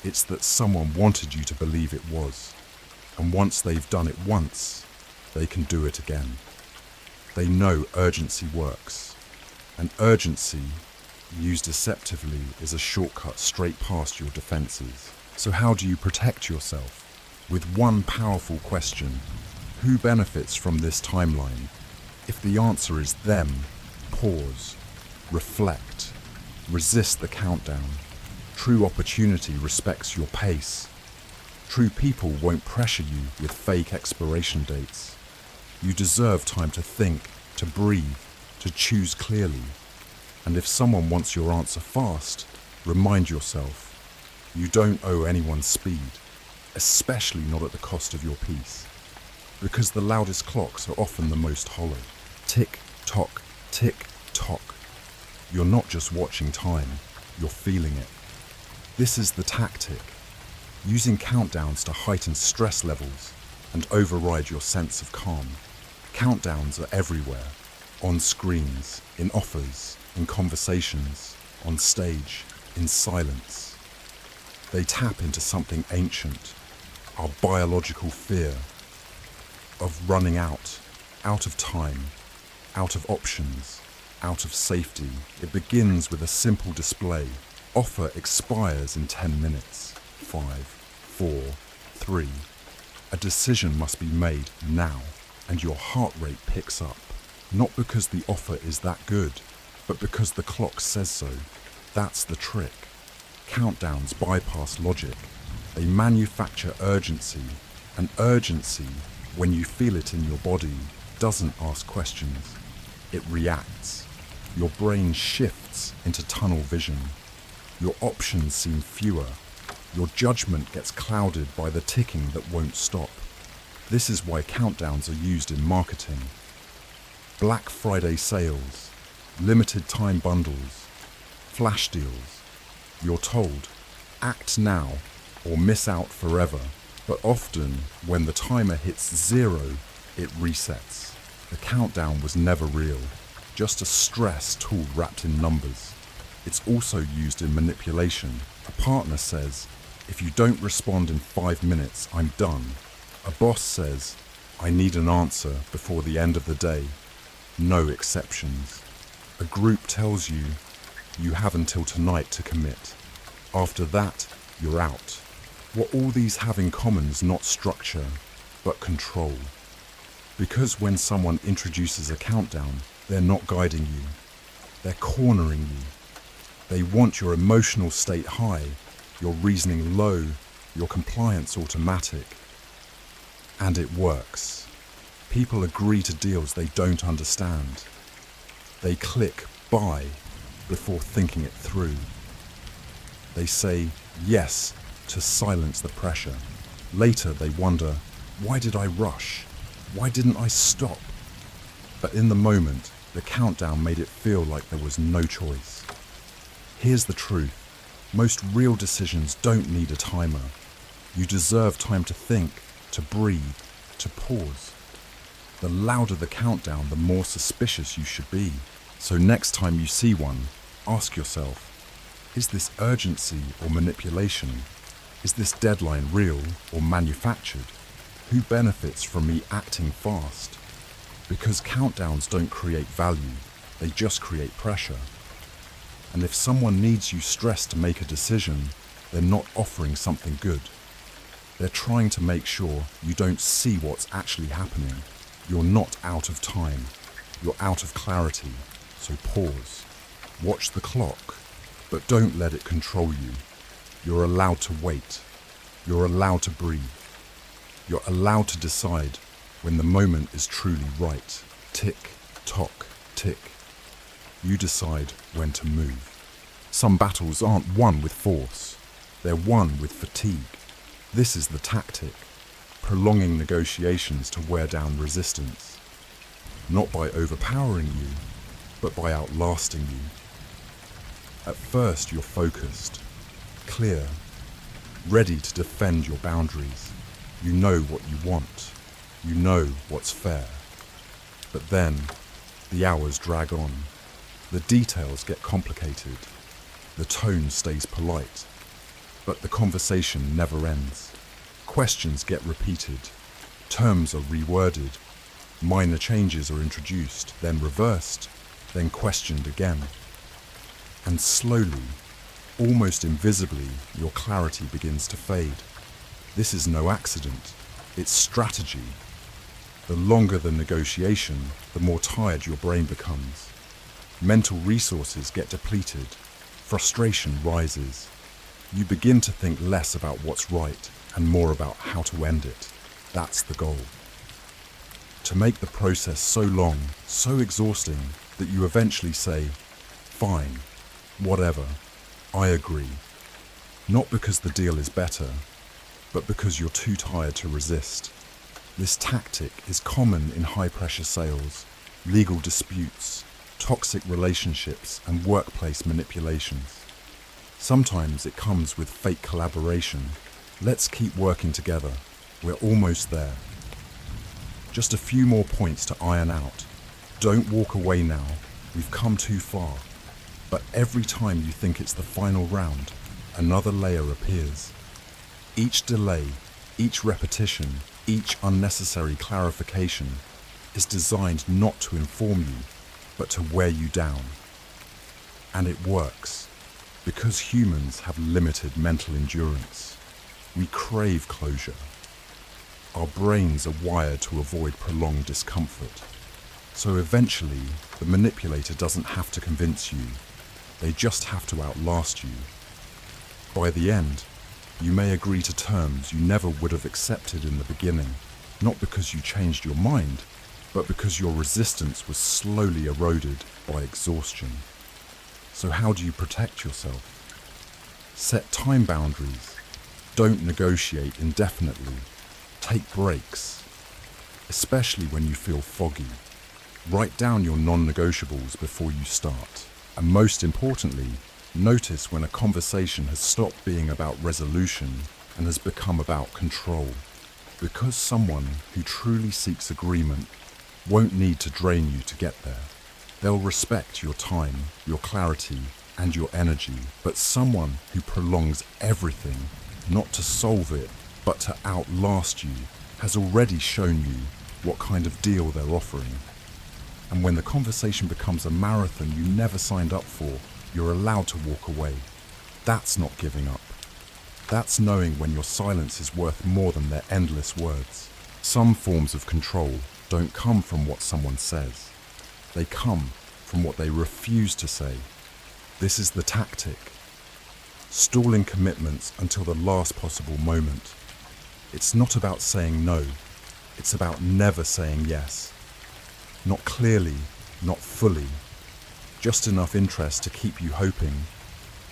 It's that someone wanted you to believe it was. And once they've done it once, they can do it again. They know urgency works. And urgency, used deceptively, is a shortcut straight past your defenses. So how do you protect yourself? With one powerful question: who benefits from this timeline? If the answer is them, pause, reflect, resist the countdown. True opportunity respects your pace. True people won't pressure you with fake expiration dates. You deserve time to think, to breathe, to choose clearly. And if someone wants your answer fast, remind yourself, you don't owe anyone speed, especially not at the cost of your peace. Because the loudest clocks are often the most hollow. Tick, tock, tick, tock. You're not just watching time, you're feeling it. This is the tactic, using countdowns to heighten stress levels and override your sense of calm. Countdowns are everywhere, on screens, in offers, in conversations, on stage, in silence. They tap into something ancient, our biological fear of running out of time, out of options, out of safety. It begins with a simple display. Offer expires in 10 minutes. 5, 4, 3. A decision must be made now, and your heart rate picks up. Not because the offer is that good, but because the clock says so. That's the trick. Countdowns bypass logic. They manufacture urgency, and urgency, when you feel it in your body, doesn't ask questions. It reacts. Your brain shifts into tunnel vision. Your options seem fewer. Your judgment gets clouded by the ticking that won't stop. This is why countdowns are used in marketing. Black Friday sales, limited time bundles, flash deals. You're told, act now or miss out forever. But often, when the timer hits 0, it resets. The countdown was never real, just a stress tool wrapped in numbers. It's also used in manipulation. A partner says, if you don't respond in 5 minutes, I'm done. A boss says, I need an answer before the end of the day. No exceptions. A group tells you, you have until tonight to commit. After that, you're out. What all these have in common is not structure, but control. Because when someone introduces a countdown, they're not guiding you, they're cornering you. They want your emotional state high, your reasoning low, your compliance automatic. And it works. People agree to deals they don't understand. They click buy before thinking it through. They say yes to silence the pressure. Later they wonder, why did I rush? Why didn't I stop? But in the moment, the countdown made it feel like there was no choice. Here's the truth. Most real decisions don't need a timer. You deserve time to think, to breathe, to pause. The louder the countdown, the more suspicious you should be. So next time you see one, ask yourself, is this urgency or manipulation? Is this deadline real or manufactured? Who benefits from me acting fast? Because countdowns don't create value, they just create pressure. And if someone needs you stressed to make a decision, they're not offering something good. They're trying to make sure you don't see what's actually happening. You're not out of time. You're out of clarity. So pause. Watch the clock, but don't let it control you. You're allowed to wait. You're allowed to breathe. You're allowed to decide when the moment is truly right. Tick, tock, tick. You decide when to move. Some battles aren't won with force. They're won with fatigue. This is the tactic, prolonging negotiations to wear down resistance. Not by overpowering you, but by outlasting you. At first you're focused, clear, ready to defend your boundaries. You know what you want. You know what's fair. But then, the hours drag on. The details get complicated. The tone stays polite. But the conversation never ends. Questions get repeated. Terms are reworded. Minor changes are introduced, then reversed, then questioned again. And slowly, almost invisibly, your clarity begins to fade. This is no accident. It's strategy. The longer the negotiation, the more tired your brain becomes. Mental resources get depleted. Frustration rises. You begin to think less about what's right and more about how to end it. That's the goal. To make the process so long, so exhausting, that you eventually say, fine, whatever, I agree. Not because the deal is better, but because you're too tired to resist. This tactic is common in high-pressure sales, legal disputes, toxic relationships, and workplace manipulations. Sometimes it comes with fake collaboration. Let's keep working together. We're almost there. Just a few more points to iron out. Don't walk away now. We've come too far. But every time you think it's the final round, another layer appears. Each delay, each repetition, each unnecessary clarification is designed not to inform you, but to wear you down. And it works, because humans have limited mental endurance. We crave closure. Our brains are wired to avoid prolonged discomfort. So eventually, the manipulator doesn't have to convince you. They just have to outlast you. By the end, you may agree to terms you never would have accepted in the beginning, not because you changed your mind, but because your resistance was slowly eroded by exhaustion. So how do you protect yourself? Set time boundaries. Don't negotiate indefinitely. Take breaks, especially when you feel foggy. Write down your non-negotiables before you start. And most importantly, notice when a conversation has stopped being about resolution and has become about control. Because someone who truly seeks agreement won't need to drain you to get there. They'll respect your time, your clarity, and your energy. But someone who prolongs everything, not to solve it, but to outlast you, has already shown you what kind of deal they're offering. And when the conversation becomes a marathon you never signed up for, you're allowed to walk away. That's not giving up. That's knowing when your silence is worth more than their endless words. Some forms of control don't come from what someone says. They come from what they refuse to say. This is the tactic. Stalling commitments until the last possible moment. It's not about saying no. It's about never saying yes. Not clearly, not fully. Just enough interest to keep you hoping.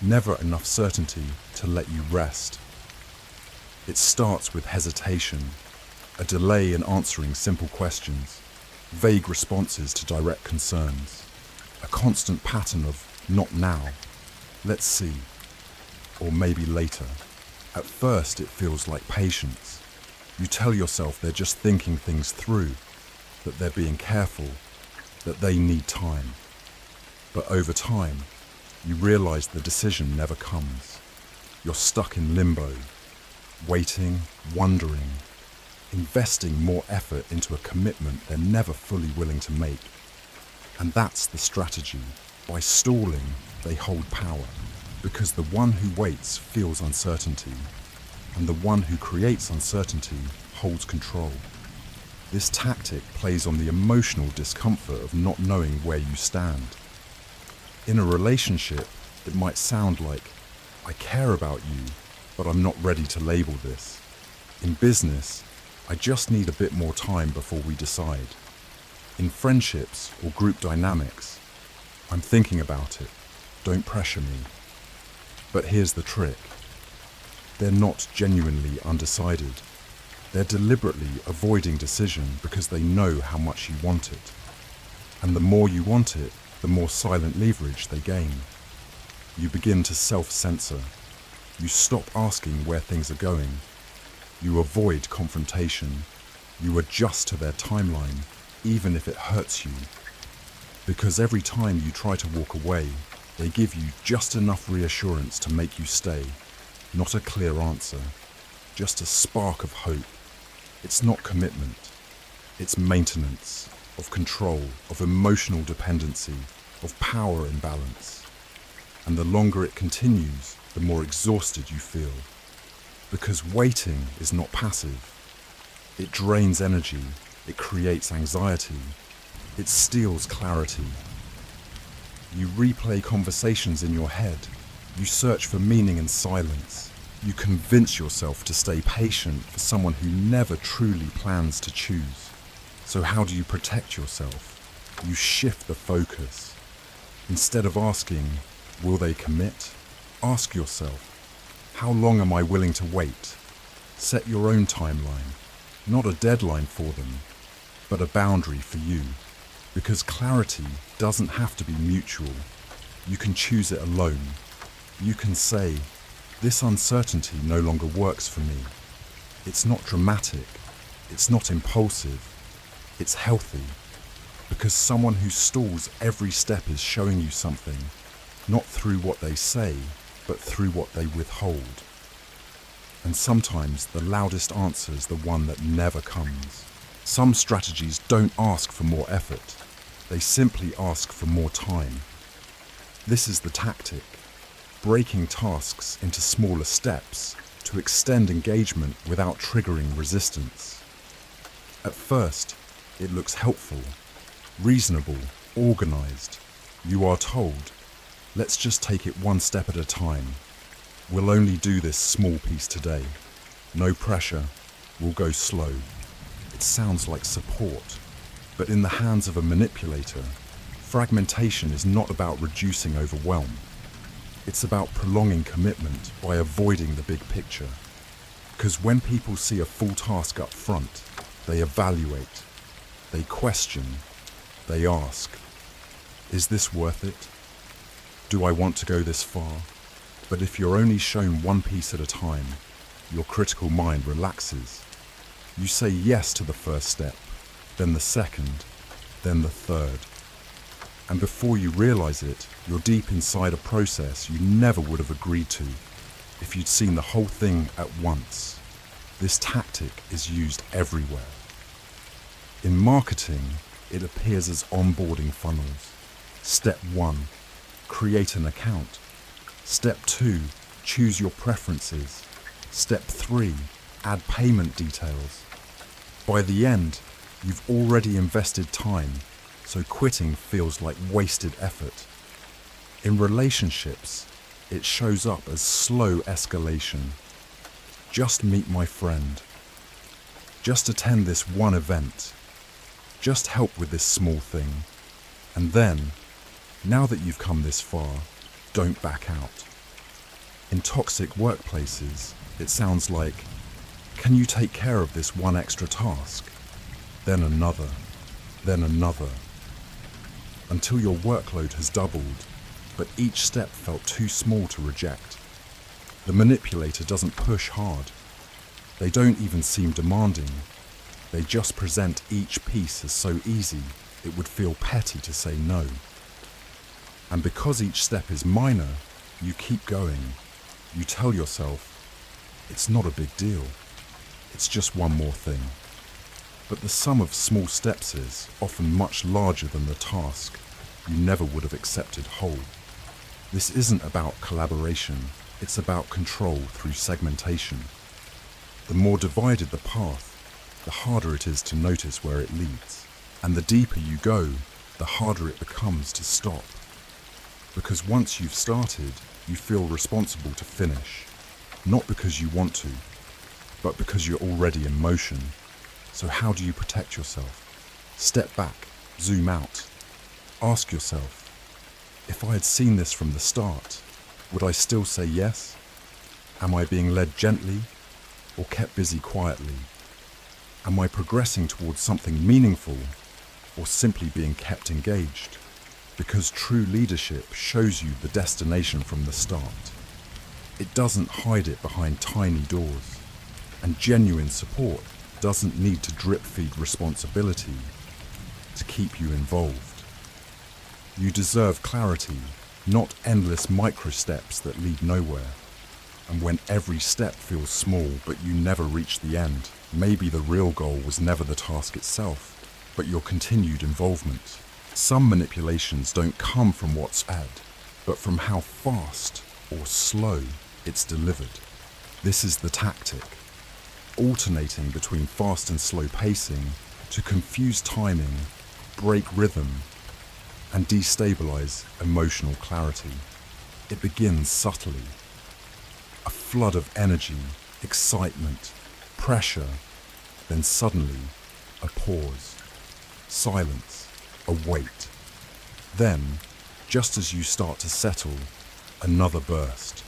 Never enough certainty to let you rest. It starts with hesitation, a delay in answering simple questions, vague responses to direct concerns, a constant pattern of not now, let's see, or maybe later. At first it feels like patience. You tell yourself they're just thinking things through, that they're being careful, that they need time. But over time, you realize the decision never comes. You're stuck in limbo, waiting, wondering, investing more effort into a commitment they're never fully willing to make. And that's the strategy. By stalling, they hold power, because the one who waits feels uncertainty, and the one who creates uncertainty holds control. This tactic plays on the emotional discomfort of not knowing where you stand. In a relationship, it might sound like, I care about you, but I'm not ready to label this. In business, I just need a bit more time before we decide. In friendships or group dynamics, I'm thinking about it, don't pressure me. But here's the trick. They're not genuinely undecided. They're deliberately avoiding decision because they know how much you want it. And the more you want it, the more silent leverage they gain. You begin to self-censor. You stop asking where things are going. You avoid confrontation. You adjust to their timeline, even if it hurts you. Because every time you try to walk away, they give you just enough reassurance to make you stay. Not a clear answer, just a spark of hope. It's not commitment. It's maintenance of control, of emotional dependency, of power imbalance. And the longer it continues, the more exhausted you feel. Because waiting is not passive. It drains energy, it creates anxiety, it steals clarity. You replay conversations in your head, you search for meaning in silence, you convince yourself to stay patient for someone who never truly plans to choose. So how do you protect yourself? You shift the focus. Instead of asking, will they commit? Ask yourself, how long am I willing to wait? Set your own timeline, not a deadline for them, but a boundary for you. Because clarity doesn't have to be mutual. You can choose it alone. You can say, this uncertainty no longer works for me. It's not dramatic. It's not impulsive. It's healthy. Because someone who stalls every step is showing you something, not through what they say, but through what they withhold. And sometimes the loudest answer is the one that never comes. Some strategies don't ask for more effort. They simply ask for more time. This is the tactic, breaking tasks into smaller steps to extend engagement without triggering resistance. At first, it looks helpful, reasonable, organized. You are told, let's just take it one step at a time. We'll only do this small piece today. No pressure, we'll go slow. It sounds like support, but in the hands of a manipulator, fragmentation is not about reducing overwhelm. It's about prolonging commitment by avoiding the big picture. Because when people see a full task up front, they evaluate, they question, they ask, is this worth it? Do I want to go this far? But if you're only shown one piece at a time, your critical mind relaxes. You say yes to the first step, then the second, then the third. And before you realize it, you're deep inside a process you never would have agreed to if you'd seen the whole thing at once. This tactic is used everywhere. In marketing, it appears as onboarding funnels. Step 1, create an account. Step 2, choose your preferences. Step 3, add payment details. By the end, you've already invested time, so quitting feels like wasted effort. In relationships, it shows up as slow escalation. Just meet my friend. Just attend this one event. Just help with this small thing. And then, now that you've come this far, don't back out. In toxic workplaces, it sounds like, can you take care of this one extra task? Then another, until your workload has doubled, but each step felt too small to reject. The manipulator doesn't push hard. They don't even seem demanding. They just present each piece as so easy, it would feel petty to say no. And because each step is minor, you keep going. You tell yourself, it's not a big deal. It's just one more thing. But the sum of small steps is often much larger than the task you never would have accepted whole. This isn't about collaboration, it's about control through segmentation. The more divided the path, the harder it is to notice where it leads. And the deeper you go, the harder it becomes to stop. Because once you've started, you feel responsible to finish. Not because you want to, but because you're already in motion. So how do you protect yourself? Step back, zoom out. Ask yourself, if I had seen this from the start, would I still say yes? Am I being led gently or kept busy quietly? Am I progressing towards something meaningful or simply being kept engaged? Because true leadership shows you the destination from the start. It doesn't hide it behind tiny doors. And genuine support doesn't need to drip-feed responsibility to keep you involved. You deserve clarity, not endless micro-steps that lead nowhere. And when every step feels small but you never reach the end, maybe the real goal was never the task itself, but your continued involvement. Some manipulations don't come from what's said, but from how fast or slow it's delivered. This is the tactic, alternating between fast and slow pacing to confuse timing, break rhythm, and destabilize emotional clarity. It begins subtly. A flood of energy, excitement, pressure, then suddenly a pause, silence, a wait. Then, just as you start to settle, another burst.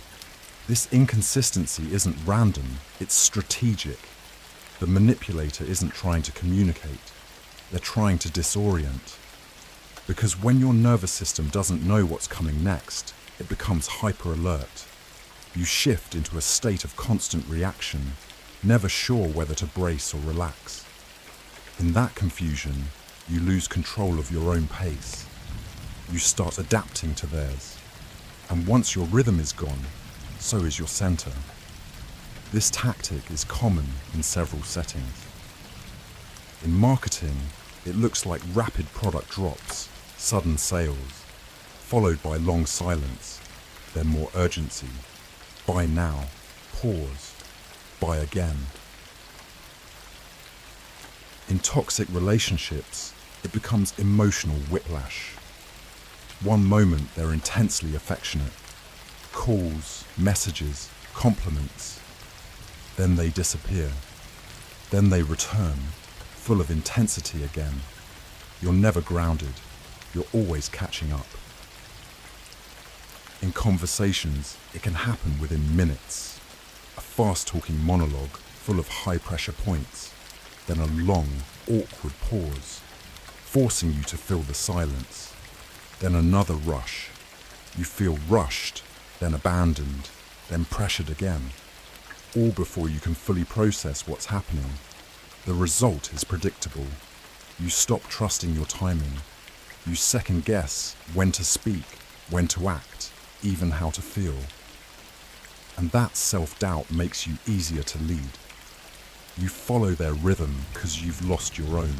This inconsistency isn't random, it's strategic. The manipulator isn't trying to communicate, they're trying to disorient. Because when your nervous system doesn't know what's coming next, it becomes hyper alert. You shift into a state of constant reaction, never sure whether to brace or relax. In that confusion, you lose control of your own pace. You start adapting to theirs. And once your rhythm is gone, so is your center. This tactic is common in several settings. In marketing, it looks like rapid product drops, sudden sales, followed by long silence, then more urgency. Buy now, pause, buy again. In toxic relationships, it becomes emotional whiplash. One moment they're intensely affectionate, calls, messages, compliments. Then they disappear. Then they return, full of intensity again. You're never grounded. You're always catching up. In conversations, it can happen within minutes. A fast-talking monologue full of high-pressure points, then a long, awkward pause, forcing you to fill the silence. Then another rush. You feel rushed, then abandoned, then pressured again, all before you can fully process what's happening. The result is predictable. You stop trusting your timing. You second guess when to speak, when to act, even how to feel. And that self-doubt makes you easier to lead. You follow their rhythm because you've lost your own.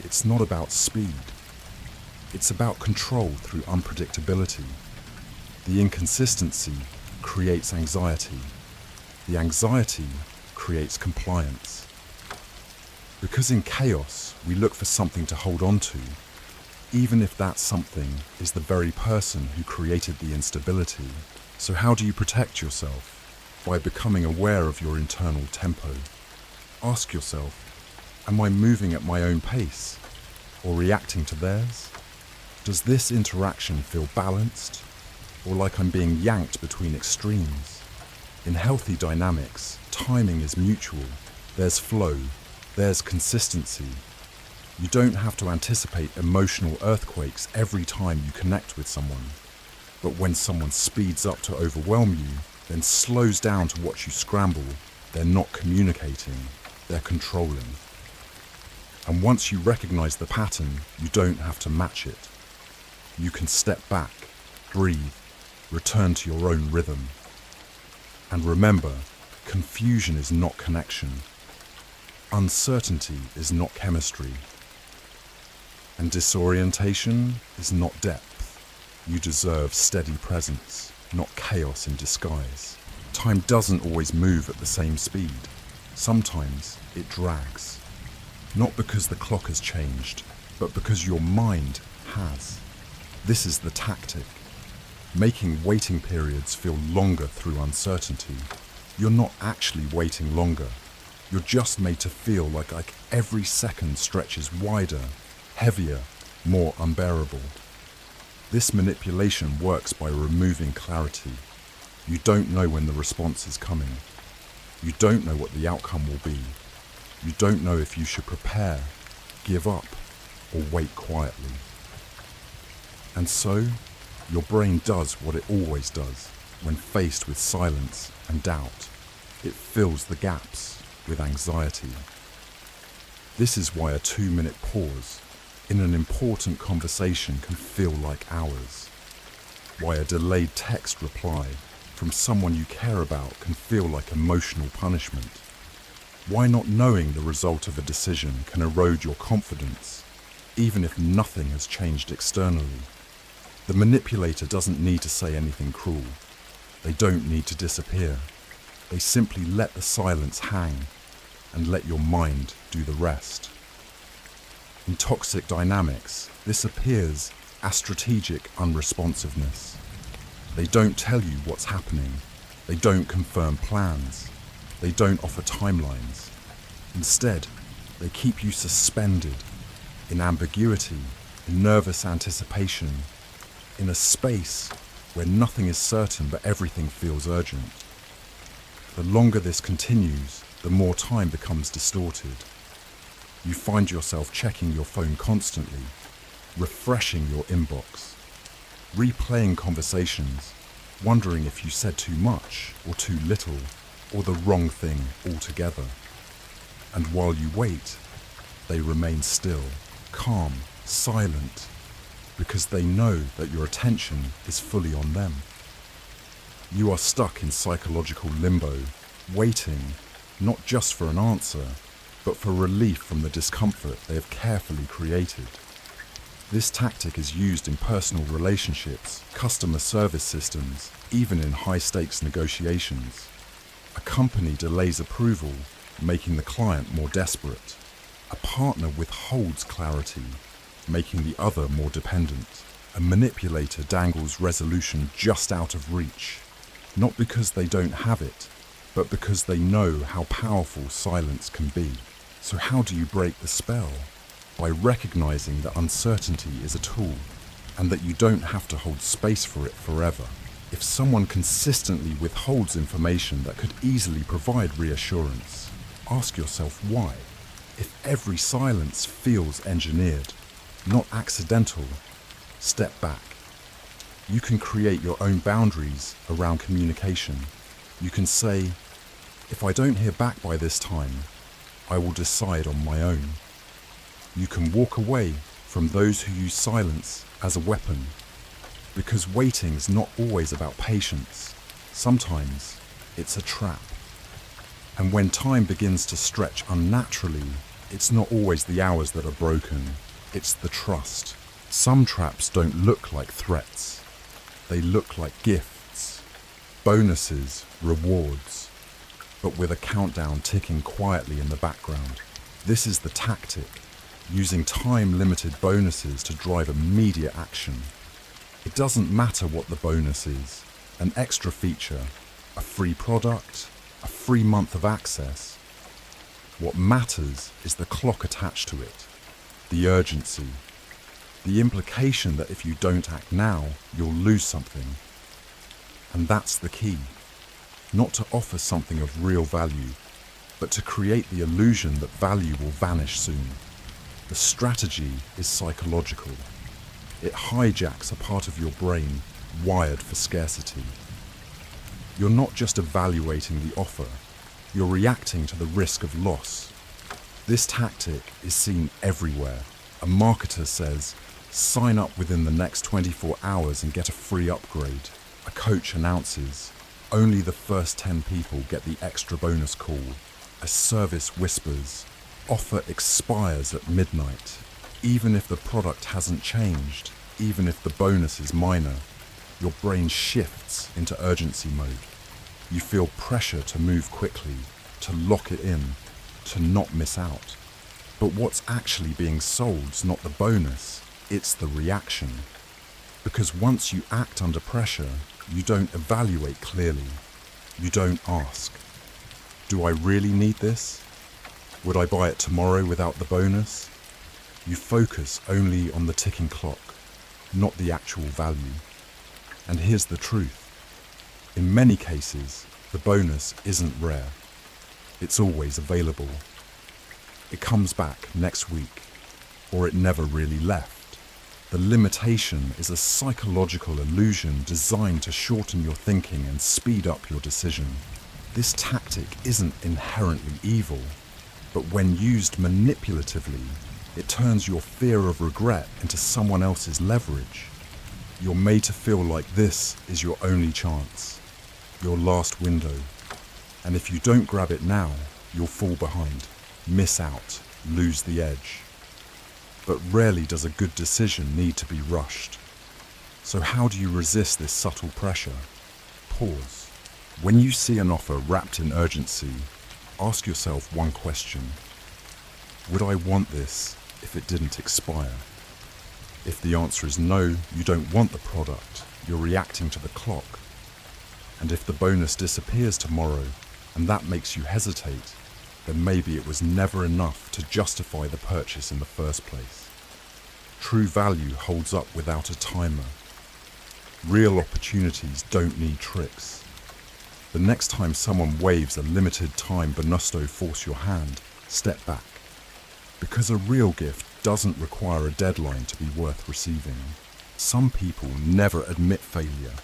It's not about speed. It's about control through unpredictability. The inconsistency creates anxiety. The anxiety creates compliance. Because in chaos, we look for something to hold on to, even if that something is the very person who created the instability. So how do you protect yourself? By becoming aware of your internal tempo. Ask yourself, am I moving at my own pace or reacting to theirs? Does this interaction feel balanced or like I'm being yanked between extremes? In healthy dynamics, timing is mutual. There's flow, there's consistency. You don't have to anticipate emotional earthquakes every time you connect with someone. But when someone speeds up to overwhelm you, then slows down to watch you scramble, they're not communicating, they're controlling. And once you recognize the pattern, you don't have to match it. You can step back, breathe, return to your own rhythm. And remember, confusion is not connection. Uncertainty is not chemistry. And disorientation is not depth. You deserve steady presence, not chaos in disguise. Time doesn't always move at the same speed. Sometimes it drags. Not because the clock has changed, but because your mind has. This is the tactic. Making waiting periods feel longer through uncertainty. You're not actually waiting longer. You're just made to feel like every second stretches wider, heavier, more unbearable. This manipulation works by removing clarity. You don't know when the response is coming. You don't know what the outcome will be. You don't know if you should prepare, give up, or wait quietly. And so, your brain does what it always does when faced with silence and doubt. It fills the gaps with anxiety. This is why a 2-minute pause in an important conversation can feel like hours. Why a delayed text reply from someone you care about can feel like emotional punishment. Why not knowing the result of a decision can erode your confidence, even if nothing has changed externally. The manipulator doesn't need to say anything cruel. They don't need to disappear. They simply let the silence hang and let your mind do the rest. In toxic dynamics, this appears as strategic unresponsiveness. They don't tell you what's happening. They don't confirm plans. They don't offer timelines. Instead, they keep you suspended in ambiguity, in nervous anticipation, in a space where nothing is certain but everything feels urgent. The longer this continues, the more time becomes distorted. You find yourself checking your phone constantly, refreshing your inbox, replaying conversations, wondering if you said too much or too little or the wrong thing altogether. And while you wait, they remain still, calm, silent, because they know that your attention is fully on them. You are stuck in psychological limbo, waiting not just for an answer, but for relief from the discomfort they have carefully created. This tactic is used in personal relationships, customer service systems, even in high-stakes negotiations. A company delays approval, making the client more desperate. A partner withholds clarity, making the other more dependent. A manipulator dangles resolution just out of reach, not because they don't have it, but because they know how powerful silence can be. So how do you break the spell? By recognizing that uncertainty is a tool, and that you don't have to hold space for it forever. If someone consistently withholds information that could easily provide reassurance, ask yourself why. If every silence feels engineered, not accidental, step back. You can create your own boundaries around communication. You can say, if I don't hear back by this time, I will decide on my own. You can walk away from those who use silence as a weapon, because waiting is not always about patience. Sometimes it's a trap. And when time begins to stretch unnaturally, it's not always the hours that are broken, it's the trust. Some traps don't look like threats. They look like gifts, bonuses, rewards. but with a countdown ticking quietly in the background. This is the tactic, using time-limited bonuses to drive immediate action. It doesn't matter what the bonus is, an extra feature, a free product, a free month of access. What matters is the clock attached to it, the urgency, the implication that if you don't act now, you'll lose something. And that's the key. Not to offer something of real value, but to create the illusion that value will vanish soon. The strategy is psychological. It hijacks a part of your brain wired for scarcity. You're not just evaluating the offer, you're reacting to the risk of loss. This tactic is seen everywhere. A marketer says, sign up within the next 24 hours and get a free upgrade. A coach announces, only the first 10 people get the extra bonus call. A service whispers, offer expires at midnight. Even if the product hasn't changed, even if the bonus is minor, your brain shifts into urgency mode. You feel pressure to move quickly, to lock it in, to not miss out. But what's actually being sold's not the bonus, it's the reaction. Because once you act under pressure, you don't evaluate clearly. You don't ask, do I really need this? Would I buy it tomorrow without the bonus? You focus only on the ticking clock, not the actual value. And here's the truth. In many cases, the bonus isn't rare. It's always available. It comes back next week, or it never really left. The limitation is a psychological illusion designed to shorten your thinking and speed up your decision. This tactic isn't inherently evil, but when used manipulatively, it turns your fear of regret into someone else's leverage. You're made to feel like this is your only chance, your last window. And if you don't grab it now, you'll fall behind, miss out, lose the edge. But rarely does a good decision need to be rushed. So how do you resist this subtle pressure? Pause. When you see an offer wrapped in urgency, ask yourself one question. Would I want this if it didn't expire? If the answer is no, you don't want the product, you're reacting to the clock. And if the bonus disappears tomorrow, and that makes you hesitate, then maybe it was never enough to justify the purchase in the first place. True value holds up without a timer. Real opportunities don't need tricks. The next time someone waves a limited time Bonusto force your hand, step back. Because a real gift doesn't require a deadline to be worth receiving. Some people never admit failure,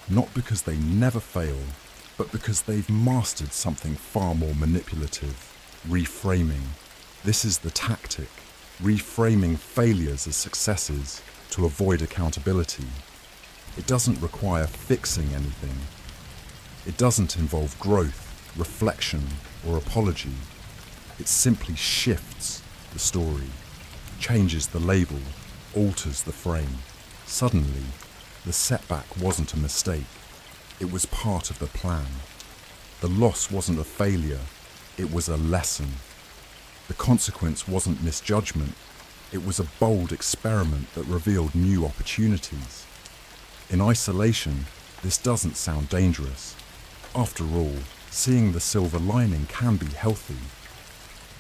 not because they never fail, but because they've mastered something far more manipulative. Reframing. This is the tactic. Reframing failures as successes to avoid accountability. It doesn't require fixing anything. It doesn't involve growth, reflection, or apology. It simply shifts the story, changes the label, alters the frame. Suddenly, the setback wasn't a mistake. It was part of the plan. The loss wasn't a failure. It was a lesson. The consequence wasn't misjudgment. It was a bold experiment that revealed new opportunities. In isolation, this doesn't sound dangerous. After all, seeing the silver lining can be healthy.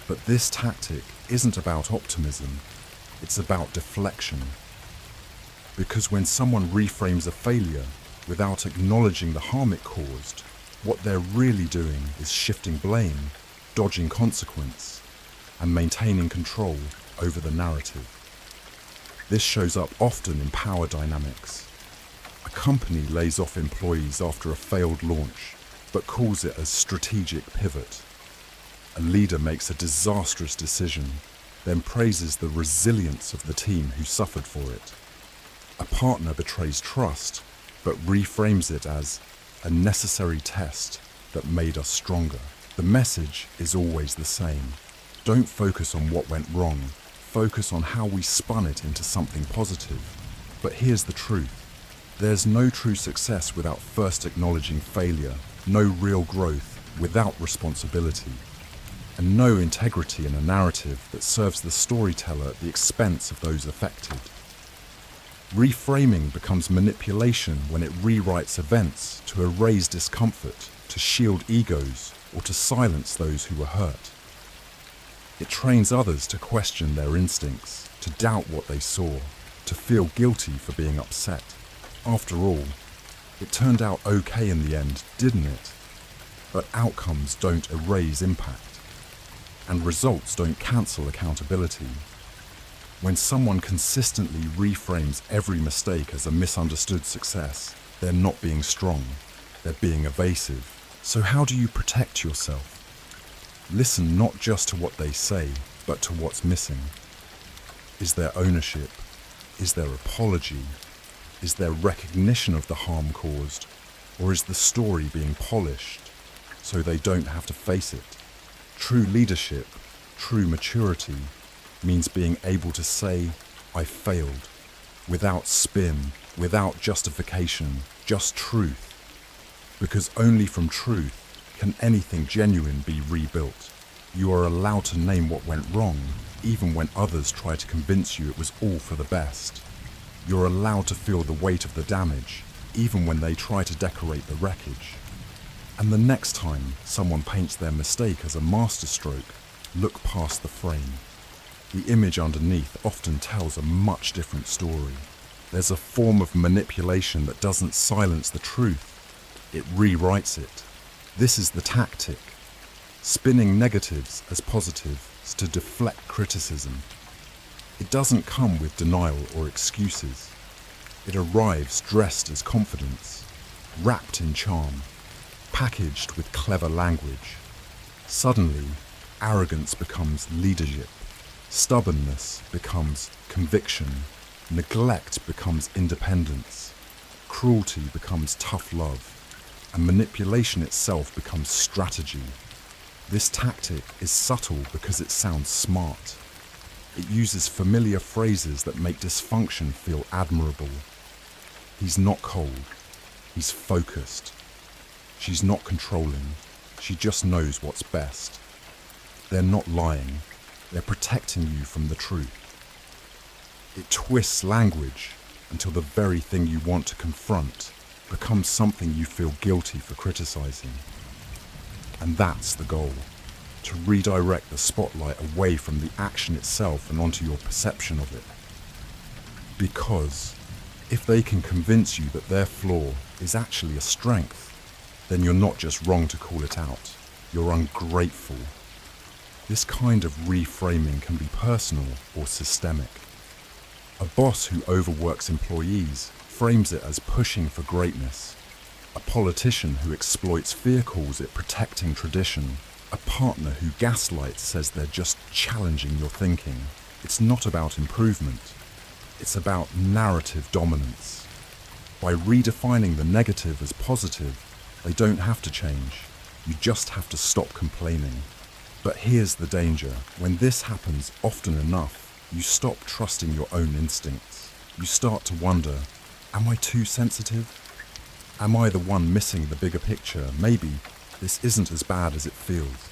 But this tactic isn't about optimism. It's about deflection. Because when someone reframes a failure without acknowledging the harm it caused, what they're really doing is shifting blame, dodging consequence, and maintaining control over the narrative. This shows up often in power dynamics. A company lays off employees after a failed launch, but calls it a strategic pivot. A leader makes a disastrous decision, then praises the resilience of the team who suffered for it. A partner betrays trust, but reframes it as a necessary test that made us stronger. The message is always the same. Don't focus on what went wrong. Focus on how we spun it into something positive. But here's the truth. There's no true success without first acknowledging failure, no real growth without responsibility, and no integrity in a narrative that serves the storyteller at the expense of those affected. Reframing becomes manipulation when it rewrites events to erase discomfort, to shield egos, or to silence those who were hurt. It trains others to question their instincts, to doubt what they saw, to feel guilty for being upset. After all, it turned out okay in the end, didn't it? But outcomes don't erase impact, and results don't cancel accountability. When someone consistently reframes every mistake as a misunderstood success, they're not being strong, they're being evasive. So how do you protect yourself? Listen not just to what they say, but to what's missing. Is there ownership? Is there apology? Is there recognition of the harm caused? Or is the story being polished so they don't have to face it? True leadership, true maturity, means being able to say, I failed, without spin, without justification, just truth. Because only from truth can anything genuine be rebuilt. You are allowed to name what went wrong, even when others try to convince you it was all for the best. You're allowed to feel the weight of the damage, even when they try to decorate the wreckage. And the next time someone paints their mistake as a masterstroke, look past the frame. The image underneath often tells a much different story. There's a form of manipulation that doesn't silence the truth. It rewrites it. This is the tactic. Spinning negatives as positives to deflect criticism. It doesn't come with denial or excuses. It arrives dressed as confidence, wrapped in charm, packaged with clever language. Suddenly, arrogance becomes leadership. Stubbornness becomes conviction. Neglect becomes independence. Cruelty becomes tough love. And manipulation itself becomes strategy. This tactic is subtle because it sounds smart. It uses familiar phrases that make dysfunction feel admirable. He's not cold. He's focused. She's not controlling. She just knows what's best. They're not lying. They're protecting you from the truth. It twists language until the very thing you want to confront becomes something you feel guilty for criticizing. And that's the goal, to redirect the spotlight away from the action itself and onto your perception of it. Because if they can convince you that their flaw is actually a strength, then you're not just wrong to call it out, you're ungrateful. This kind of reframing can be personal or systemic. A boss who overworks employees frames it as pushing for greatness. A politician who exploits fear calls it protecting tradition. A partner who gaslights says they're just challenging your thinking. It's not about improvement. It's about narrative dominance. By redefining the negative as positive, they don't have to change. You just have to stop complaining. But here's the danger. When this happens often enough, you stop trusting your own instincts. You start to wonder, am I too sensitive? Am I the one missing the bigger picture? Maybe this isn't as bad as it feels.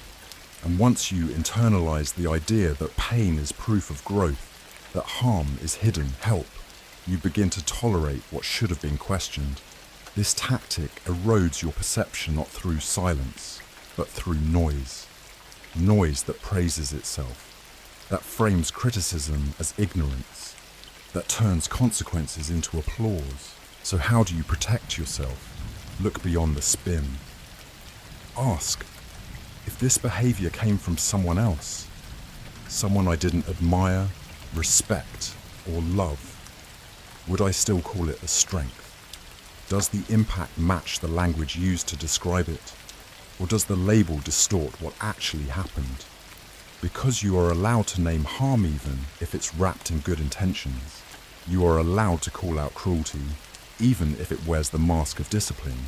And once you internalize the idea that pain is proof of growth, that harm is hidden help, you begin to tolerate what should have been questioned. This tactic erodes your perception not through silence, but through noise. Noise that praises itself, that frames criticism as ignorance, that turns consequences into applause. So how do you protect yourself? Look beyond the spin. Ask, if this behavior came from someone else, someone I didn't admire, respect, or love, would I still call it a strength? Does the impact match the language used to describe it? Or does the label distort what actually happened? Because you are allowed to name harm even if it's wrapped in good intentions, you are allowed to call out cruelty even if it wears the mask of discipline.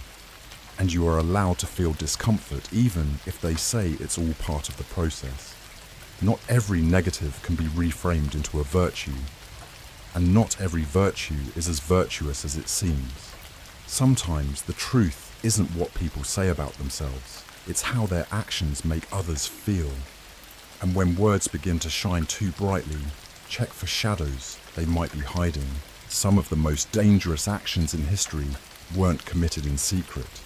And you are allowed to feel discomfort even if they say it's all part of the process. Not every negative can be reframed into a virtue, and not every virtue is as virtuous as it seems. Sometimes the truth isn't what people say about themselves. It's how their actions make others feel. And when words begin to shine too brightly, check for shadows they might be hiding. Some of the most dangerous actions in history weren't committed in secret.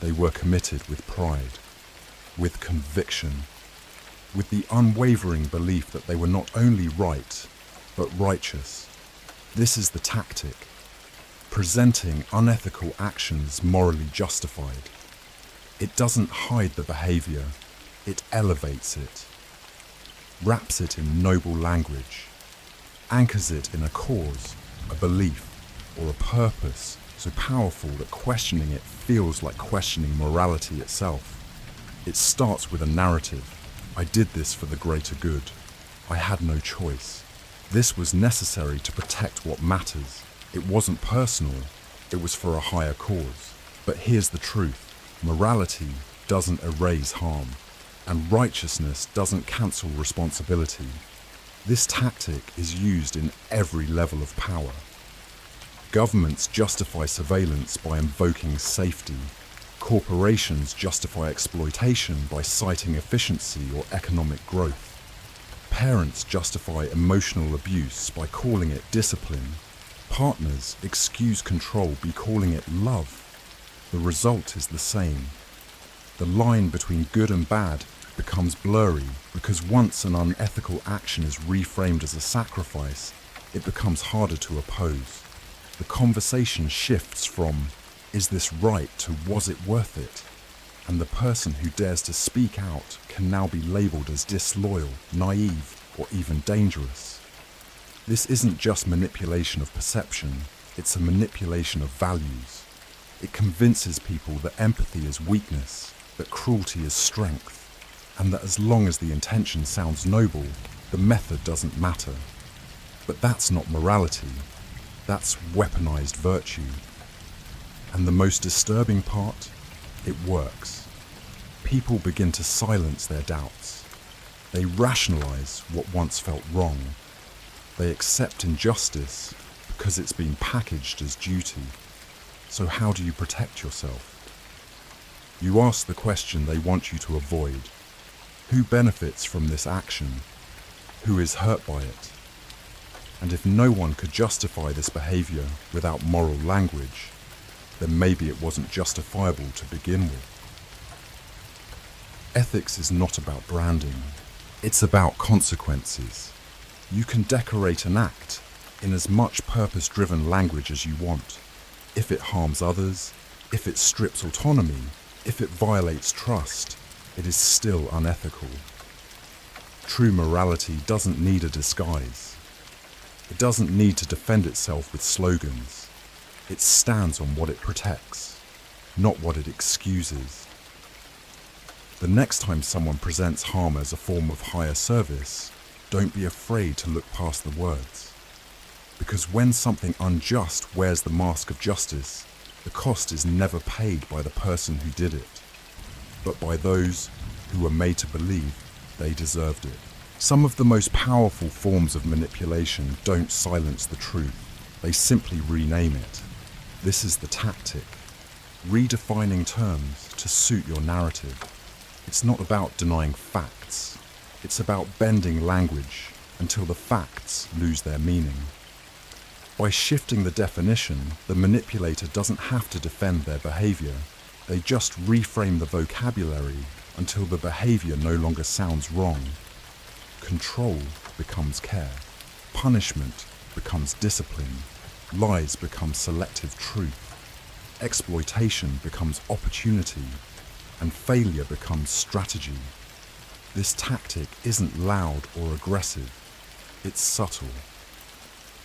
They were committed with pride, with conviction, with the unwavering belief that they were not only right, but righteous. This is the tactic, presenting unethical actions morally justified. It doesn't hide the behavior, it elevates it, wraps it in noble language, anchors it in a cause, a belief, or a purpose so powerful that questioning it feels like questioning morality itself. It starts with a narrative. I did this for the greater good. I had no choice. This was necessary to protect what matters. It wasn't personal, it was for a higher cause. But here's the truth. Morality doesn't erase harm, and righteousness doesn't cancel responsibility. This tactic is used in every level of power. Governments justify surveillance by invoking safety. Corporations justify exploitation by citing efficiency or economic growth. Parents justify emotional abuse by calling it discipline. Partners excuse control by calling it love. The result is the same. The line between good and bad becomes blurry because once an unethical action is reframed as a sacrifice, it becomes harder to oppose. The conversation shifts from, is this right, to was it worth it? And the person who dares to speak out can now be labelled as disloyal, naive, or even dangerous. This isn't just manipulation of perception, it's a manipulation of values. It convinces people that empathy is weakness, that cruelty is strength, and that as long as the intention sounds noble, the method doesn't matter. But that's not morality, that's weaponized virtue. And the most disturbing part? It works. People begin to silence their doubts. They rationalize what once felt wrong. They accept injustice because it's been packaged as duty. So how do you protect yourself? You ask the question they want you to avoid. Who benefits from this action? Who is hurt by it? And if no one could justify this behavior without moral language, then maybe it wasn't justifiable to begin with. Ethics is not about branding. It's about consequences. You can decorate an act in as much purpose-driven language as you want. If it harms others, if it strips autonomy, if it violates trust, it is still unethical. True morality doesn't need a disguise. It doesn't need to defend itself with slogans. It stands on what it protects, not what it excuses. The next time someone presents harm as a form of higher service, don't be afraid to look past the words. Because when something unjust wears the mask of justice, the cost is never paid by the person who did it, but by those who were made to believe they deserved it. Some of the most powerful forms of manipulation don't silence the truth, they simply rename it. This is the tactic, redefining terms to suit your narrative. It's not about denying facts, it's about bending language until the facts lose their meaning. By shifting the definition, the manipulator doesn't have to defend their behavior. They just reframe the vocabulary until the behavior no longer sounds wrong. Control becomes care. Punishment becomes discipline. Lies become selective truth. Exploitation becomes opportunity. And failure becomes strategy. This tactic isn't loud or aggressive. It's subtle.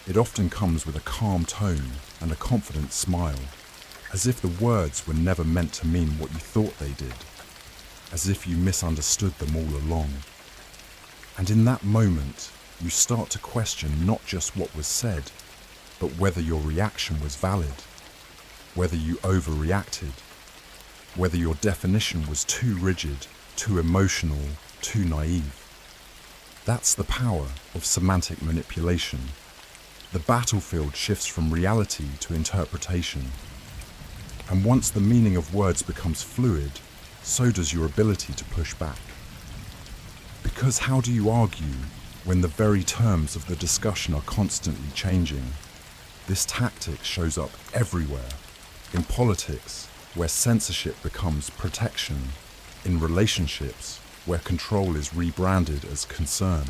It often comes with a calm tone and a confident smile, as if the words were never meant to mean what you thought they did, as if you misunderstood them all along. And in that moment, you start to question not just what was said, but whether your reaction was valid, whether you overreacted, whether your definition was too rigid, too emotional, too naive. That's the power of semantic manipulation. The battlefield shifts from reality to interpretation. And once the meaning of words becomes fluid, so does your ability to push back. Because how do you argue when the very terms of the discussion are constantly changing? This tactic shows up everywhere. In politics, where censorship becomes protection. In relationships, where control is rebranded as concern.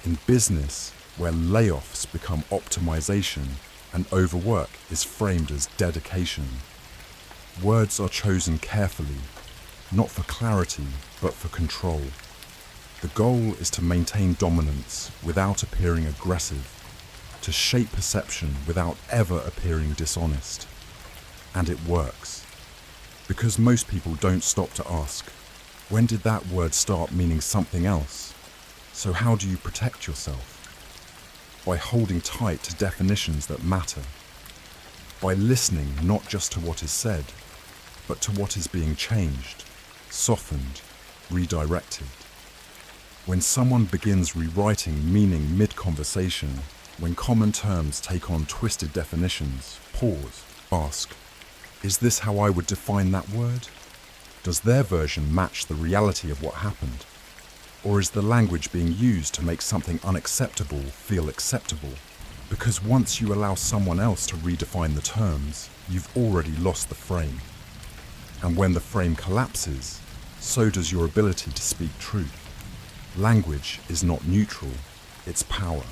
In business, where layoffs become optimization and overwork is framed as dedication. Words are chosen carefully, not for clarity, but for control. The goal is to maintain dominance without appearing aggressive, to shape perception without ever appearing dishonest. And it works. Because most people don't stop to ask, when did that word start meaning something else? So how do you protect yourself? By holding tight to definitions that matter. By listening not just to what is said, but to what is being changed, softened, redirected. When someone begins rewriting meaning mid-conversation, when common terms take on twisted definitions, pause, ask, is this how I would define that word? Does their version match the reality of what happened? Or is the language being used to make something unacceptable feel acceptable? Because once you allow someone else to redefine the terms, you've already lost the frame. And when the frame collapses, so does your ability to speak truth. Language is not neutral, it's power.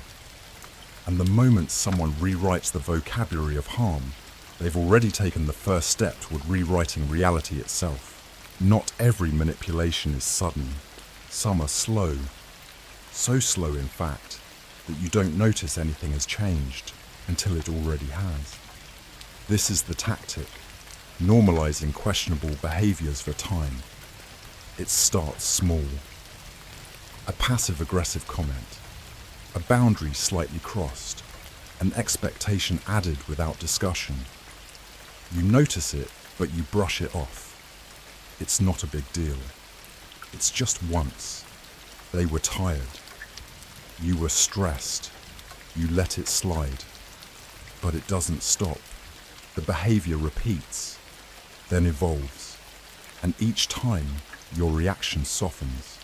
And the moment someone rewrites the vocabulary of harm, they've already taken the first step toward rewriting reality itself. Not every manipulation is sudden. Some are slow. So slow, in fact, that you don't notice anything has changed until it already has. This is the tactic, normalizing questionable behaviors for time. It starts small. A passive-aggressive comment, a boundary slightly crossed, an expectation added without discussion. You notice it, but you brush it off. It's not a big deal. It's just once. They were tired. You were stressed. You let it slide. But it doesn't stop. The behavior repeats, then evolves, and each time your reaction softens.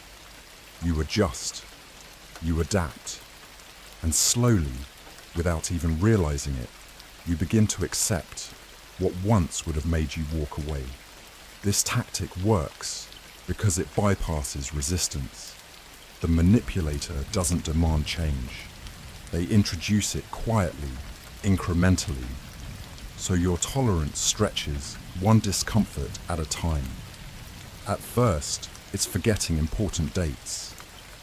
You adjust, you adapt, and slowly, without even realizing it, you begin to accept what once would have made you walk away. This tactic works because it bypasses resistance. The manipulator doesn't demand change. They introduce it quietly, incrementally, so your tolerance stretches one discomfort at a time. At first, it's forgetting important dates.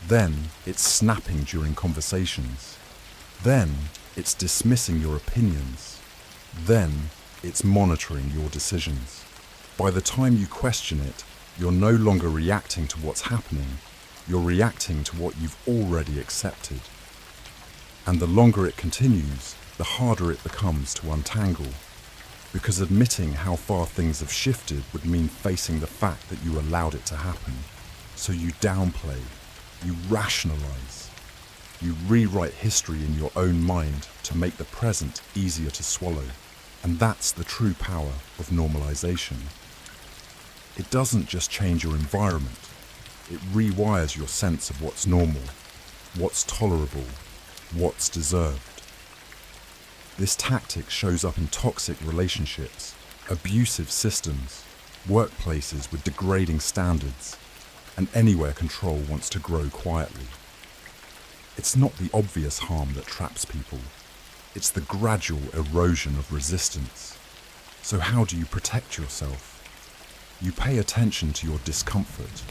Then, it's snapping during conversations. Then, it's dismissing your opinions. Then, it's monitoring your decisions. By the time you question it, you're no longer reacting to what's happening. You're reacting to what you've already accepted. And the longer it continues, the harder it becomes to untangle. Because admitting how far things have shifted would mean facing the fact that you allowed it to happen. So you downplay, you rationalize, you rewrite history in your own mind to make the present easier to swallow. And that's the true power of normalization. It doesn't just change your environment, it rewires your sense of what's normal, what's tolerable, what's deserved. This tactic shows up in toxic relationships, abusive systems, workplaces with degrading standards, and anywhere control wants to grow quietly. It's not the obvious harm that traps people. It's the gradual erosion of resistance. So how do you protect yourself? You pay attention to your discomfort.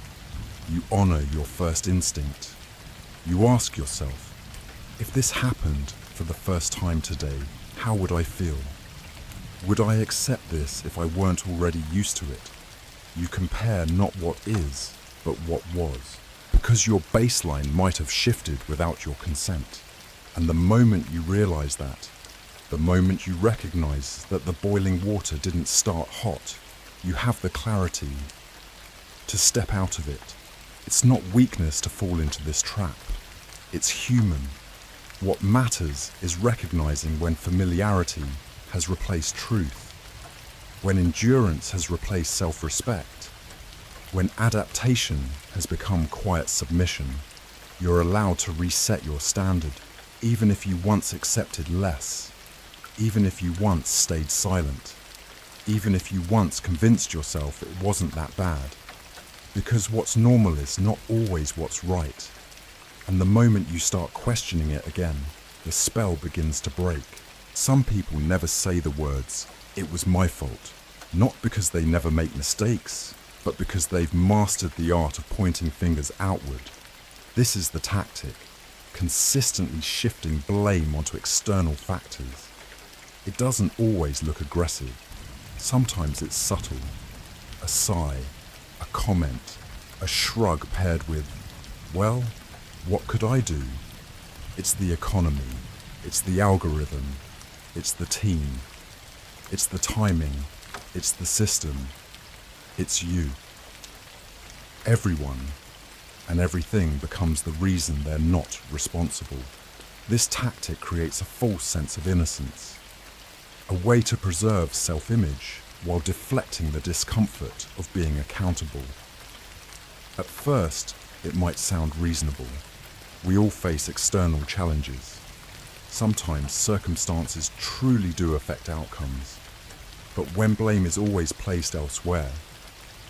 You honor your first instinct. You ask yourself, if this happened for the first time today, how would I feel? Would I accept this if I weren't already used to it? You compare not what is, but what was. Because your baseline might have shifted without your consent. And the moment you realize that, the moment you recognize that the boiling water didn't start hot, you have the clarity to step out of it. It's not weakness to fall into this trap. It's human. What matters is recognizing when familiarity has replaced truth, when endurance has replaced self-respect, When adaptation has become quiet submission, you're allowed to reset your standard, even if you once accepted less, even if you once stayed silent, even if you once convinced yourself it wasn't that bad. Because what's normal is not always what's right. And the moment you start questioning it again, the spell begins to break. Some people never say the words, "It was my fault," not because they never make mistakes, but because they've mastered the art of pointing fingers outward. This is the tactic, consistently shifting blame onto external factors. It doesn't always look aggressive. Sometimes it's subtle. A sigh, a comment, a shrug paired with, "Well, what could I do?" It's the economy, it's the algorithm, it's the team, it's the timing, it's the system, it's you. Everyone and everything becomes the reason they're not responsible. This tactic creates a false sense of innocence, a way to preserve self-image while deflecting the discomfort of being accountable. At first, it might sound reasonable. We all face external challenges. Sometimes circumstances truly do affect outcomes. But when blame is always placed elsewhere,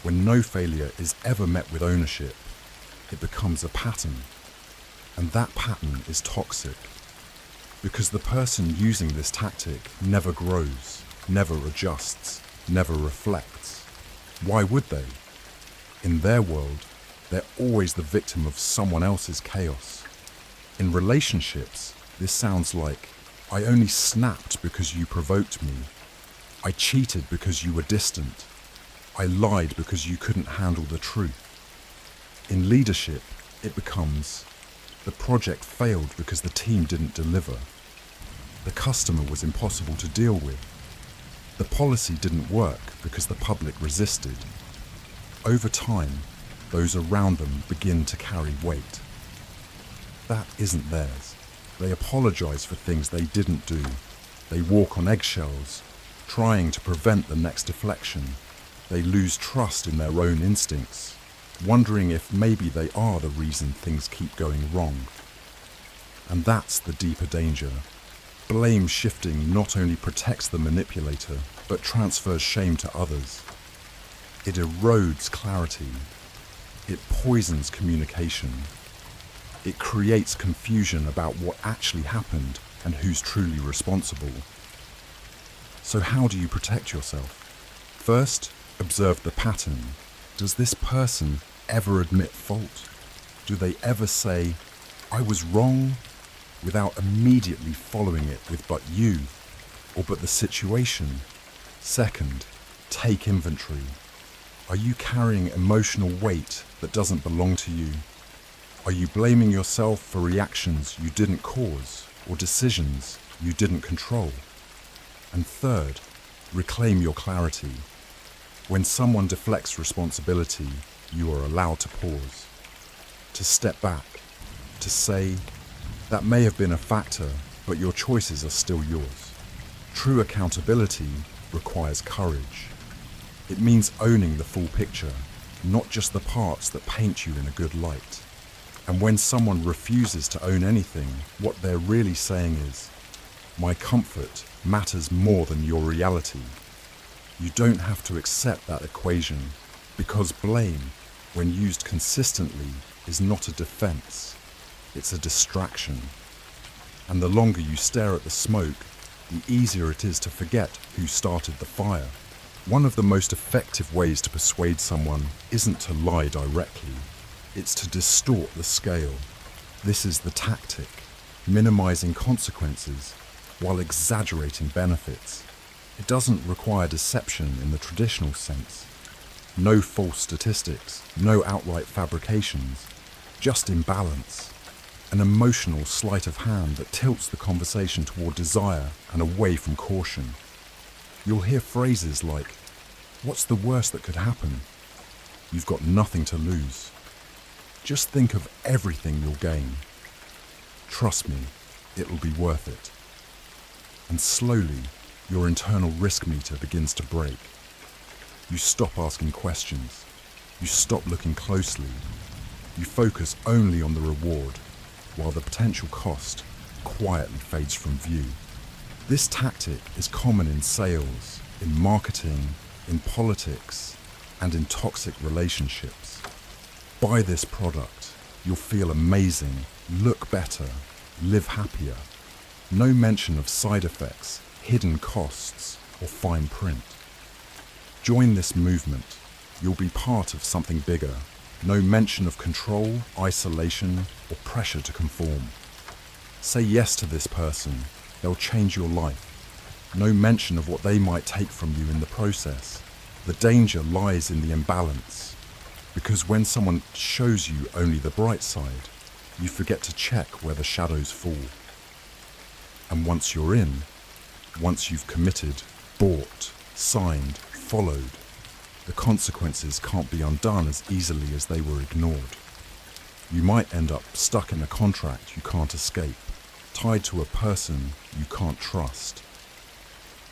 when no failure is ever met with ownership, it becomes a pattern. And that pattern is toxic. Because the person using this tactic never grows, never adjusts, never reflects. Why would they? In their world, they're always the victim of someone else's chaos. In relationships, this sounds like, "I only snapped because you provoked me. I cheated because you were distant. I lied because you couldn't handle the truth." In leadership, it becomes, "The project failed because the team didn't deliver. The customer was impossible to deal with. The policy didn't work because the public resisted." Over time, those around them begin to carry weight. That isn't theirs. They apologize for things they didn't do. They walk on eggshells, trying to prevent the next deflection. They lose trust in their own instincts, wondering if maybe they are the reason things keep going wrong. And that's the deeper danger. Blame shifting not only protects the manipulator, but transfers shame to others. It erodes clarity. It poisons communication. It creates confusion about what actually happened and who's truly responsible. So how do you protect yourself? First, observe the pattern. Does this person ever admit fault? Do they ever say, "I was wrong," without immediately following it with "but you," or "but the situation"? Second, take inventory. Are you carrying emotional weight that doesn't belong to you? Are you blaming yourself for reactions you didn't cause or decisions you didn't control? And third, reclaim your clarity. When someone deflects responsibility, you are allowed to pause, to step back, to say, "That may have been a factor, but your choices are still yours." True accountability requires courage. It means owning the full picture, not just the parts that paint you in a good light. And when someone refuses to own anything, what they're really saying is, "My comfort matters more than your reality." You don't have to accept that equation, because blame, when used consistently, is not a defense. It's a distraction. And the longer you stare at the smoke, the easier it is to forget who started the fire. One of the most effective ways to persuade someone isn't to lie directly. It's to distort the scale. This is the tactic, minimizing consequences while exaggerating benefits. It doesn't require deception in the traditional sense. No false statistics, no outright fabrications, just imbalance. An emotional sleight of hand that tilts the conversation toward desire and away from caution. You'll hear phrases like, "What's the worst that could happen?" "You've got nothing to lose." "Just think of everything you'll gain." "Trust me, it'll be worth it." And slowly, your internal risk meter begins to break. You stop asking questions. You stop looking closely. You focus only on the reward, while the potential cost quietly fades from view. This tactic is common in sales, in marketing, in politics, and in toxic relationships. Buy this product. You'll feel amazing, look better, live happier. No mention of side effects, hidden costs, or fine print. Join this movement. You'll be part of something bigger. No mention of control, isolation, or pressure to conform. Say yes to this person. They'll change your life. No mention of what they might take from you in the process. The danger lies in the imbalance, because when someone shows you only the bright side, you forget to check where the shadows fall. And once you're in, once you've committed, bought, signed, followed, the consequences can't be undone as easily as they were ignored. You might end up stuck in a contract you can't escape, tied to a person you can't trust,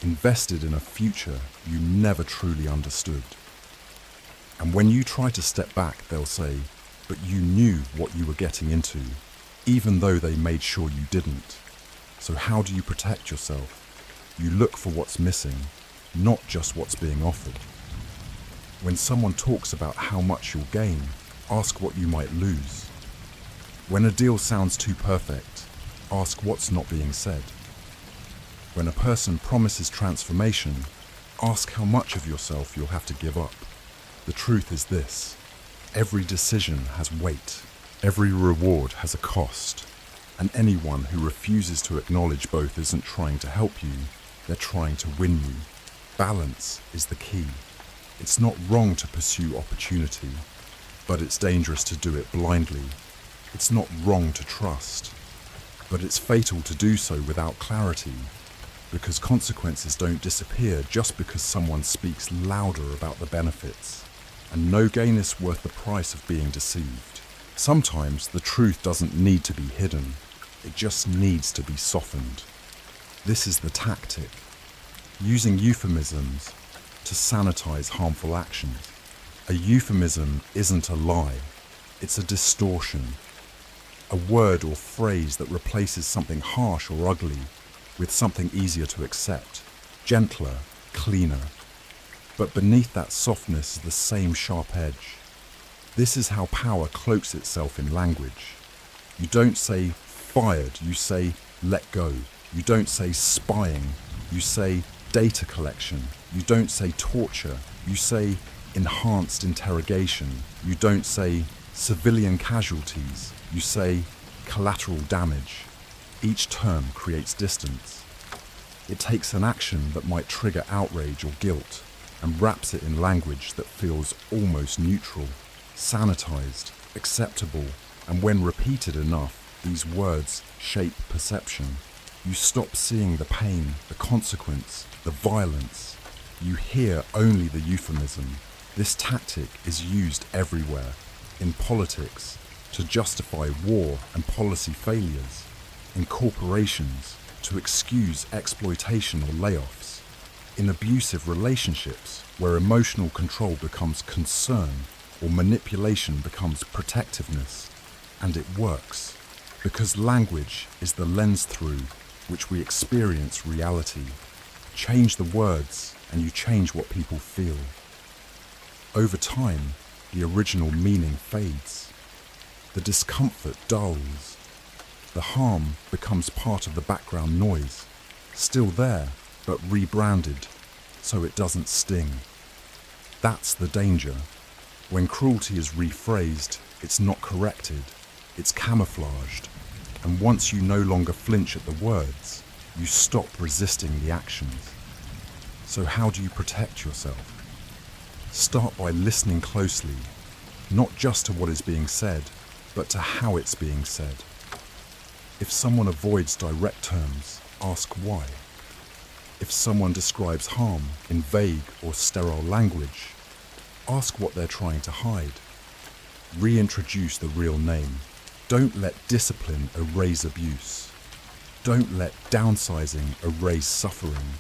invested in a future you never truly understood. And when you try to step back, they'll say, but you knew what you were getting into, even though they made sure you didn't. So how do you protect yourself? You look for what's missing, not just what's being offered. When someone talks about how much you'll gain, ask what you might lose. When a deal sounds too perfect, ask what's not being said. When a person promises transformation, ask how much of yourself you'll have to give up. The truth is this: every decision has weight, every reward has a cost, and anyone who refuses to acknowledge both isn't trying to help you, they're trying to win you. Balance is the key. It's not wrong to pursue opportunity, but it's dangerous to do it blindly. It's not wrong to trust, but it's fatal to do so without clarity, because consequences don't disappear just because someone speaks louder about the benefits, and no gain is worth the price of being deceived. Sometimes the truth doesn't need to be hidden, it just needs to be softened. This is the tactic, using euphemisms to sanitize harmful actions. A euphemism isn't a lie, it's a distortion. A word or phrase that replaces something harsh or ugly with something easier to accept, gentler, cleaner. But beneath that softness is the same sharp edge. This is how power cloaks itself in language. You don't say fired, you say let go. You don't say spying, you say data collection. You don't say torture, you say enhanced interrogation. You don't say civilian casualties, you say collateral damage. Each term creates distance. It takes an action that might trigger outrage or guilt and wraps it in language that feels almost neutral, sanitized, acceptable, and when repeated enough, these words shape perception. You stop seeing the pain, the consequence, the violence. You hear only the euphemism. This tactic is used everywhere, in politics, to justify war and policy failures, in corporations, to excuse exploitation or layoffs, in abusive relationships where emotional control becomes concern or manipulation becomes protectiveness. And it works, because language is the lens through which we experience reality. Change the words and you change what people feel. Over time, the original meaning fades. The discomfort dulls. The harm becomes part of the background noise, still there, but rebranded, so it doesn't sting. That's the danger. When cruelty is rephrased, it's not corrected, it's camouflaged. And once you no longer flinch at the words, you stop resisting the actions. So how do you protect yourself? Start by listening closely, not just to what is being said, but to how it's being said. If someone avoids direct terms, ask why. If someone describes harm in vague or sterile language, ask what they're trying to hide. Reintroduce the real name. Don't let discipline erase abuse. Don't let downsizing erase suffering.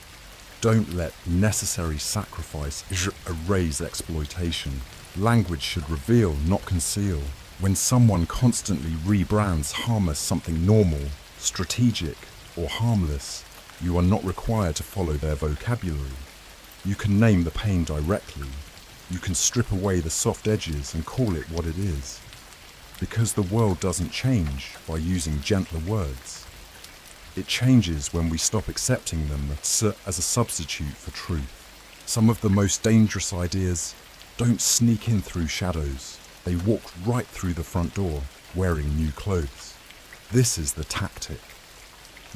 Don't let necessary sacrifice erase exploitation. Language should reveal, not conceal. When someone constantly rebrands harm as something normal, strategic, or harmless, you are not required to follow their vocabulary. You can name the pain directly. You can strip away the soft edges and call it what it is. Because the world doesn't change by using gentler words. It changes when we stop accepting them as a substitute for truth. Some of the most dangerous ideas don't sneak in through shadows. They walk right through the front door, wearing new clothes. This is the tactic.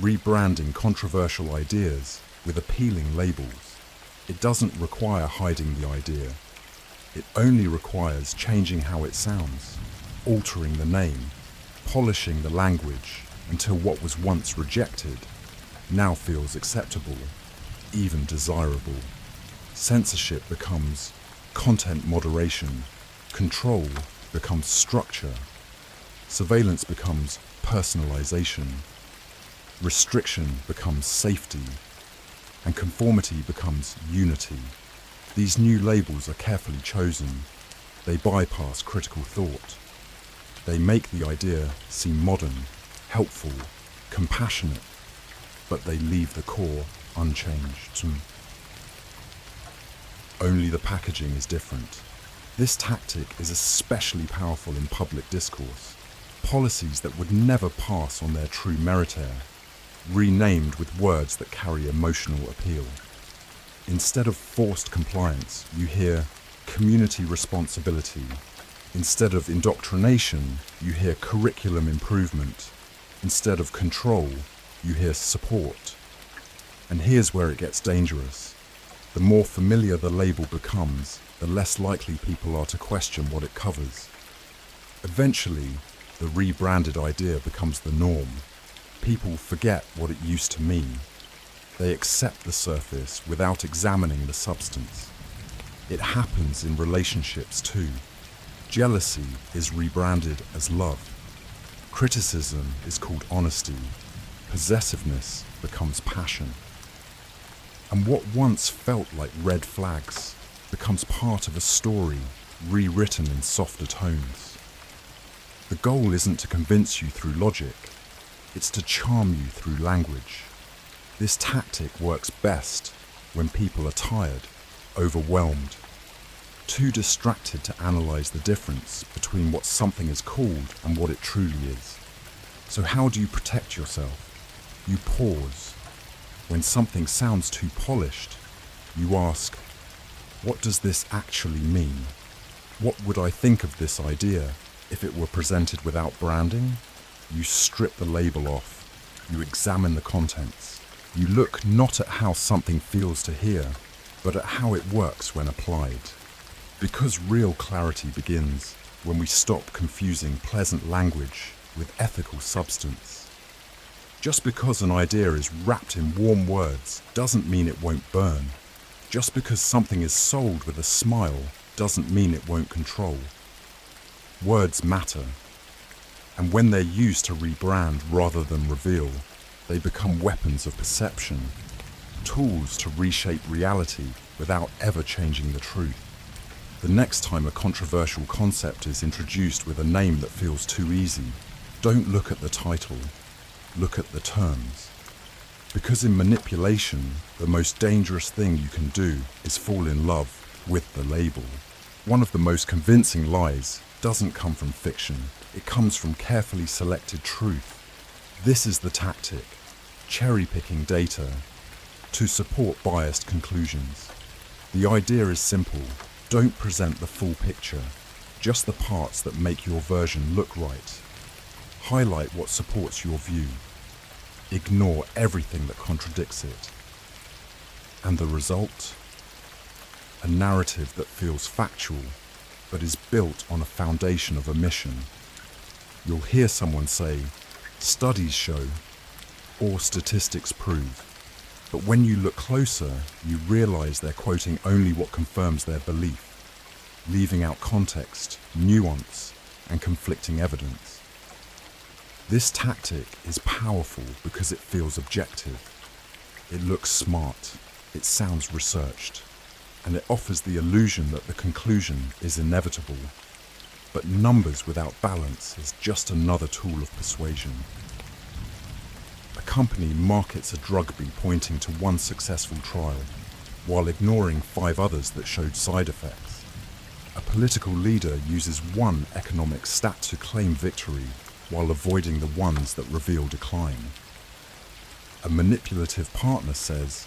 Rebranding controversial ideas with appealing labels. It doesn't require hiding the idea. It only requires changing how it sounds, altering the name, polishing the language until what was once rejected now feels acceptable, even desirable. Censorship becomes content moderation, control becomes structure, surveillance becomes personalization, restriction becomes safety, and conformity becomes unity. These new labels are carefully chosen. They bypass critical thought. They make the idea seem modern, helpful, compassionate, but they leave the core unchanged. Only the packaging is different. This tactic is especially powerful in public discourse. Policies that would never pass on their true merit, renamed with words that carry emotional appeal. Instead of forced compliance, you hear community responsibility. Instead of indoctrination, you hear curriculum improvement. Instead of control, you hear support. And here's where it gets dangerous. The more familiar the label becomes, the less likely people are to question what it covers. Eventually, the rebranded idea becomes the norm. People forget what it used to mean. They accept the surface without examining the substance. It happens in relationships too. Jealousy is rebranded as love. Criticism is called honesty. Possessiveness becomes passion. And what once felt like red flags becomes part of a story rewritten in softer tones. The goal isn't to convince you through logic, it's to charm you through language. This tactic works best when people are tired, overwhelmed, too distracted to analyze the difference between what something is called and what it truly is. So how do you protect yourself? You pause. When something sounds too polished, you ask, what does this actually mean? What would I think of this idea if it were presented without branding? You strip the label off. You examine the contents. You look not at how something feels to hear, but at how it works when applied. Because real clarity begins when we stop confusing pleasant language with ethical substance. Just because an idea is wrapped in warm words doesn't mean it won't burn. Just because something is sold with a smile doesn't mean it won't control. Words matter. And when they're used to rebrand rather than reveal, they become weapons of perception, tools to reshape reality without ever changing the truth. The next time a controversial concept is introduced with a name that feels too easy, don't look at the title, look at the terms. Because in manipulation, the most dangerous thing you can do is fall in love with the label. One of the most convincing lies doesn't come from fiction, it comes from carefully selected truth. This is the tactic, cherry-picking data to support biased conclusions. The idea is simple, don't present the full picture, just the parts that make your version look right. Highlight what supports your view. Ignore everything that contradicts it. And the result? A narrative that feels factual, but is built on a foundation of omission. You'll hear someone say, studies show, or statistics prove. But when you look closer, you realize they're quoting only what confirms their belief, leaving out context, nuance, and conflicting evidence. This tactic is powerful because it feels objective. It looks smart. It sounds researched. and it offers the illusion that the conclusion is inevitable. But numbers without balance is just another tool of persuasion. A company markets a drug bee pointing to one successful trial, while ignoring 5 others that showed side effects. A political leader uses one economic stat to claim victory, while avoiding the ones that reveal decline. A manipulative partner says,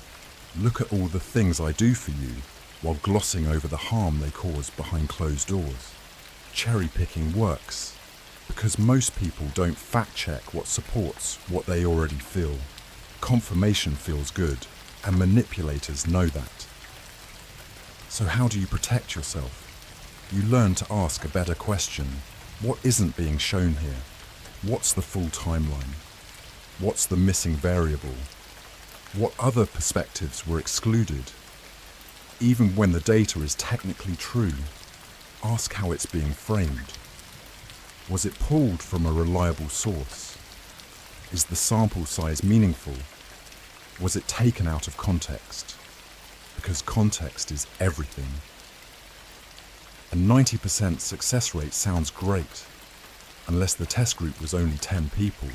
"Look at all the things I do for you," while glossing over the harm they cause behind closed doors. Cherry-picking works, because most people don't fact-check what supports what they already feel. Confirmation feels good, and manipulators know that. So how do you protect yourself? You learn to ask a better question. What isn't being shown here? What's the full timeline? What's the missing variable? What other perspectives were excluded? Even when the data is technically true, ask how it's being framed. Was it pulled from a reliable source? Is the sample size meaningful? Was it taken out of context? Because context is everything. A 90% success rate sounds great, unless the test group was only 10 people.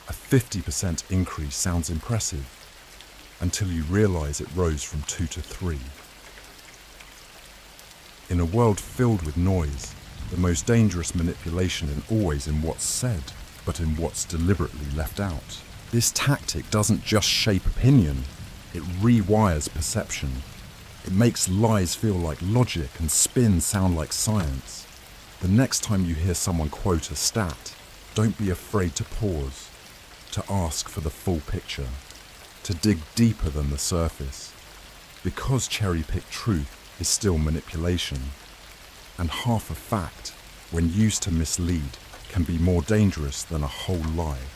A 50% increase sounds impressive, until you realize it rose from 2 to 3. In a world filled with noise, the most dangerous manipulation isn't always in what's said, but in what's deliberately left out. This tactic doesn't just shape opinion, it rewires perception. It makes lies feel like logic and spin sound like science. The next time you hear someone quote a stat, don't be afraid to pause, to ask for the full picture, to dig deeper than the surface. Because cherry-picked truth is still manipulation, and half a fact, when used to mislead, can be more dangerous than a whole lie.